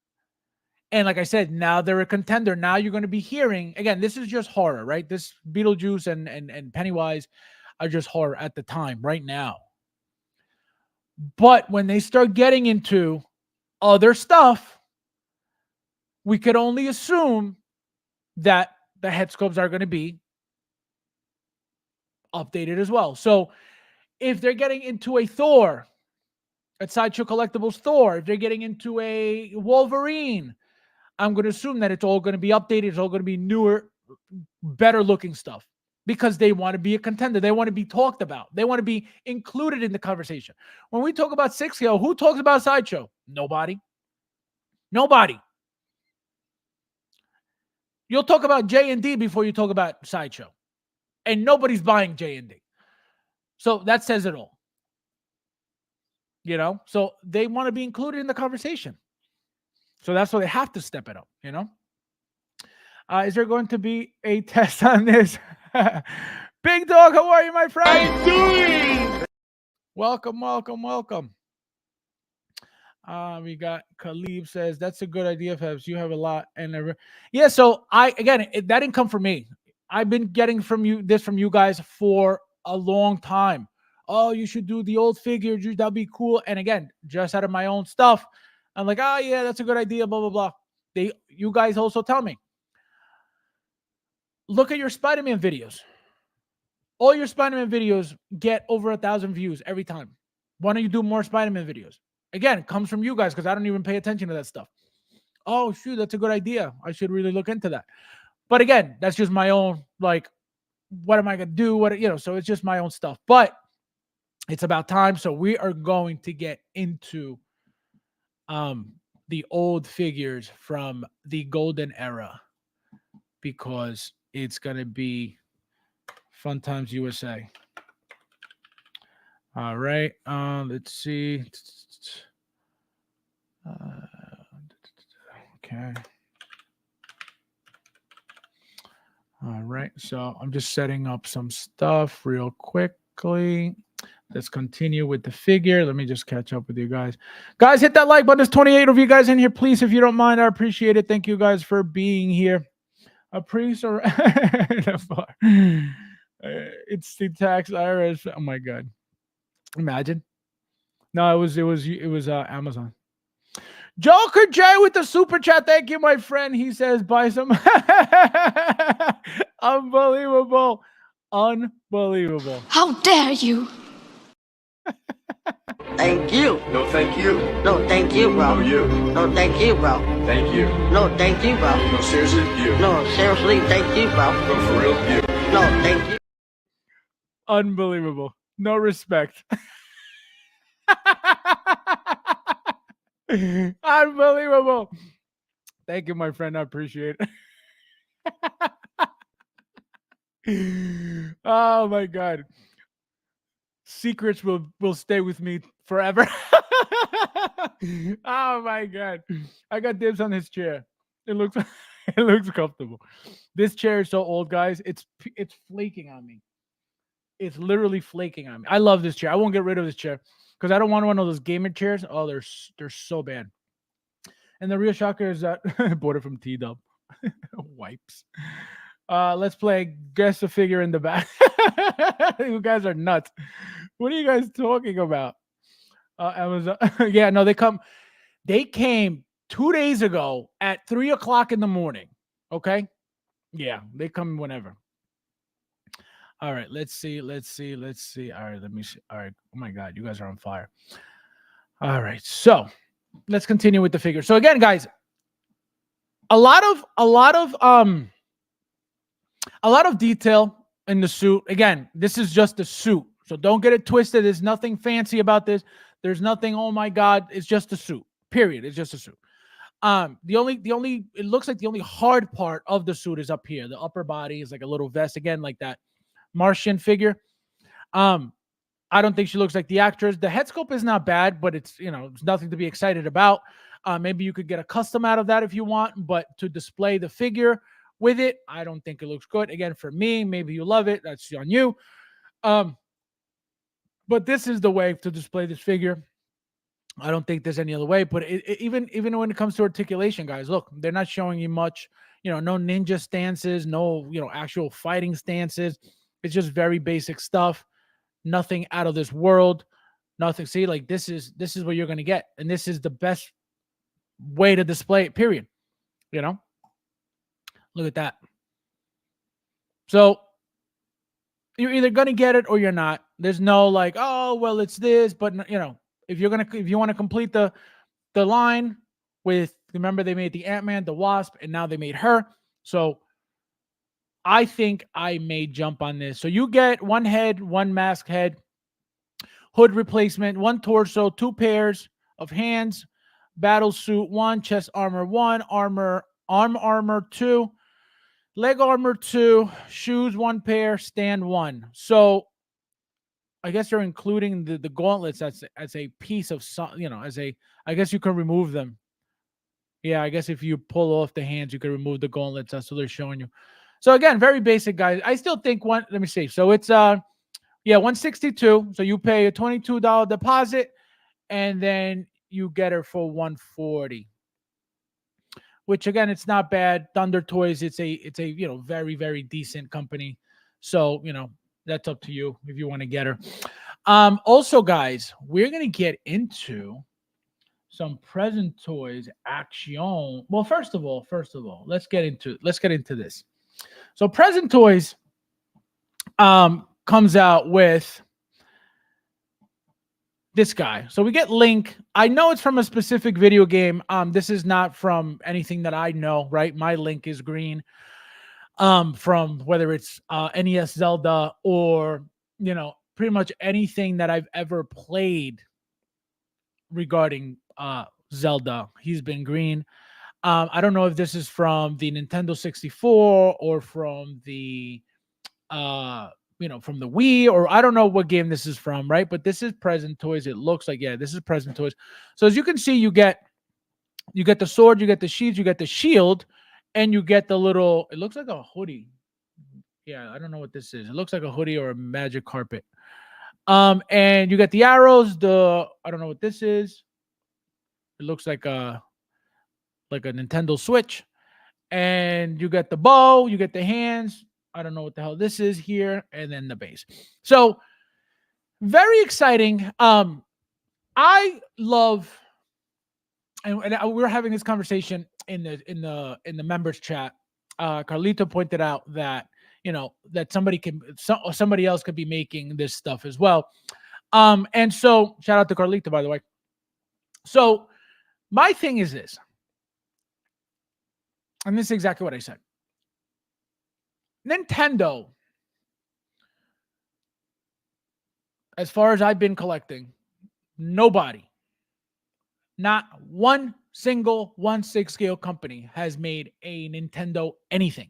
And like I said, now they're a contender. Now you're going to be hearing, again, this is just horror, right? This Beetlejuice and Pennywise are just horror at the time, right now. But when they start getting into other stuff, we could only assume that the head sculpts are going to be updated as well. So if they're getting into a Thor, at Sideshow Collectibles Thor, if they're getting into a Wolverine, I'm going to assume that it's all going to be updated. It's all going to be newer, better looking stuff, because they want to be a contender. They want to be talked about. They want to be included in the conversation. When we talk about 6-scale, who talks about Sideshow? Nobody. You'll talk about J&D before you talk about Sideshow. And nobody's buying J&D. So that says it all. So they want to be included in the conversation. So that's why they have to step it up, Is there going to be a test on this? Big Dog, how are you, my friend? I'm doing. Welcome. We got Khalib says, that's a good idea, Fabs. You have a lot. Yeah, so that didn't come from me. I've been getting from you guys for a long time. Oh, you should do the old figures. That'd be cool. And again, just out of my own stuff, I'm like, oh yeah, that's a good idea. Blah blah blah. You guys also tell me. Look at your Spider-Man videos. All your Spider-Man videos get over 1,000 views every time. Why don't you do more Spider-Man videos? Again, it comes from you guys, because I don't even pay attention to that stuff. Oh shoot, that's a good idea. I should really look into that. But again, that's just my own, like, what am I gonna do? So it's just my own stuff. But it's about time. So we are going to get into the old figures from the golden era, because it's going to be fun times USA. All right. Let's see. Okay. All right. So I'm just setting up some stuff real quickly. Let's continue with the figure. Let me just catch up with you guys. Guys, hit that like button. There's 28 of you guys in here. Please, if you don't mind, I appreciate it. Thank you guys for being here. A priest or it's the tax IRS. Oh my God. Imagine. No, it was Amazon. Joker J with the super chat. Thank you, my friend. He says, buy some. Unbelievable. How dare you? Thank you. No, thank you. No, thank you, bro. No, you. No, thank you, bro. Thank you. No, thank you, bro. No, seriously, you. No, seriously, thank you, bro. No, for real, you. No, thank you. Unbelievable. No respect. Unbelievable. Thank you, my friend. I appreciate it. Oh my God. Secrets will stay with me forever. Oh my God. I got dibs on this chair. It looks comfortable. This chair is so old, guys. It's flaking on me. It's literally flaking on me. I love this chair. I won't get rid of this chair because I don't want one of those gamer chairs. Oh, they're so bad. And the real shocker is that I bought it from T-Dub. Wipes. Let's play guess the figure in the back. You guys are nuts. What are you guys talking about? Amazon. Yeah, no, they come. They came 2 days ago at 3 o'clock in the morning. Okay. Yeah, they come whenever. All right, let's see. All right, let me see. All right. Oh my God, you guys are on fire. All right, so let's continue with the figure. So again, guys, a lot of detail in the suit. Again, this is just a suit, so don't get it twisted. There's nothing fancy about this. There's nothing. Oh my God, it's just a suit. Period. It's just a suit. The only it looks like the only hard part of the suit is up here. The upper body is like a little vest again, like that Martian figure. I don't think she looks like the actress. The head sculpt is not bad, but it's it's nothing to be excited about. Maybe you could get a custom out of that if you want, but to display the figure with it, I don't think it looks good. Again, for me, maybe you love it. That's on you. But this is the way to display this figure. I don't think there's any other way. But even when it comes to articulation, guys, look, they're not showing you much. No ninja stances, no actual fighting stances. It's just very basic stuff. Nothing out of this world. Nothing. See, like this is what you're gonna get, and this is the best way to display it. Period. Look at that. So you're either gonna get it or you're not. There's no like, oh well, it's this, but if you want to complete the line with, remember they made the Ant-Man, the Wasp, and now they made her. So I think I may jump on this. So you get one head, one mask head, hood replacement, one torso, 2 pairs of hands, battle suit 1, chest armor 1, arm armor 2, leg armor 2, shoes 1 pair, stand 1. So I guess you're including the gauntlets as a piece of I guess you can remove them. Yeah, I guess if you pull off the hands, you can remove the gauntlets. That's what they're showing you. So again, very basic, guys. I still think let me see. So it's $162. So you pay a $22 deposit, and then you get her for $140. Which again, it's not bad. Thunder Toys, it's a very, very decent company. So that's up to you if you want to get her. Also, guys, we're gonna get into some present toys action. Well, first of all, let's get into this. So present toys comes out with this guy. So we get Link. I know it's from a specific video game. This is not from anything that I know, right? My Link is green. From whether it's NES Zelda or pretty much anything that I've ever played regarding Zelda, he's been green. I don't know if this is from the Nintendo 64 or from the from the Wii, or I don't know what game this is from, right? But this is present toys. It looks like, this is present toys. So as you can see, you get the sword, you get the sheath, you get the shield, and you get the little, it looks like a hoodie. Yeah, I don't know what this is. It looks like a hoodie or a magic carpet. And you get the arrows, I don't know what this is. It looks like a Nintendo Switch. And you get the bow, you get the hands. I don't know what the hell this is here, and then the base. So very exciting. I love, and we were having this conversation in the members chat. Carlito pointed out that that somebody else could be making this stuff as well. And so shout out to Carlito, by the way. So my thing is this, and this is exactly what I said. Nintendo, as far as I've been collecting, nobody, not one single 1/6 scale company has made a Nintendo anything.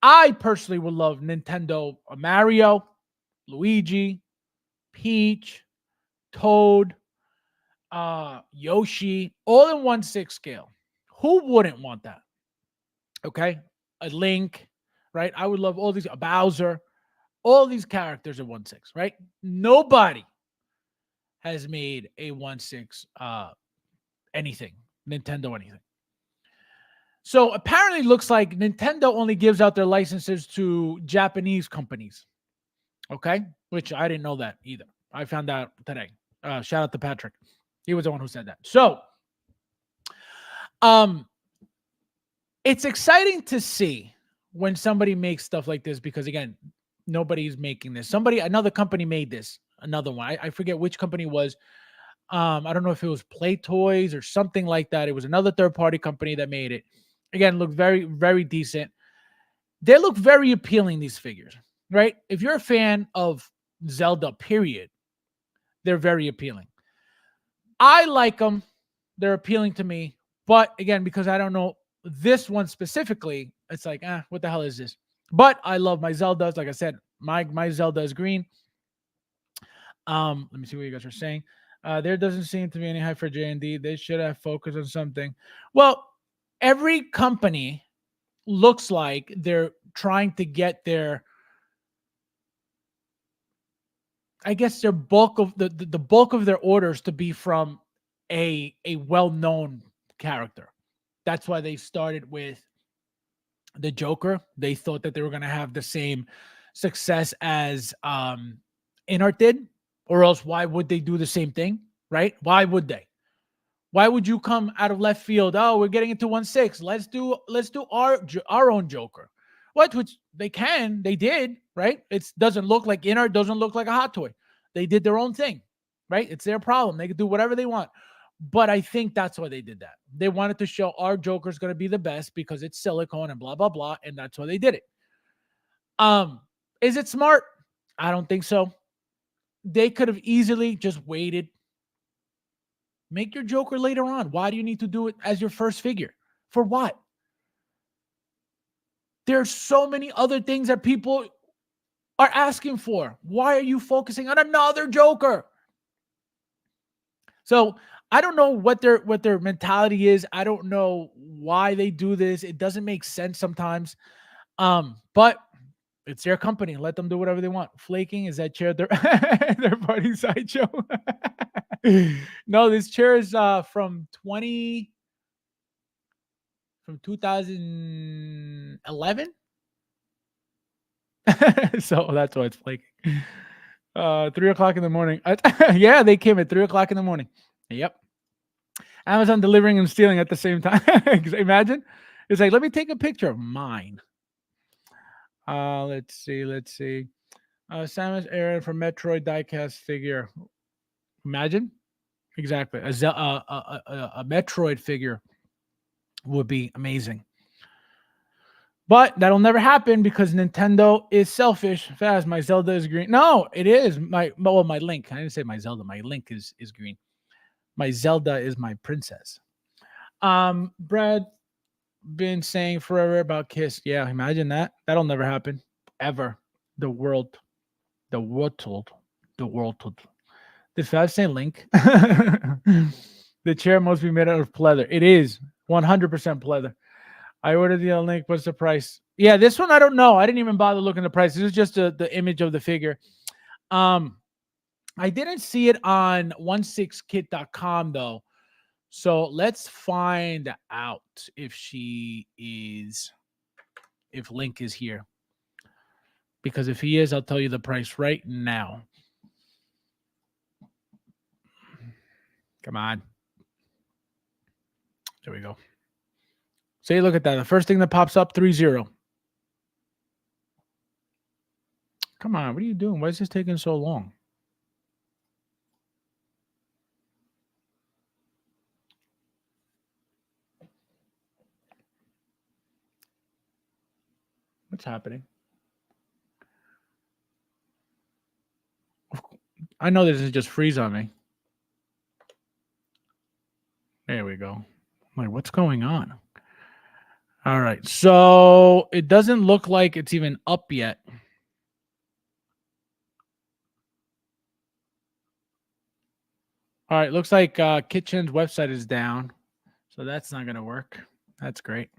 I personally would love Nintendo Mario, Luigi, Peach, Toad, Yoshi, all in 1/6 scale. Who wouldn't want that? Okay, a Link, right? I would love all these, a Bowser, all these characters in 1/6, right? Nobody has made a 1/6 anything, Nintendo anything. So apparently it looks like Nintendo only gives out their licenses to Japanese companies. Okay, which I didn't know that either. I found out today. Shout out to Patrick. He was the one who said that. So, it's exciting to see when somebody makes stuff like this because, again, nobody's making this. Another company made this. Another one. I forget which company it was. I don't know if it was Play Toys or something like that. It was another third-party company that made it. Again, looked very, very decent. They look very appealing, these figures, right? If you're a fan of Zelda, period, they're very appealing. I like them. They're appealing to me. But again, because I don't know this one specifically, it's like, what the hell is this? But I love my Zeldas. Like I said, my Zelda is green. Let me see what you guys are saying. There doesn't seem to be any hype for J&D. They should have focused on something. Well, every company looks like they're trying to get their, I guess, their bulk of the bulk of their orders to be from a well-known character. That's why they started with the Joker. They thought that they were going to have the same success as Inart did, or else why would they do the same thing, right? Why would they? Why would you come out of left field? Oh, we're getting into 1/6. Let's do our own Joker. Which they did, right? It doesn't look like Inart, doesn't look like a Hot Toy. They did their own thing, right? It's their problem. They can do whatever they want. But I think that's why they did that. They wanted to show our Joker is going to be the best because it's silicone and blah, blah, blah. And that's why they did it. Is it smart? I don't think so. They could have easily just waited. Make your Joker later on. Why do you need to do it as your first figure? For what? There's so many other things that people are asking for. Why are you focusing on another Joker? So I don't know what their mentality is. I don't know why they do this. It doesn't make sense sometimes. But it's their company. Let them do whatever they want. Flaking, is that chair their party sideshow? No, this chair is from 2011. So that's why it's flaking. 3:00 in the morning. Yeah, they came at 3:00 in the morning. Yep. Amazon delivering and stealing at the same time. Imagine. It's like, let me take a picture of mine. Let's see. Samus Aran from Metroid diecast figure. Imagine. Exactly. A Metroid figure would be amazing. But that'll never happen because Nintendo is selfish. Fast, my Zelda is green. No, it is my Link. I didn't say my Zelda. My Link is green. My Zelda is my princess. Brad been saying forever about Kiss. Yeah, imagine that. That'll never happen. Ever. The world. Did Fab say Link? The chair must be made out of pleather. It is 100% pleather. I ordered the Link. What's the price? Yeah, this one I don't know. I didn't even bother looking at the price. This is just the image of the figure. I didn't see it on 16kit.com though. So let's find out if Link is here. Because if he is, I'll tell you the price right now. Come on. There we go. So you look at that. The first thing that pops up, 3-0. Come on. What are you doing? Why is this taking so long? What's happening? I know this is just freeze on me. There we go. I'm like, what's going on? All right. So it doesn't look like it's even up yet. All right. Looks like Kitchen's website is down. So that's not going to work. That's great.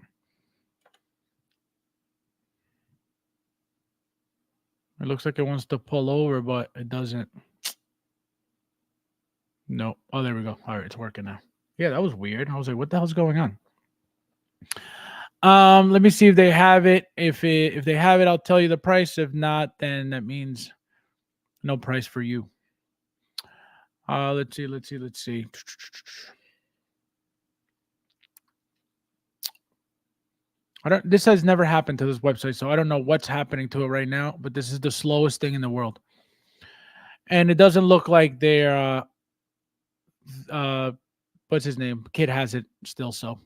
It looks like it wants to pull over, but it doesn't. No. Oh, there we go. All right. It's working now. Yeah, that was weird. I was like, what the hell's going on? Let me see if they have it. If they have it, I'll tell you the price. If not, then that means no price for you. Let's see. This has never happened to this website, so I don't know what's happening to it right now, but this is the slowest thing in the world. And it doesn't look like they're what's his name? Kid has it still, so.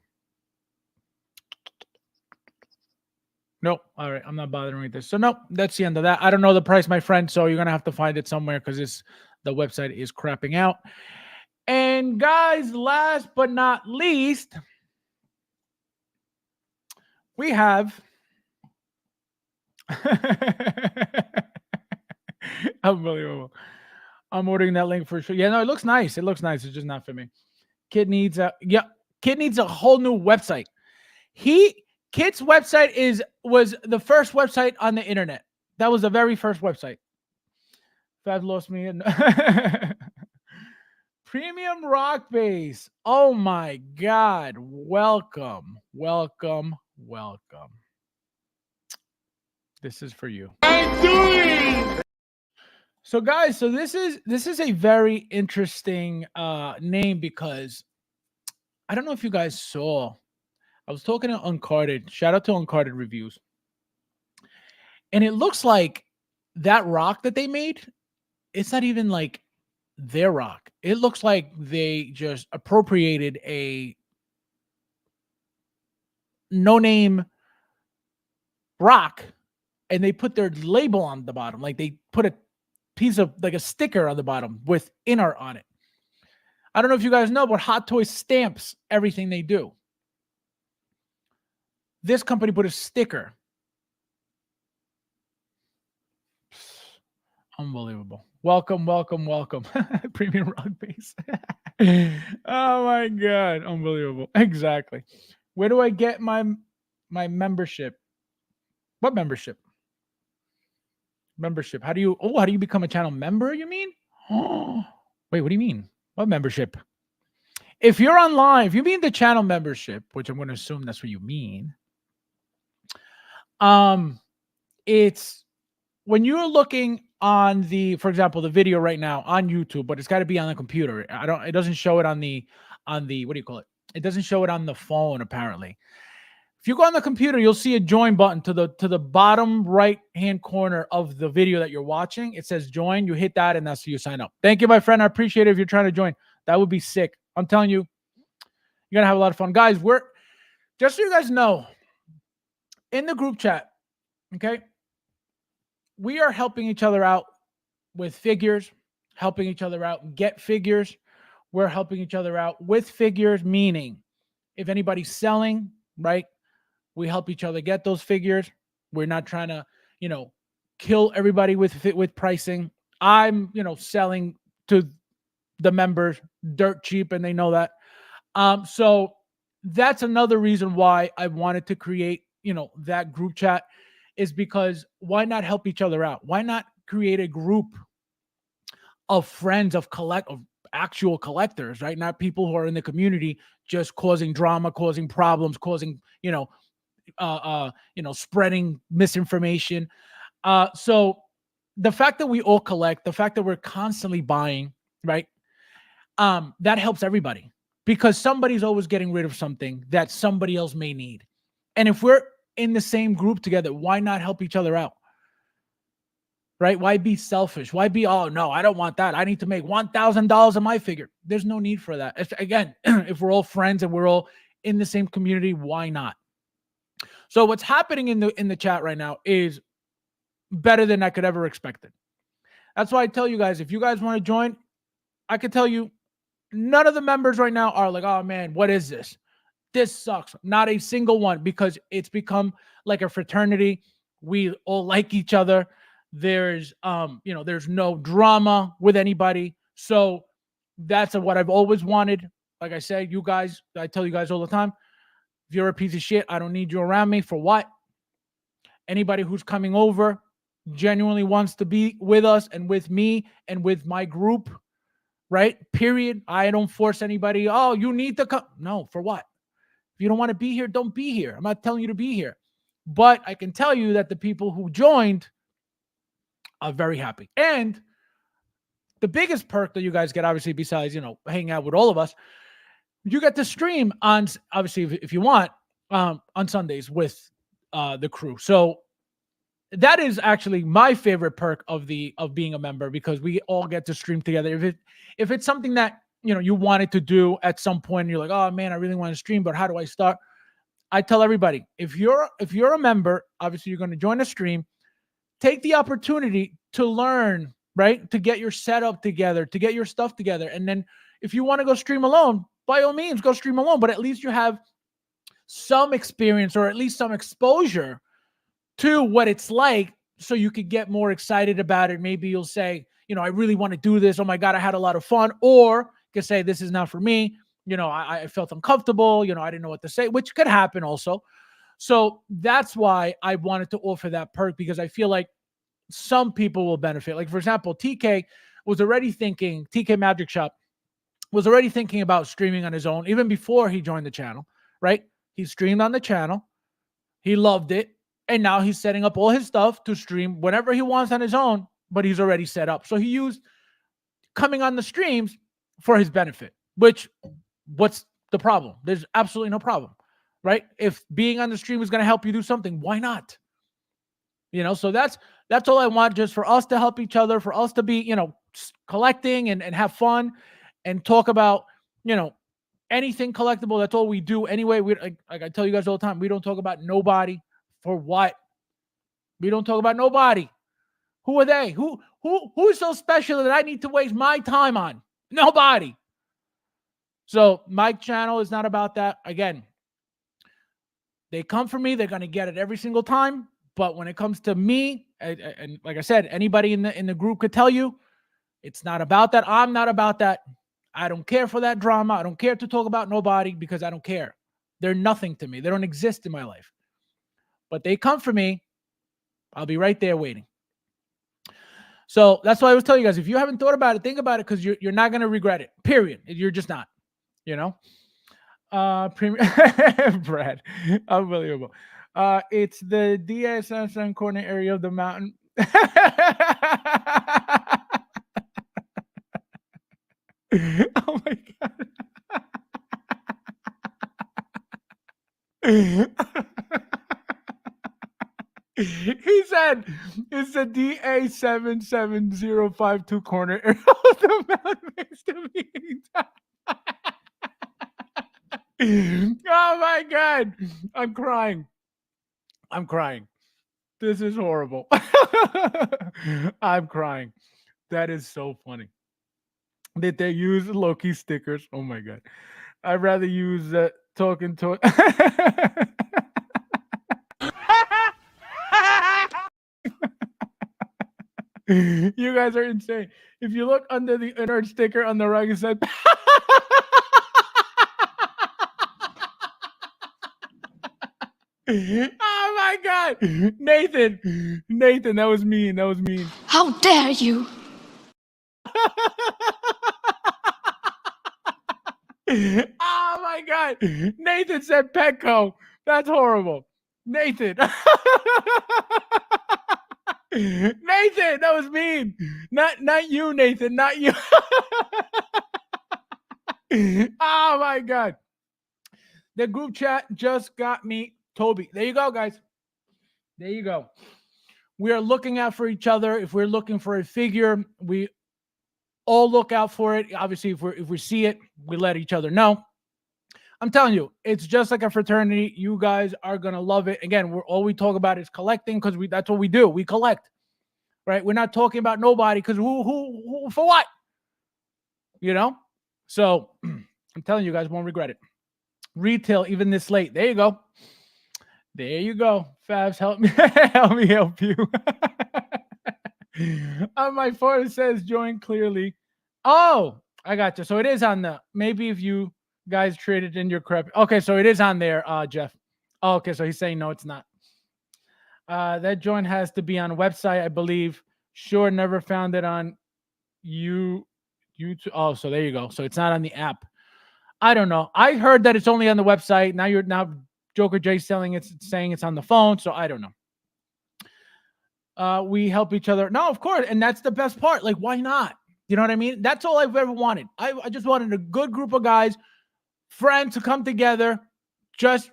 Nope. All right. I'm not bothering with this. So nope, that's the end of that. I don't know the price, my friend. So you're gonna have to find it somewhere because the website is crapping out. And guys, last but not least, we have unbelievable. I'm ordering that link for sure. Yeah, no, it looks nice. It looks nice. It's just not for me. Kid needs a whole new website. Kid's website was the first website on the internet. That was the very first website. Fab lost me in Premium Rock Base. Oh my God. Welcome. This is for you. So guys, this is a very interesting name because I don't know if you guys saw. I was talking to Uncarded. Shout out to Uncarded Reviews. And it looks like that rock that they made, it's not even like their rock. It looks like they just appropriated a no-name rock and they put their label on the bottom. Like they put a piece of like a sticker on the bottom with in art on it. I don't know if you guys know, but Hot Toys stamps everything they do. This company put a sticker. Unbelievable. Welcome. Premium Rock Base. Oh my God. Unbelievable. Exactly. Where do I get my membership? What membership? Membership. How do you become a channel member, you mean? Wait, what do you mean? What membership? If you're online, if you mean the channel membership, which I'm going to assume that's what you mean, it's when you're looking on for example, the video right now on YouTube, but it's got to be on the computer. It doesn't show it on the, what do you call it? It doesn't show it on the phone, apparently. If you go on the computer, you'll see a join button to the bottom right-hand corner of the video that you're watching. It says join. You hit that, and that's how you sign up. Thank you, my friend. I appreciate it if you're trying to join. That would be sick. I'm telling you, you're going to have a lot of fun. Guys, just so you guys know, in the group chat, okay, we are helping each other out with figures, helping each other out get figures. We're helping each other out with figures, meaning if anybody's selling, right, we help each other get those figures. We're not trying to, kill everybody with pricing. I'm, selling to the members dirt cheap, and they know that. So that's another reason why I wanted to create, that group chat, is because why not help each other out? Why not create a group of friends of actual collectors, right? Not people who are in the community just causing drama, causing problems, causing, spreading misinformation. So the fact that we all collect, the fact that we're constantly buying, right? That helps everybody because somebody's always getting rid of something that somebody else may need. And if we're in the same group together, why not help each other out? Right? Why be selfish? Why be, oh no, I don't want that. I need to make $1,000 on my figure. There's no need for that. Again, if we're all friends and we're all in the same community, why not? So what's happening in the chat right now is better than I could ever expected. That's why I tell you guys, if you guys want to join, I can tell you none of the members right now are like, oh man, what is this? This sucks. Not a single one, because it's become like a fraternity. We all like each other. There's there's no drama with anybody. So that's what I've always wanted. Like I said, you guys, I tell you guys all the time, if you're a piece of shit, I don't need you around me. For what? Anybody who's coming over genuinely wants to be with us and with me and with my group, right? Period. I don't force anybody. Oh, you need to come. No, for what? If you don't want to be here, don't be here. I'm not telling you to be here. But I can tell you that the people who joined are very happy. And the biggest perk that you guys get, obviously, besides, hanging out with all of us, you get to stream on, obviously, if you want, on Sundays with the crew. So that is actually my favorite perk of being a member, because we all get to stream together. If it's something that you wanted to do at some point, and you're like, oh man, I really want to stream, but how do I start? I tell everybody, if you're a member, obviously you're going to join a stream. Take the opportunity to learn, right? To get your setup together, to get your stuff together, and then if you want to go stream alone, by all means, go stream alone. But at least you have some experience, or at least some exposure to what it's like, so you could get more excited about it. Maybe you'll say, I really want to do this. Oh my God, I had a lot of fun. Or you can say, this is not for me. I felt uncomfortable. I didn't know what to say, which could happen also. So that's why I wanted to offer that perk, because I feel like some people will benefit. Like, for example, TK Magic Shop was already thinking about streaming on his own, even before he joined the channel, right? He streamed on the channel. He loved it. And now he's setting up all his stuff to stream whenever he wants on his own, but he's already set up. So he used coming on the streams for his benefit, which, what's the problem? There's absolutely no problem, right? If being on the stream is going to help you do something, why not? So that's all I want, just for us to help each other, for us to be, collecting and have fun and talk about, anything collectible. That's all we do anyway. Like I tell you guys all the time, we don't talk about nobody. For what? We don't talk about nobody. Who are they? Who's so special that I need to waste my time on? Nobody. So my channel is not about that. Again, they come for me. They're going to get it every single time. But when it comes to me, and like I said, anybody in the group could tell you, it's not about that. I'm not about that. I don't care for that drama. I don't care to talk about nobody, because I don't care. They're nothing to me. They don't exist in my life. But they come for me. I'll be right there waiting. So that's why I was telling you guys, if you haven't thought about it, think about it, because you're not going to regret it. Period. You're just not. Brad, unbelievable. It's the DSM corner area of the mountain. Oh my God. He said it's the DA77052 corner area of the mountain next to me. Oh my God. I'm crying. This is horrible. I'm crying. That is so funny. Did they use Loki stickers? Oh my God. I'd rather use talking to You guys are insane. If you look under the inner sticker on the right side. Oh my God. Nathan, that was mean. How dare you? Oh my God. Nathan said Petco. That's horrible. Nathan. Nathan, that was mean. Not you, Nathan. Not you. Oh my God. The group chat just got me Toby. There you go, guys. There you go. We are looking out for each other. If we're looking for a figure, we all look out for it. Obviously, if we see it, we let each other know. I'm telling you, it's just like a fraternity. You guys are gonna love it. Again, all we talk about is collecting, because that's what we do. We collect, right? We're not talking about nobody, because who for what? So I'm telling you guys, won't regret it. Retail, even this late. There you go. Fabs, help me. help you. On my phone, it says join clearly. Oh, I got you. So it is on maybe if you guys traded in your crap. Okay, so it is on there, Jeff. Oh, okay, so he's saying no, it's not. That join has to be on a website, I believe. Sure, never found it on YouTube. Oh, so there you go. So it's not on the app. I don't know. I heard that it's only on the website. Now Joker J saying it's on the phone. So I don't know. We help each other. No, of course. And that's the best part. Like, why not? You know what I mean? That's all I've ever wanted. I just wanted a good group of guys, friends to come together, just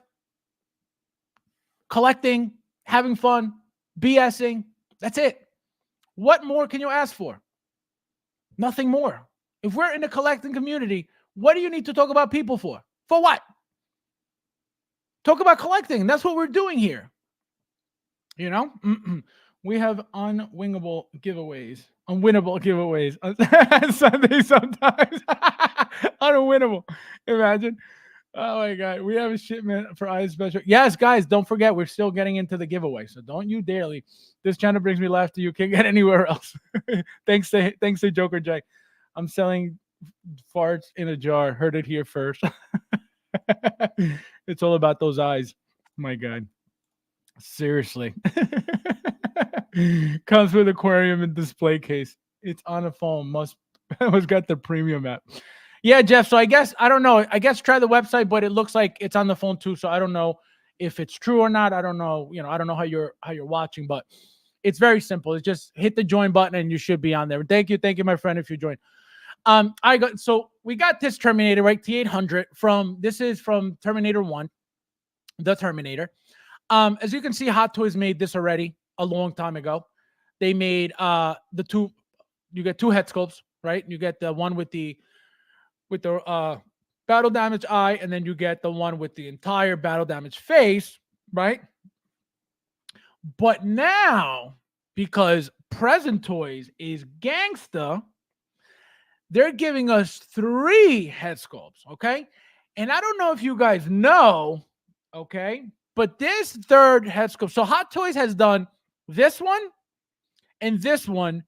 collecting, having fun, BSing. That's it. What more can you ask for? Nothing more. If we're in the collecting community, what do you need to talk about people for? For what? Talk about collecting. That's what we're doing here. You know, we have unwinnable giveaways on Sunday sometimes. Unwinnable. Imagine. Oh my God. We have a shipment for Ice Special. Yes, guys, don't forget, we're still getting into the giveaway. So don't you dare leave. This channel brings me laughter. You can't get anywhere else. Thanks to Joker Jack. I'm selling farts in a jar. Heard it here first. It's all about those eyes. My God. Seriously. Comes with aquarium and display case. It's on a phone. Must got the premium app. Yeah, Jeff. So I guess I don't know. I guess try the website, but it looks like it's on the phone too. So I don't know if it's true or not. I don't know. I don't know how you're watching, but it's very simple. It's just hit the join button and you should be on there. Thank you, my friend, if you joined. We got this Terminator, right? T800 this is from Terminator 1, the Terminator. As you can see, Hot Toys made this already a long time ago. They made you get two head sculpts, right? You get the one with the battle damage eye, and then you get the one with the entire battle damage face, right? But now, because Present Toys is gangsta, they're giving us 3 head sculpts, okay? And I don't know if you guys know, okay, but this third head sculpt, so Hot Toys has done this one and this one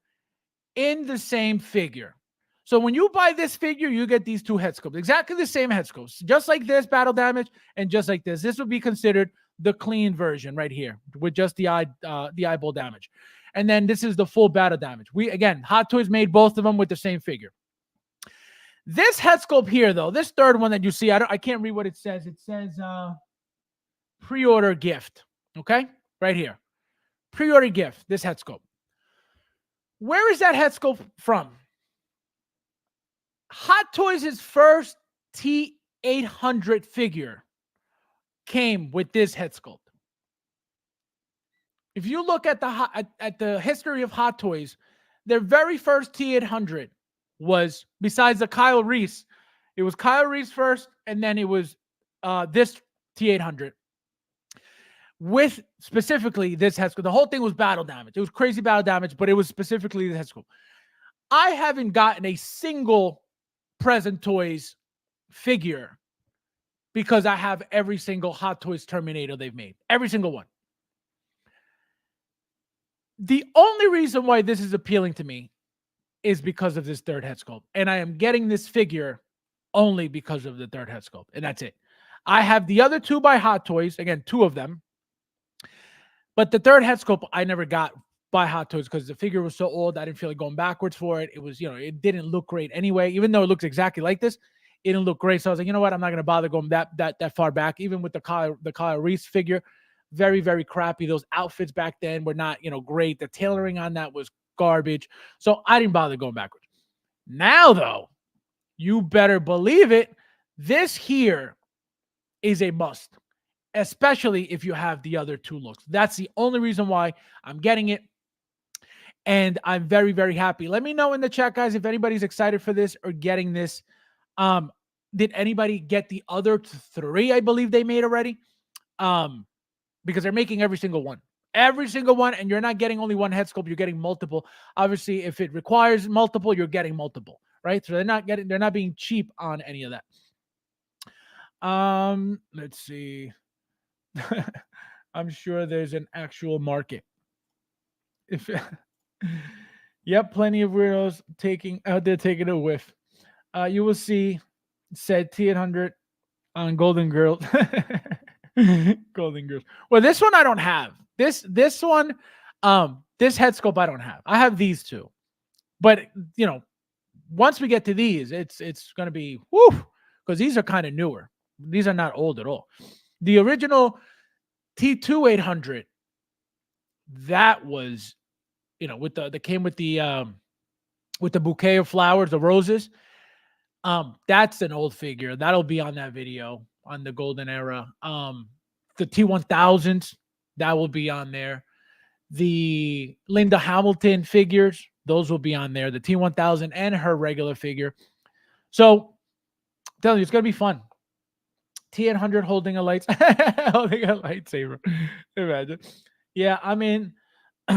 in the same figure. So when you buy this figure, you get these 2 head sculpts, exactly the same head sculpts, just like this battle damage and just like this. This would be considered the clean version right here with just the eyeball damage. And then this is the full battle damage. Hot Toys made both of them with the same figure. This head sculpt here, though, this third one that you see, I can't read what it says. It says pre-order gift, okay? Right here. Pre-order gift, this head sculpt. Where is that head sculpt from? Hot Toys' first T800 figure came with this head sculpt. If you look at the history of Hot Toys, their very first T800 was, besides the Kyle Reese, it was Kyle Reese first, and then it was this T800 with specifically this head sculpt. The whole thing was battle damage. It was crazy battle damage, but it was specifically the head sculpt. I haven't gotten a single Present Toys figure because I have every single Hot Toys Terminator they've made. Every single one. The only reason why this is appealing to me is because of this third head sculpt. And I am getting this figure only because of the third head sculpt. And that's it. I have the other 2 by Hot Toys. Again, 2 of them. But the third head sculpt I never got by Hot Toys because the figure was so old. I didn't feel like going backwards for it. It was, it didn't look great anyway. Even though it looks exactly like this, it didn't look great. So I was like, you know what? I'm not going to bother going that far back. Even with the Kyle Reese figure, very, very crappy. Those outfits back then were not, great. The tailoring on that was garbage. So I didn't bother going backwards. Now, though, you better believe it. This here is a must, especially if you have the other 2 looks. That's the only reason why I'm getting it. And I'm very, very happy. Let me know in the chat, guys, if anybody's excited for this or getting this. Did anybody get the other 3 I believe they made already? Because they're making every single one. Every single one, and you're not getting only one head sculpt, you're getting multiple. Obviously, if it requires multiple, you're getting multiple, right? So they're not being cheap on any of that. Let's see. I'm sure there's an actual market. Yep, plenty of weirdos taking a whiff. You will see, said T800 on Golden Girls. Golden Girls. Well, this one I don't have. This one, this head sculpt I don't have. I have these 2. But, once we get to these, it's going to be, whoo, because these are kind of newer. These are not old at all. The original T2800, that was, came with the with the bouquet of flowers, the roses. That's an old figure. That'll be on that video on the golden era. The T1000s, that will be on there. The Linda Hamilton figures, those will be on there. The T1000 and her regular figure. So, I'm telling you, it's gonna be fun. T800 holding a holding a lightsaber. Imagine. Yeah, I mean,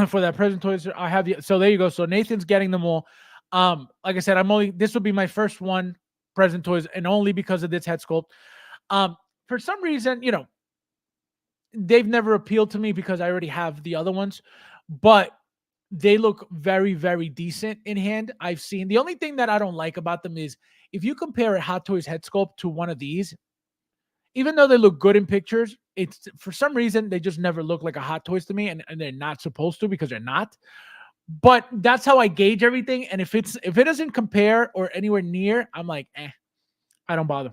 for that present toys, I have the. So there you go. So Nathan's getting them all. Like I said, this will be my first one present toys, and only because of this head sculpt. For some reason, they've never appealed to me because I already have the other ones, but they look very, very decent in hand. I've seen the only thing that I don't like about them is if you compare a Hot Toys head sculpt to one of these, even though they look good in pictures, it's for some reason they just never look like a Hot Toys to me, and they're not supposed to because they're not. But that's how I gauge everything. And if it doesn't compare or anywhere near, I'm like, I don't bother.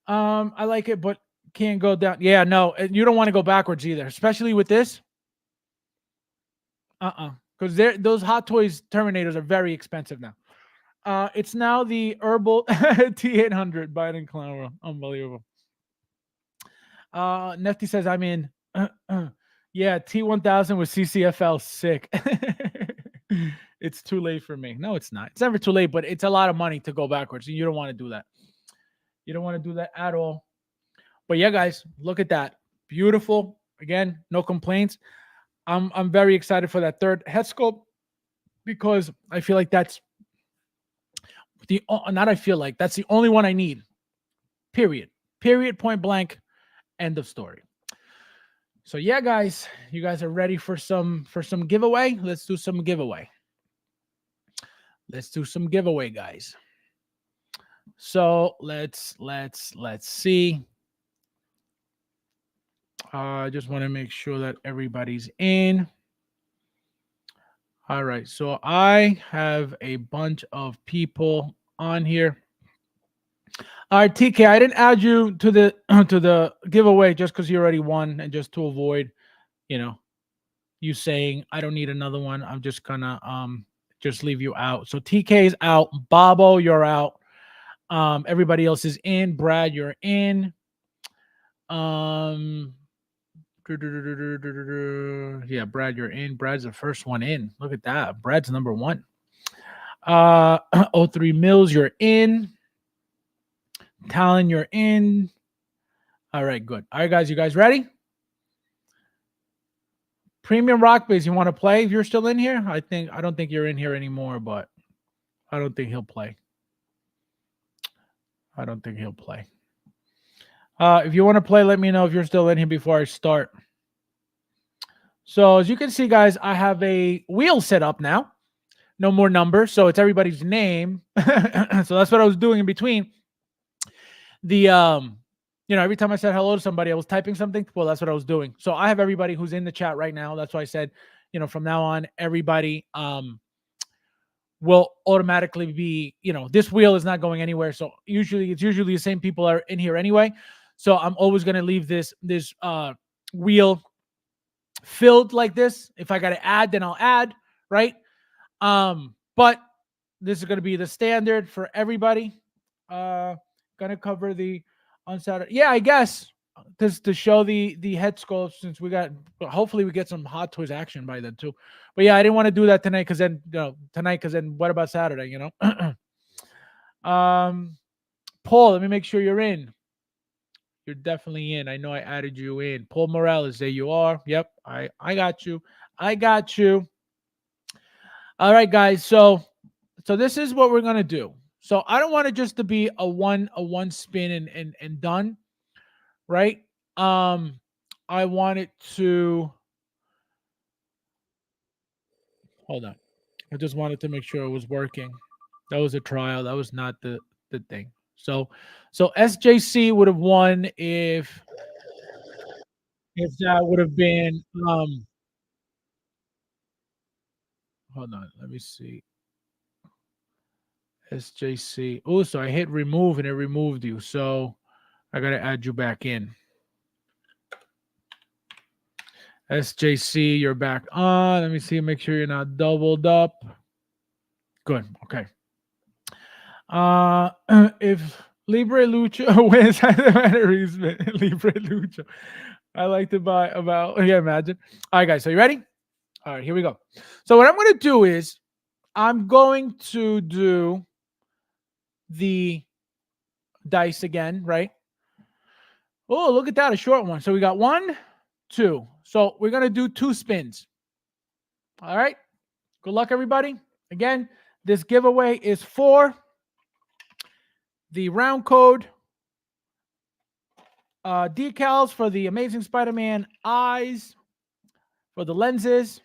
I like it, but can't go down. Yeah, no, you don't want to go backwards either, especially with this. Because those Hot Toys Terminators are very expensive now. It's now the Herbal T800 Biden Clown. Unbelievable. Nefty says, I'm in. Yeah, T1000 with CCFL. Sick. It's too late for me. No, it's not. It's never too late, but it's a lot of money to go backwards. And you don't want to do that. You don't want to do that at all. But yeah, guys, look at that. Beautiful. Again, no complaints. I'm very excited for that third head sculpt because I feel like that's that's the only one I need. Period. Point blank. End of story. So yeah, guys, you guys are ready for some giveaway? Let's do some giveaway. Let's do some giveaway, guys. So let's see. I just want to make sure that everybody's in. All right, so I have a bunch of people on here. All right, TK, I didn't add you to the to the giveaway just because you already won, and just to avoid, you saying I don't need another one. I'm just gonna just leave you out. So TK is out. Bobo, you're out. Everybody else is in. Brad, you're in. Yeah, Brad, you're in. Brad's the first one in. Look at that. Brad's number one. 03 Mills, you're in. Talon, you're in. All right, good. All right, guys, you guys ready? Premium Rock Base, you want to play if you're still in here? I don't think you're in here anymore, but I don't think he'll play. If you want to play, let me know if you're still in here before I start. So as you can see, guys, I have a wheel set up now. No more numbers, so it's everybody's name. So that's what I was doing in between. The every time I said hello to somebody, I was typing something. Well, that's what I was doing. So I have everybody who's in the chat right now. That's why I said, from now on, everybody will automatically be, this wheel is not going anywhere. So it's usually the same people are in here anyway. So I'm always going to leave this wheel filled like this. If I got to add, then I'll add, right? But this is going to be the standard for everybody. Gonna cover the on Saturday. Yeah, I guess to show the head sculpt, since hopefully we get some Hot Toys action by then too. But yeah, I didn't want to do that tonight because then what about Saturday? Paul, let me make sure you're in. You're definitely in. I know I added you in. Paul Morales, there you are. Yep, I got you. All right, guys. So this is what we're gonna do. So I don't want it just to be a one spin and done, right? I want it to hold on. I just wanted to make sure it was working. That was a trial. That was not the thing. So SJC would have won if that would have been hold on, let me see. SJC. Oh, so I hit remove and it removed you. So I got to add you back in. SJC, you're back on. Let me see. Make sure you're not doubled up. Good. Okay. If Libre Lucha wins, Libre Lucha. I like to buy about. Yeah, imagine. All right, guys. So you ready? All right, here we go. So what I'm going to do is I'm going to do the dice again, right? Oh, look at that, a short one. So we got 1, 2. So we're going to do 2 spins. All right. Good luck, everybody. Again, this giveaway is for the round code decals for the Amazing Spider-Man eyes, for the lenses.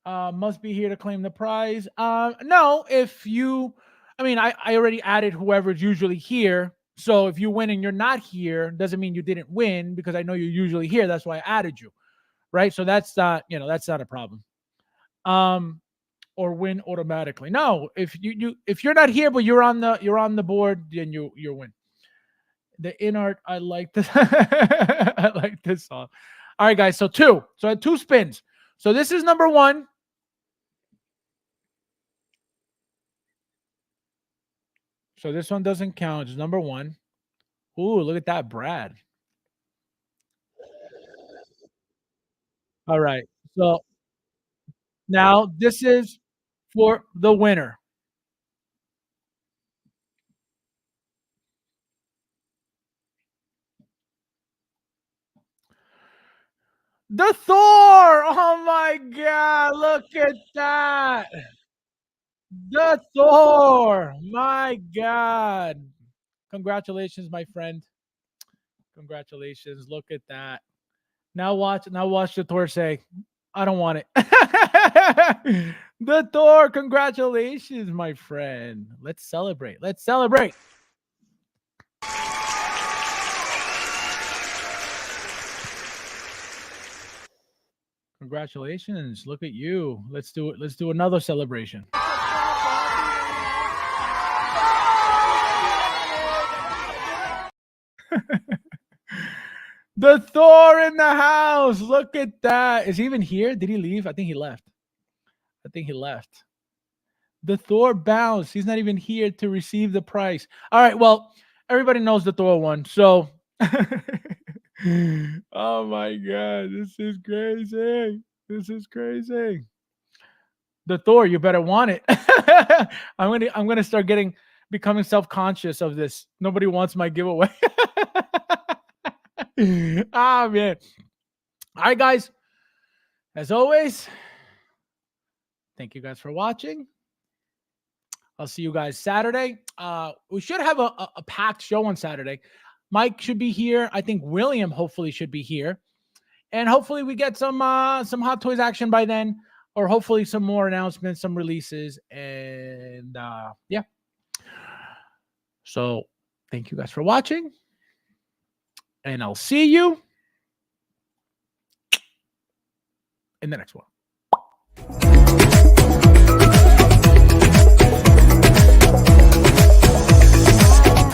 Must be here to claim the prize. No, if you, I already added whoever's usually here. So if you win and you're not here, doesn't mean you didn't win because I know you're usually here. That's why I added you, right? So that's not, that's not a problem. Or win automatically. No, if you're not here but you're on the board, then you win. The in art, I like this. I like this song. All right, guys. So 2. So I had 2 spins. So this is number 1. So this one doesn't count. It's number 1. Ooh, look at that, Brad. All right. So now this is for the winner. The Thor! Oh my God! Look at that! The Thor! My God! Congratulations, my friend. Congratulations! Look at that. Now watch the Thor say, "I don't want it." The Thor! Congratulations, my friend. Let's celebrate. Let's celebrate. Congratulations. Look at you. Let's do it. Let's do another celebration. The Thor in the house. Look at that. Is he even here? Did he leave? I think he left. The Thor bounced. He's not even here to receive the prize. All right. Well, everybody knows the Thor won. So, oh my God. This is crazy. The Thor, you better want it. I'm gonna start becoming self-conscious of this. Nobody wants my giveaway. Ah, man. All right, guys. As always, thank you guys for watching. I'll see you guys Saturday. We should have a packed show on Saturday. Mike should be here. I think William hopefully should be here. And hopefully we get some Hot Toys action by then, or hopefully some more announcements, some releases, and yeah. So thank you guys for watching, and I'll see you in the next one.